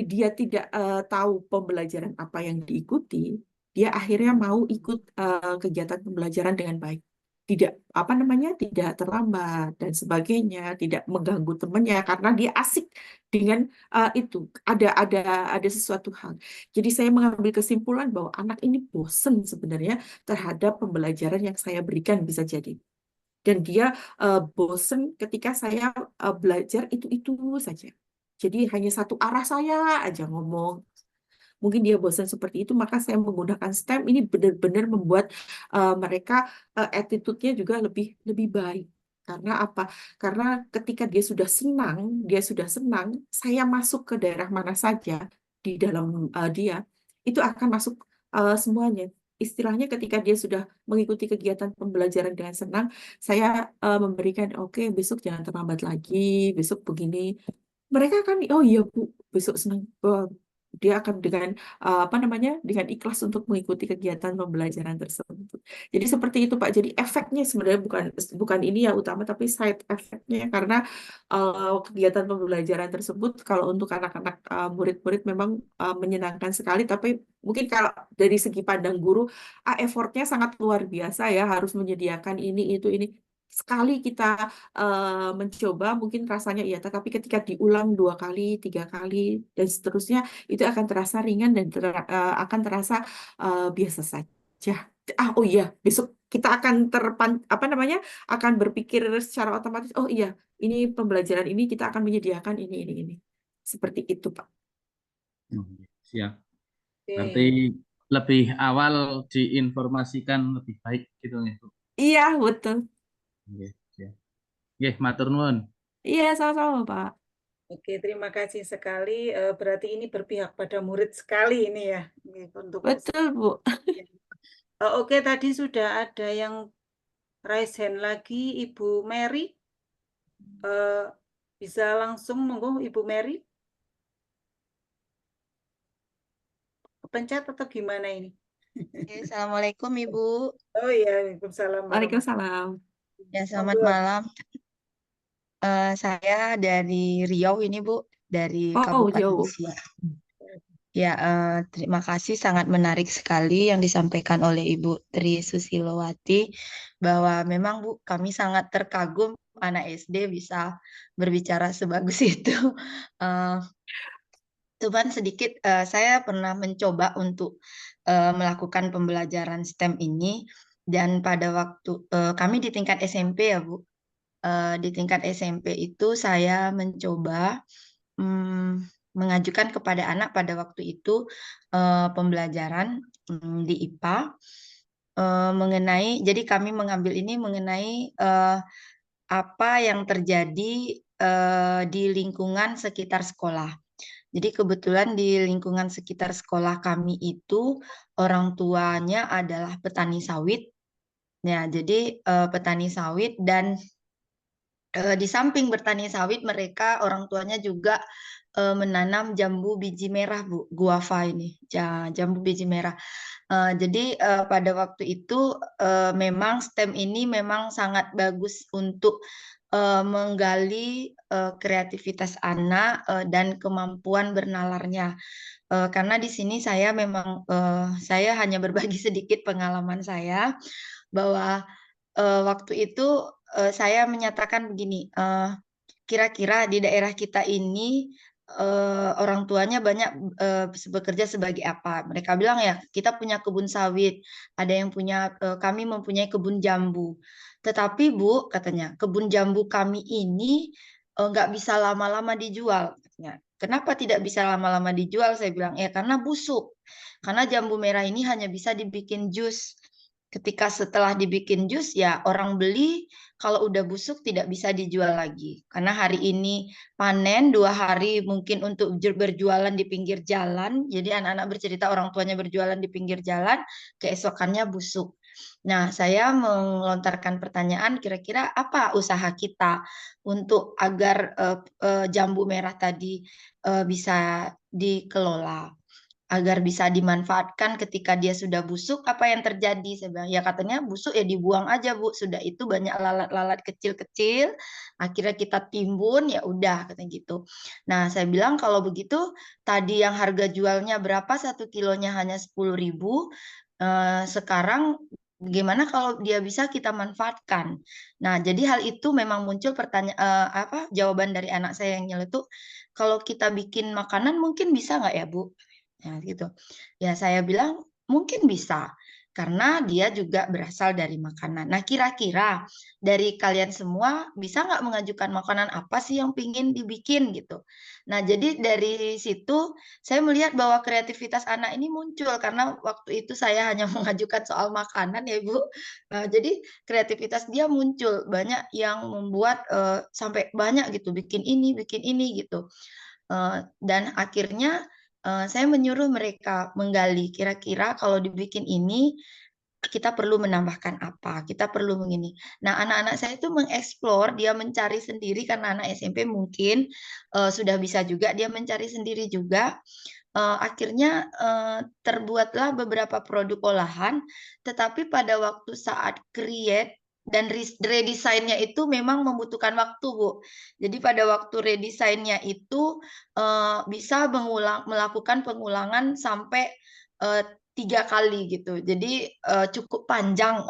Speaker 4: dia tidak tahu pembelajaran apa yang diikuti, dia akhirnya mau ikut kegiatan pembelajaran dengan baik. Tidak tidak terlambat dan sebagainya, tidak mengganggu temannya karena dia asik dengan itu. Ada sesuatu hal. Jadi saya mengambil kesimpulan bahwa anak ini bosan sebenarnya terhadap pembelajaran yang saya berikan bisa jadi. Dan dia bosen ketika saya belajar itu saja. Jadi hanya satu arah saya aja ngomong. Mungkin dia bosan seperti itu, maka saya menggunakan STEM ini benar-benar membuat mereka attitude-nya juga lebih baik. Karena apa? Karena ketika dia sudah senang, saya masuk ke daerah mana saja di dalam dia, itu akan masuk semuanya. Istilahnya ketika dia sudah mengikuti kegiatan pembelajaran dengan senang, saya memberikan, oke, besok jangan terlambat lagi, besok begini. Mereka akan, oh iya Bu, besok senang. Dia akan dengan ikhlas untuk mengikuti kegiatan pembelajaran tersebut. Jadi seperti itu Pak. Jadi efeknya sebenarnya bukan ini ya utama, tapi side effect-nya karena kegiatan pembelajaran tersebut kalau untuk anak-anak murid-murid memang menyenangkan sekali, tapi mungkin kalau dari segi pandang guru, effortnya sangat luar biasa ya, harus menyediakan ini. Sekali kita mencoba mungkin rasanya iya, tetapi ketika diulang 2 kali, 3 kali, dan seterusnya, itu akan terasa ringan dan akan terasa biasa saja. Oh iya, besok kita akan akan berpikir secara otomatis, oh iya, ini pembelajaran ini kita akan menyediakan ini. Seperti itu, Pak.
Speaker 8: Siap.
Speaker 5: Oke.
Speaker 8: Berarti lebih awal diinformasikan lebih baik gitu ya, Bu.
Speaker 4: Iya, betul.
Speaker 8: Nggih, matur nuwun.
Speaker 4: Iya, sama-sama, Pak.
Speaker 5: Oke, terima kasih sekali. Berarti ini berpihak pada murid sekali ini ya. Untuk
Speaker 4: Betul, Bu.
Speaker 5: Oke, tadi sudah ada yang raise hand lagi, Ibu Mary. Bisa langsung monggo Ibu Mary. Pencet atau gimana ini?
Speaker 9: Assalamualaikum Ibu.
Speaker 5: Oh iya, Waalaikumsalam.
Speaker 4: Waalaikumsalam.
Speaker 9: Ya, selamat malam. Saya dari Riau ini Bu, dari Kabupaten
Speaker 4: jauh.
Speaker 9: Siak. Ya, terima kasih, sangat menarik sekali yang disampaikan oleh Ibu Tri Susilowati, bahwa memang Bu, kami sangat terkagum anak SD bisa berbicara sebagus itu. Cuman sedikit saya pernah mencoba untuk melakukan pembelajaran STEM ini, dan pada waktu kami di tingkat SMP ya Bu, di tingkat SMP itu saya mencoba mengajukan kepada anak pada waktu itu pembelajaran di IPA mengenai, jadi kami mengambil ini mengenai apa yang terjadi di lingkungan sekitar sekolah. Jadi kebetulan di lingkungan sekitar sekolah kami itu orang tuanya adalah petani sawit. Ya, jadi petani sawit dan di samping bertani sawit mereka orang tuanya juga menanam jambu biji merah, Bu, guava ini, jambu biji merah. Jadi pada waktu itu memang STEM ini memang sangat bagus untuk menggali kreativitas anak dan kemampuan bernalarnya. Karena di sini saya memang saya hanya berbagi sedikit pengalaman saya bahwa waktu itu saya menyatakan begini, kira-kira di daerah kita ini orang tuanya banyak bekerja sebagai apa? Mereka bilang ya kita punya kebun sawit, ada yang punya kami mempunyai kebun jambu. Tetapi Bu katanya kebun jambu kami ini nggak bisa lama-lama dijual. Katanya. Kenapa tidak bisa lama-lama dijual? Saya bilang ya karena busuk. Karena jambu merah ini hanya bisa dibikin jus. Ketika setelah dibikin jus ya orang beli kalau udah busuk tidak bisa dijual lagi. Karena hari ini panen 2 hari mungkin untuk berjualan di pinggir jalan. Jadi anak-anak bercerita orang tuanya berjualan di pinggir jalan, keesokannya busuk. Nah, saya melontarkan pertanyaan kira-kira apa usaha kita untuk agar jambu merah tadi bisa dikelola, agar bisa dimanfaatkan ketika dia sudah busuk, apa yang terjadi? Saya bilang, ya katanya busuk ya dibuang aja Bu, sudah itu banyak lalat-lalat kecil-kecil, akhirnya kita timbun, ya udah katanya gitu. Nah saya bilang kalau begitu, tadi yang harga jualnya berapa, 1 kilonya hanya 10.000, sekarang gimana kalau dia bisa kita manfaatkan? Nah jadi hal itu memang muncul jawaban dari anak saya yang nyeletuk, kalau kita bikin makanan mungkin bisa nggak ya Bu? Nah, gitu. Ya, saya bilang mungkin bisa, karena dia juga berasal dari makanan. Nah, kira-kira dari kalian semua bisa nggak mengajukan makanan apa sih yang pingin dibikin gitu. Nah, jadi dari situ saya melihat bahwa kreativitas anak ini muncul karena waktu itu saya hanya mengajukan soal makanan ya Ibu. Jadi kreativitas dia muncul banyak yang membuat sampai banyak gitu bikin ini gitu. Dan akhirnya saya menyuruh mereka menggali kira-kira kalau dibikin ini kita perlu menambahkan apa, kita perlu begini. Nah, anak-anak saya itu mengeksplor, dia mencari sendiri karena anak SMP mungkin sudah bisa juga dia mencari sendiri juga. Akhirnya terbuatlah beberapa produk olahan, tetapi pada waktu saat create dan redesign-nya itu memang membutuhkan waktu, Bu. Jadi pada waktu redesign-nya itu bisa melakukan pengulangan sampai 3 kali gitu. Jadi cukup panjang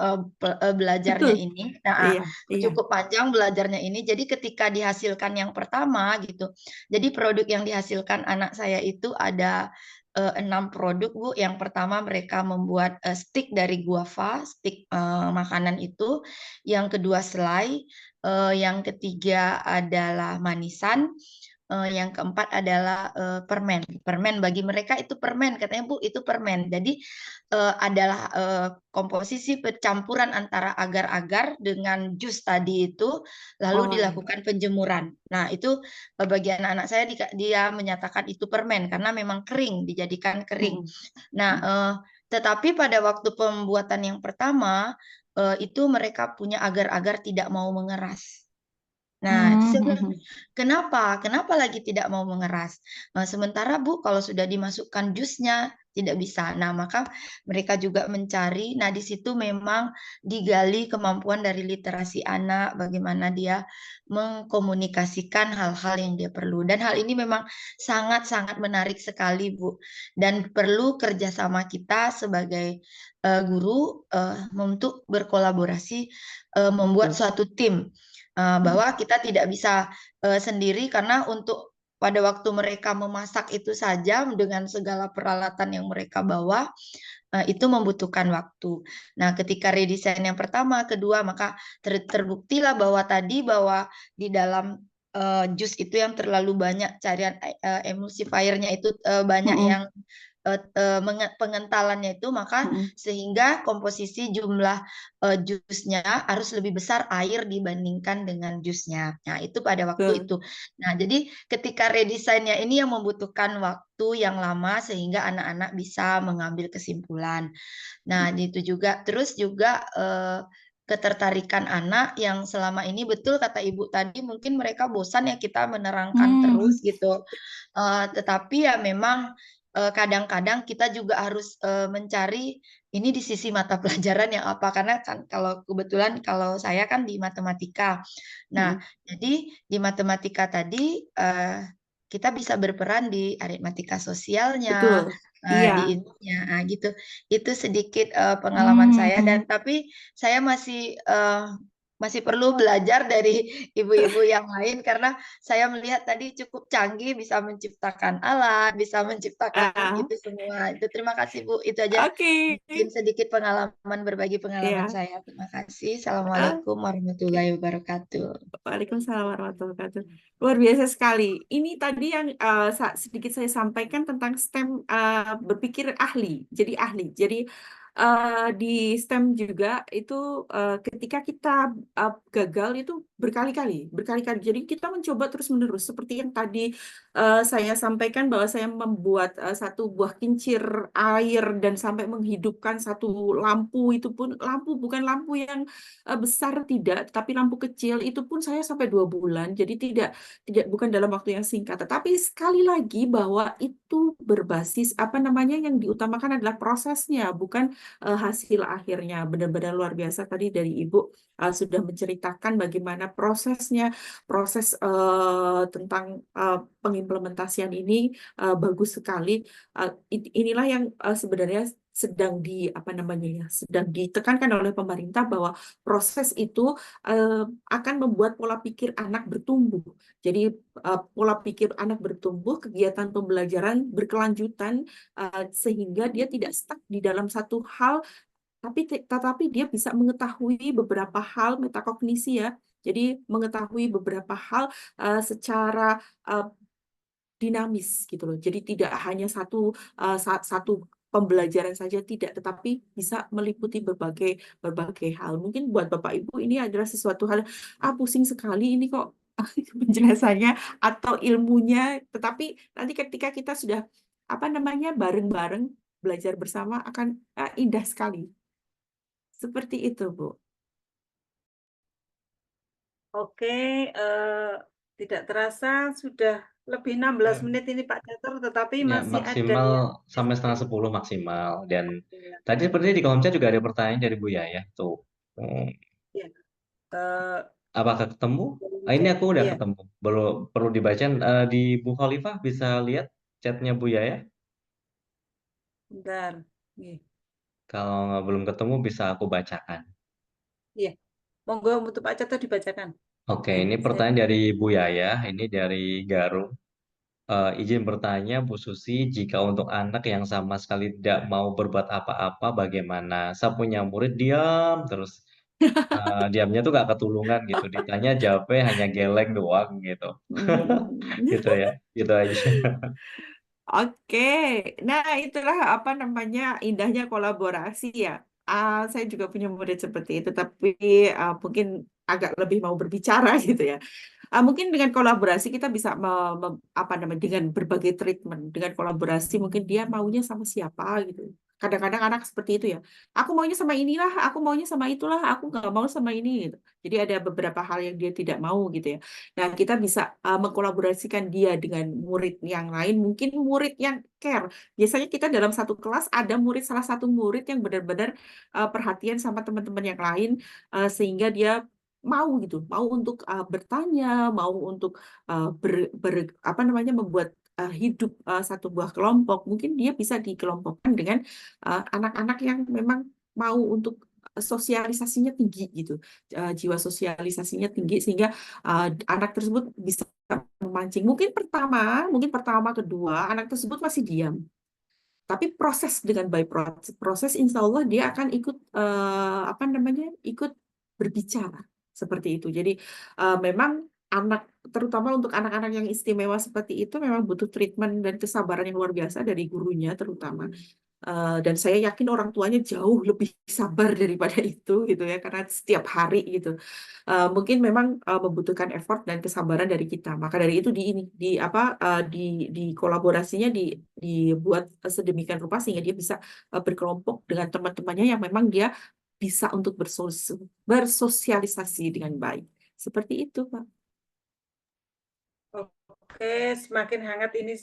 Speaker 9: belajarnya
Speaker 4: Betul.
Speaker 9: ini. Nah,
Speaker 4: Iya, iya.
Speaker 9: cukup panjang belajarnya ini. Jadi ketika dihasilkan yang pertama gitu. Jadi produk yang dihasilkan anak saya itu ada 6 produk, Bu. Yang pertama mereka membuat stick dari guava, stick makanan itu. Yang kedua selai, yang ketiga adalah manisan, yang keempat adalah permen. Permen bagi mereka itu permen, katanya Bu itu permen. Jadi adalah komposisi pencampuran antara agar-agar dengan jus tadi itu, lalu
Speaker 4: Oh, iya.
Speaker 9: dilakukan penjemuran. Nah itu bagi anak-anak saya dia menyatakan itu permen karena memang kering, dijadikan kering. Nah tetapi pada waktu pembuatan yang pertama itu mereka punya agar-agar tidak mau mengeras. Nah, itu saya bilang, kenapa lagi tidak mau mengeras? Sementara Bu, kalau sudah dimasukkan jusnya tidak bisa. Nah, maka mereka juga mencari. Nah, di situ memang digali kemampuan dari literasi anak, bagaimana dia mengkomunikasikan hal-hal yang dia perlu. Dan hal ini memang sangat-sangat menarik sekali, Bu. Dan perlu kerjasama kita sebagai guru untuk berkolaborasi membuat suatu tim. Bahwa kita tidak bisa sendiri karena untuk pada waktu mereka memasak itu saja dengan segala peralatan yang mereka bawa itu membutuhkan waktu. Nah, ketika redesign yang pertama, kedua, maka terbuktilah bahwa di dalam jus itu yang terlalu banyak, cairan emulsifiernya itu banyak
Speaker 4: Mm-mm.
Speaker 9: yang pengentalannya itu, maka
Speaker 4: Mm-mm.
Speaker 9: sehingga komposisi jumlah jusnya harus lebih besar air dibandingkan dengan jusnya. Nah, itu pada waktu
Speaker 4: Betul.
Speaker 9: itu. Nah, jadi ketika redesainnya ini yang membutuhkan waktu yang lama sehingga anak-anak bisa mengambil kesimpulan. Nah, itu juga. Terus juga ketertarikan anak yang selama ini, betul kata Ibu tadi, mungkin mereka bosan ya kita menerangkan terus gitu. Tetapi ya memang kadang-kadang kita juga harus mencari ini di sisi mata pelajaran yang apa, karena kan kalau kebetulan kalau saya kan di matematika. Nah,
Speaker 4: Mm-mm.
Speaker 9: jadi di matematika tadi kita bisa berperan di aritmatika sosialnya,
Speaker 4: Betul.
Speaker 9: di
Speaker 4: Iya.
Speaker 9: ininya, gitu. Itu sedikit pengalaman saya, dan
Speaker 4: Hmm.
Speaker 9: tapi saya masih perlu belajar dari ibu-ibu yang lain, karena saya melihat tadi cukup canggih, bisa menciptakan alat, bisa menciptakan
Speaker 4: Ah,
Speaker 9: itu semua. Itu terima kasih Bu. Itu aja
Speaker 4: Oke.
Speaker 9: mungkin sedikit pengalaman, berbagi pengalaman
Speaker 4: Iya.
Speaker 9: saya. Terima kasih.
Speaker 4: Oke.
Speaker 9: Assalamualaikum warahmatullahi wabarakatuh.
Speaker 4: Waalaikumsalam warahmatullahi wabarakatuh. Luar biasa sekali. Ini tadi yang sedikit saya sampaikan tentang STEM, berpikir ahli, jadi ahli. Jadi di STEM juga itu ketika kita gagal itu berkali-kali. Jadi kita mencoba terus-menerus. Seperti yang tadi saya sampaikan bahwa saya membuat satu buah kincir air dan sampai menghidupkan satu lampu. Itu pun lampu, bukan lampu yang besar, tidak, tapi lampu kecil itu pun saya sampai 2 bulan. Jadi tidak bukan dalam waktu yang singkat. Tetapi sekali lagi bahwa itu berbasis apa namanya, yang diutamakan adalah prosesnya, bukan hasil akhirnya. Benar-benar luar biasa tadi dari Ibu sudah menceritakan bagaimana prosesnya, proses tentang pengimplementasian ini bagus sekali. Inilah yang sebenarnya sedang apa namanya ya, sedang ditekankan oleh pemerintah, bahwa proses itu akan membuat pola pikir anak bertumbuh. Jadi pola pikir anak bertumbuh, kegiatan pembelajaran berkelanjutan, sehingga dia tidak stuck di dalam satu hal, tetapi dia bisa mengetahui beberapa hal, metakognisi ya. Jadi mengetahui beberapa hal secara dinamis gitu loh. Jadi tidak hanya satu pembelajaran saja, tidak, tetapi bisa meliputi berbagai hal. Mungkin buat Bapak Ibu ini adalah sesuatu hal, pusing sekali ini kok penjelasannya atau ilmunya, tetapi nanti ketika kita sudah apa namanya bareng-bareng belajar bersama akan indah sekali. Seperti itu, Bu.
Speaker 5: Oke, tidak terasa sudah lebih 16 menit ini Pak Catur, tetapi
Speaker 6: Ya,
Speaker 5: masih ada
Speaker 6: maksimal
Speaker 5: yang
Speaker 6: sampai setengah 10 maksimal. Dan
Speaker 5: Iya.
Speaker 6: tadi sepertinya di kolom chat juga ada pertanyaan dari Bu Yaya. Tuh. Hmm,
Speaker 5: Iya. Eh,
Speaker 6: Apakah ketemu?
Speaker 5: dari
Speaker 6: Ini
Speaker 5: chat.
Speaker 6: aku udah
Speaker 5: Iya,
Speaker 6: ketemu. Perlu dibaca di Bu Khalifah, bisa lihat chatnya Bu Yaya.
Speaker 5: bentar. Iya.
Speaker 6: Kalau belum ketemu bisa aku bacakan.
Speaker 5: Iya. Monggo untuk Pak Catur dibacakan.
Speaker 6: Oke,
Speaker 5: Iya,
Speaker 6: ini
Speaker 5: saya.
Speaker 6: pertanyaan dari Bu Yaya. Ini dari Garung. Izin bertanya, Bu Susi, jika untuk anak yang sama sekali tidak mau berbuat apa-apa, bagaimana? Saya punya murid diam terus. Diamnya tuh gak ketulungan gitu. Ditanya jawabnya hanya geleng doang gitu. Gitu ya, gitu aja.
Speaker 4: Oke, nah itulah apa namanya indahnya kolaborasi ya. Saya juga punya murid seperti itu, tapi mungkin agak lebih mau berbicara gitu ya. Mungkin dengan kolaborasi kita bisa apa namanya, dengan berbagai treatment, dengan kolaborasi mungkin dia maunya sama siapa gitu. Kadang-kadang anak seperti itu ya. Aku maunya sama inilah, aku maunya sama itulah, aku nggak mau sama ini gitu. Jadi ada beberapa hal yang dia tidak mau gitu ya. Nah, kita bisa mengkolaborasikan dia dengan murid yang lain, mungkin murid yang care. Biasanya kita dalam satu kelas ada salah satu murid yang benar-benar perhatian sama teman-teman yang lain, sehingga dia mau gitu, mau untuk bertanya, mau untuk apa namanya, membuat hidup satu buah kelompok. Mungkin dia bisa dikelompokkan dengan anak-anak yang memang mau untuk sosialisasinya tinggi gitu, jiwa sosialisasinya tinggi, sehingga anak tersebut bisa memancing. Mungkin pertama, kedua, anak tersebut masih diam. Tapi dengan by proses, insya Allah dia akan ikut apa namanya, ikut berbicara seperti itu. Jadi memang anak, terutama untuk anak-anak yang istimewa seperti itu memang butuh treatment dan kesabaran yang luar biasa dari gurunya terutama. Dan saya yakin orang tuanya jauh lebih sabar daripada itu gitu ya, karena setiap hari gitu. Mungkin memang membutuhkan effort dan kesabaran dari kita. Maka dari itu di kolaborasinya dibuat sedemikian rupa sehingga dia bisa berkelompok dengan teman-temannya yang memang dia bisa untuk bersosialisasi dengan baik. Seperti itu, Pak.
Speaker 5: Oke, semakin hangat ini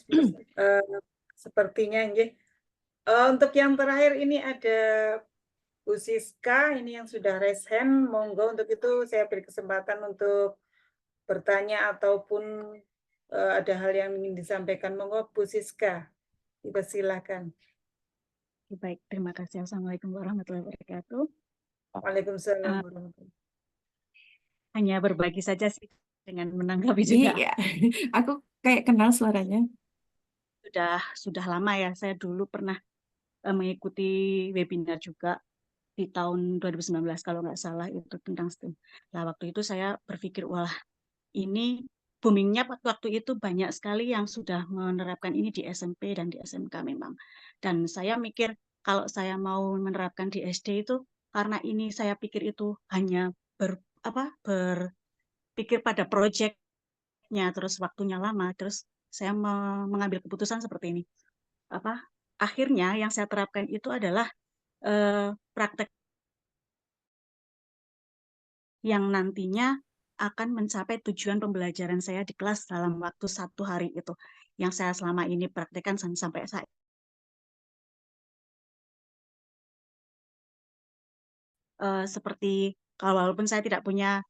Speaker 5: sepertinya nggih. Untuk yang terakhir ini ada Bu Siska ini yang sudah raise hand, monggo untuk itu saya beri kesempatan untuk bertanya ataupun ada hal yang ingin disampaikan. Monggo Bu Siska, dipersilakan.
Speaker 10: Baik, terima kasih. Assalamualaikum warahmatullahi wabarakatuh.
Speaker 5: Waalaikumsalam warahmatullahi.
Speaker 10: Hanya berbagi saja sih dengan menanggapi juga.
Speaker 4: Iya, aku kayak kenal suaranya.
Speaker 10: Sudah lama ya, saya dulu pernah mengikuti webinar juga di tahun 2019 kalau nggak salah itu tentang STEM. Nah, waktu itu saya berpikir, wah ini boomingnya waktu itu banyak sekali yang sudah menerapkan ini di SMP dan di SMK memang. Dan saya mikir kalau saya mau menerapkan di SD itu karena ini saya pikir itu hanya berpikir pada proyeknya terus waktunya lama, terus saya mengambil keputusan seperti ini. Akhirnya yang saya terapkan itu adalah praktek yang nantinya akan mencapai tujuan pembelajaran saya di kelas dalam waktu 1 hari itu. Yang saya selama ini praktekkan sampai saat seperti walaupun tidak punya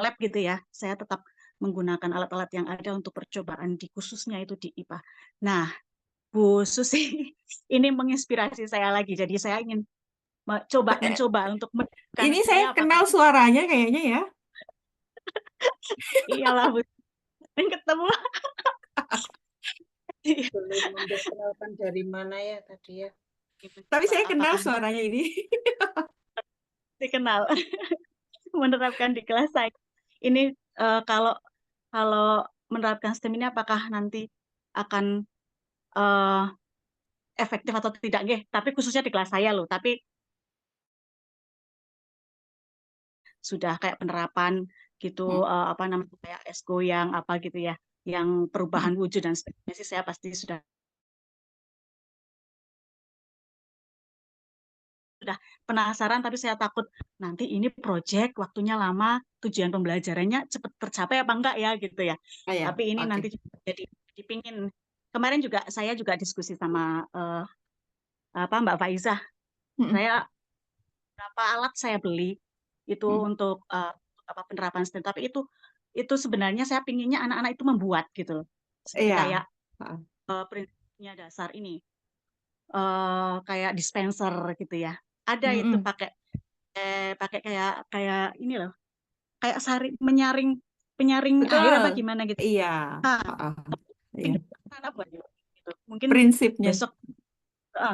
Speaker 10: lab gitu ya, saya tetap menggunakan alat-alat yang ada untuk percobaan di khususnya itu di IPA. Nah, Bu Susi ini menginspirasi saya lagi, jadi saya ingin mencoba untuk
Speaker 4: Ini saya kenal suaranya kayaknya ya.
Speaker 10: Iyalah Bu, ketemu.
Speaker 5: Belum memperkenalkan dari mana ya tadi ya.
Speaker 4: Tapi saya kenal suaranya ini.
Speaker 10: Dikenal. Menerapkan di kelas saya. Ini kalau menerapkan STEM ini apakah nanti akan efektif atau tidak nggih, tapi khususnya di kelas saya loh, tapi sudah kayak penerapan gitu kayak ESCO yang apa gitu ya, yang perubahan wujud dan sebagainya sih saya pasti sudah penasaran, tapi saya takut nanti ini proyek waktunya lama, tujuan pembelajarannya cepat tercapai apa enggak ya gitu ya. Tapi ini nanti jadi dipingin. Kemarin juga saya juga diskusi sama Mbak Faizah. Saya berapa alat saya beli itu untuk penerapan STEM, tapi itu sebenarnya saya pinginnya anak-anak itu membuat gitu loh. Seperti kayak prinsipnya dasar ini kayak dispenser gitu ya. Ada itu pakai kayak ini loh, kayak penyaring air apa gimana gitu.
Speaker 4: Iya.
Speaker 10: Anak buat gitu. Mungkin
Speaker 4: Prinsipnya.
Speaker 10: besok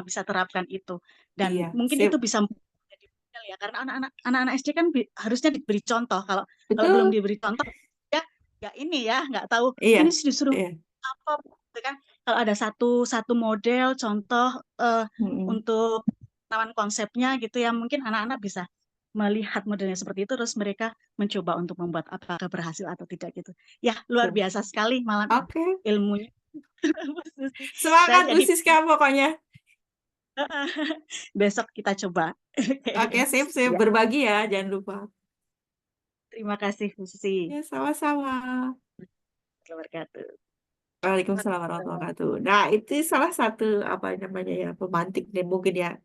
Speaker 10: bisa terapkan itu, dan mungkin itu bisa menjadi model ya, karena anak-anak SD kan harusnya diberi contoh. Kalau belum diberi contoh ya nggak ini ya, nggak tahu ini disuruh apa gitu kan. Kalau ada satu model contoh untuk pengetahuan konsepnya gitu ya, mungkin anak-anak bisa melihat modelnya seperti itu, terus mereka mencoba untuk membuat apakah berhasil atau tidak gitu. Ya, luar biasa sekali malam ilmunya.
Speaker 4: Semangat Bu Siska pokoknya.
Speaker 10: Besok kita coba.
Speaker 4: Oke, sip. Berbagi ya, jangan lupa.
Speaker 10: Terima kasih Bu Susi.
Speaker 4: Ya, sama-sama.
Speaker 10: Wabarakatuh.
Speaker 4: Waalaikumsalam warahmatullahi wabarakatuh. Nah, itu salah satu pemantik nih mungkin ya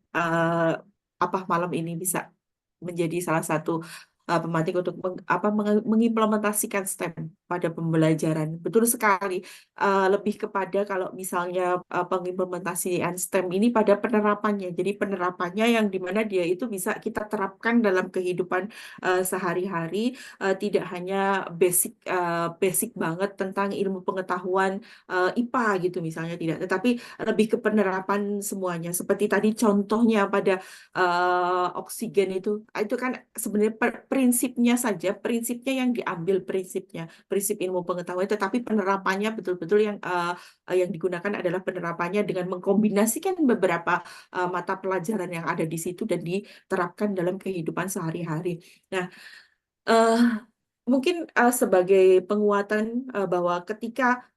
Speaker 4: malam ini bisa menjadi salah satu pemantik untuk mengimplementasikan STEM pada pembelajaran. Betul sekali. Lebih kepada kalau misalnya pengimplementasian STEM ini pada penerapannya. Jadi penerapannya yang dimana dia itu bisa kita terapkan dalam kehidupan sehari-hari, tidak hanya basic banget tentang ilmu pengetahuan IPA gitu misalnya, tidak, tetapi lebih ke penerapan semuanya. Seperti tadi contohnya pada oksigen itu kan sebenarnya prinsipnya saja, prinsipnya yang diambil prinsipnya, prinsip ilmu pengetahuan, tetapi penerapannya betul-betul yang digunakan adalah penerapannya dengan mengkombinasikan beberapa mata pelajaran yang ada di situ dan diterapkan dalam kehidupan sehari-hari. Nah, mungkin sebagai penguatan bahwa ketika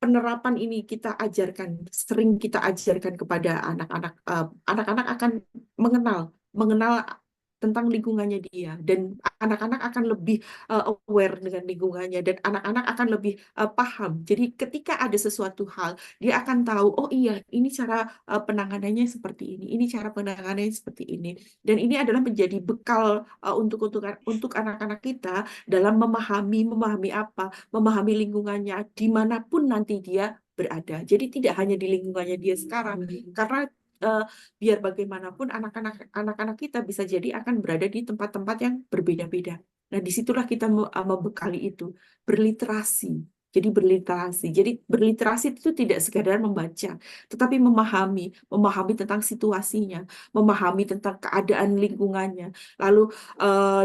Speaker 4: penerapan ini kita ajarkan, sering kita ajarkan kepada anak-anak, anak-anak akan mengenal tentang lingkungannya dia, dan anak-anak akan lebih aware dengan lingkungannya, dan anak-anak akan lebih paham. Jadi ketika ada sesuatu hal, dia akan tahu, oh iya, ini cara penanganannya seperti ini cara penanganannya seperti ini. Dan ini adalah menjadi bekal untuk anak-anak kita dalam memahami apa, memahami lingkungannya dimanapun nanti dia berada. Jadi tidak hanya di lingkungannya dia sekarang, karena biar bagaimanapun anak-anak kita bisa jadi akan berada di tempat-tempat yang berbeda-beda. Nah, disitulah kita membekali itu, berliterasi. Jadi berliterasi itu tidak sekadar membaca, tetapi memahami tentang situasinya, memahami tentang keadaan lingkungannya. Lalu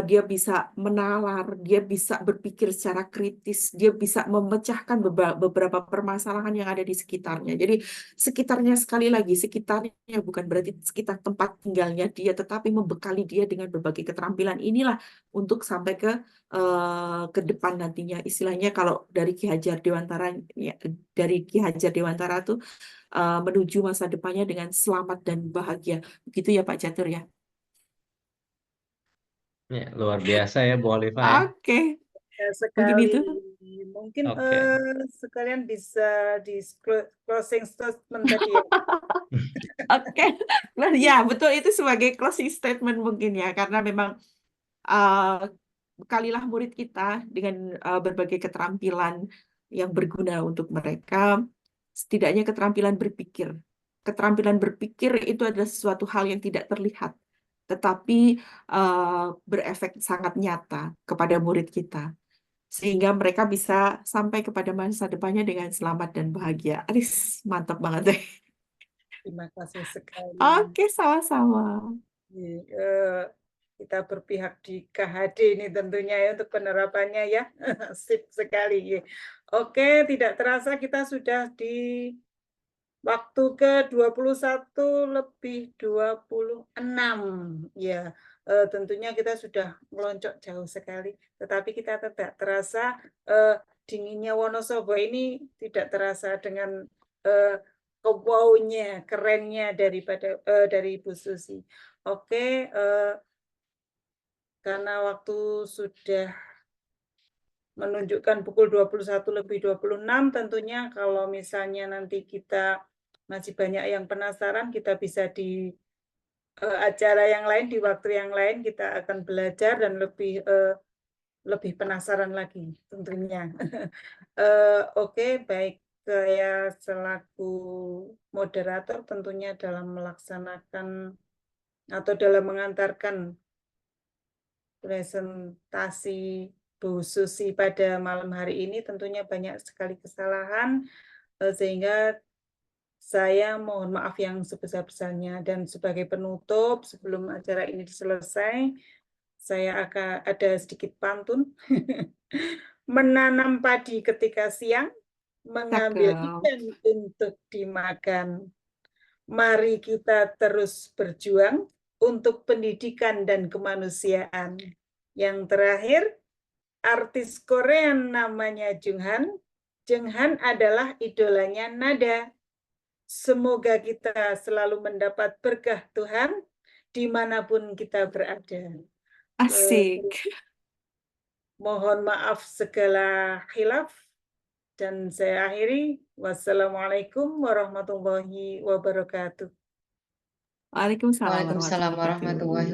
Speaker 4: dia bisa menalar, dia bisa berpikir secara kritis, dia bisa memecahkan beberapa permasalahan yang ada di sekitarnya. Jadi sekitarnya, sekali lagi, sekitarnya bukan berarti sekitar tempat tinggalnya dia, tetapi membekali dia dengan berbagai keterampilan inilah untuk sampai ke depan nantinya. Istilahnya kalau dari Ki Hajar Dewantara, dari Ki Hajar Dewantara tuh menuju masa depannya dengan selamat dan bahagia. Begitu ya Pak Catur ya.
Speaker 6: Ya, luar biasa ya Bu Oliva ya.
Speaker 4: Oke.
Speaker 5: Ya,
Speaker 4: Mungkin
Speaker 5: sekali.
Speaker 4: itu.
Speaker 5: Mungkin
Speaker 6: Oke.
Speaker 5: sekalian bisa di closing statement tadi ya.
Speaker 4: Oke. Nah, ya betul, itu sebagai closing statement mungkin ya, karena memang bekalilah murid kita dengan berbagai keterampilan yang berguna untuk mereka, setidaknya keterampilan berpikir. Keterampilan berpikir itu adalah sesuatu hal yang tidak terlihat, tetapi berefek sangat nyata kepada murid kita, sehingga mereka bisa sampai kepada masa depannya dengan selamat dan bahagia. Aris, mantap banget deh.
Speaker 5: Terima kasih sekali.
Speaker 4: Oke, sama-sama.
Speaker 5: Kita berpihak di KHD ini tentunya ya untuk penerapannya ya. Sip sekali. Oke, tidak terasa kita sudah di waktu ke-21 lebih 26 ya. Tentunya kita sudah meloncok jauh sekali, tetapi kita tidak terasa dinginnya Wonosobo ini tidak terasa dengan wow-nya, kerennya dari Ibu Susi. Oke, karena waktu sudah menunjukkan pukul 21 lebih 26, tentunya kalau misalnya nanti kita masih banyak yang penasaran, kita bisa di acara yang lain, di waktu yang lain kita akan belajar dan lebih penasaran lagi tentunya. Oke, baik, saya selaku moderator tentunya dalam melaksanakan atau dalam mengantarkan presentasi Bu Susi pada malam hari ini tentunya banyak sekali kesalahan, sehingga saya mohon maaf yang sebesar-besarnya. Dan sebagai penutup sebelum acara ini selesai, saya akan ada sedikit pantun. Menanam padi ketika siang, mengambil ikan untuk dimakan. Mari kita terus berjuang untuk pendidikan dan kemanusiaan. Yang terakhir, artis Korea namanya Junghan. Junghan adalah idolanya Nada. Semoga kita selalu mendapat berkah Tuhan dimanapun kita berada.
Speaker 4: Asik.
Speaker 5: Mohon maaf segala khilaf. Dan saya akhiri. Wassalamualaikum warahmatullahi wabarakatuh.
Speaker 4: Waalaikumsalam
Speaker 3: Waalaikumsalam warahmatullahi wabarakatuh.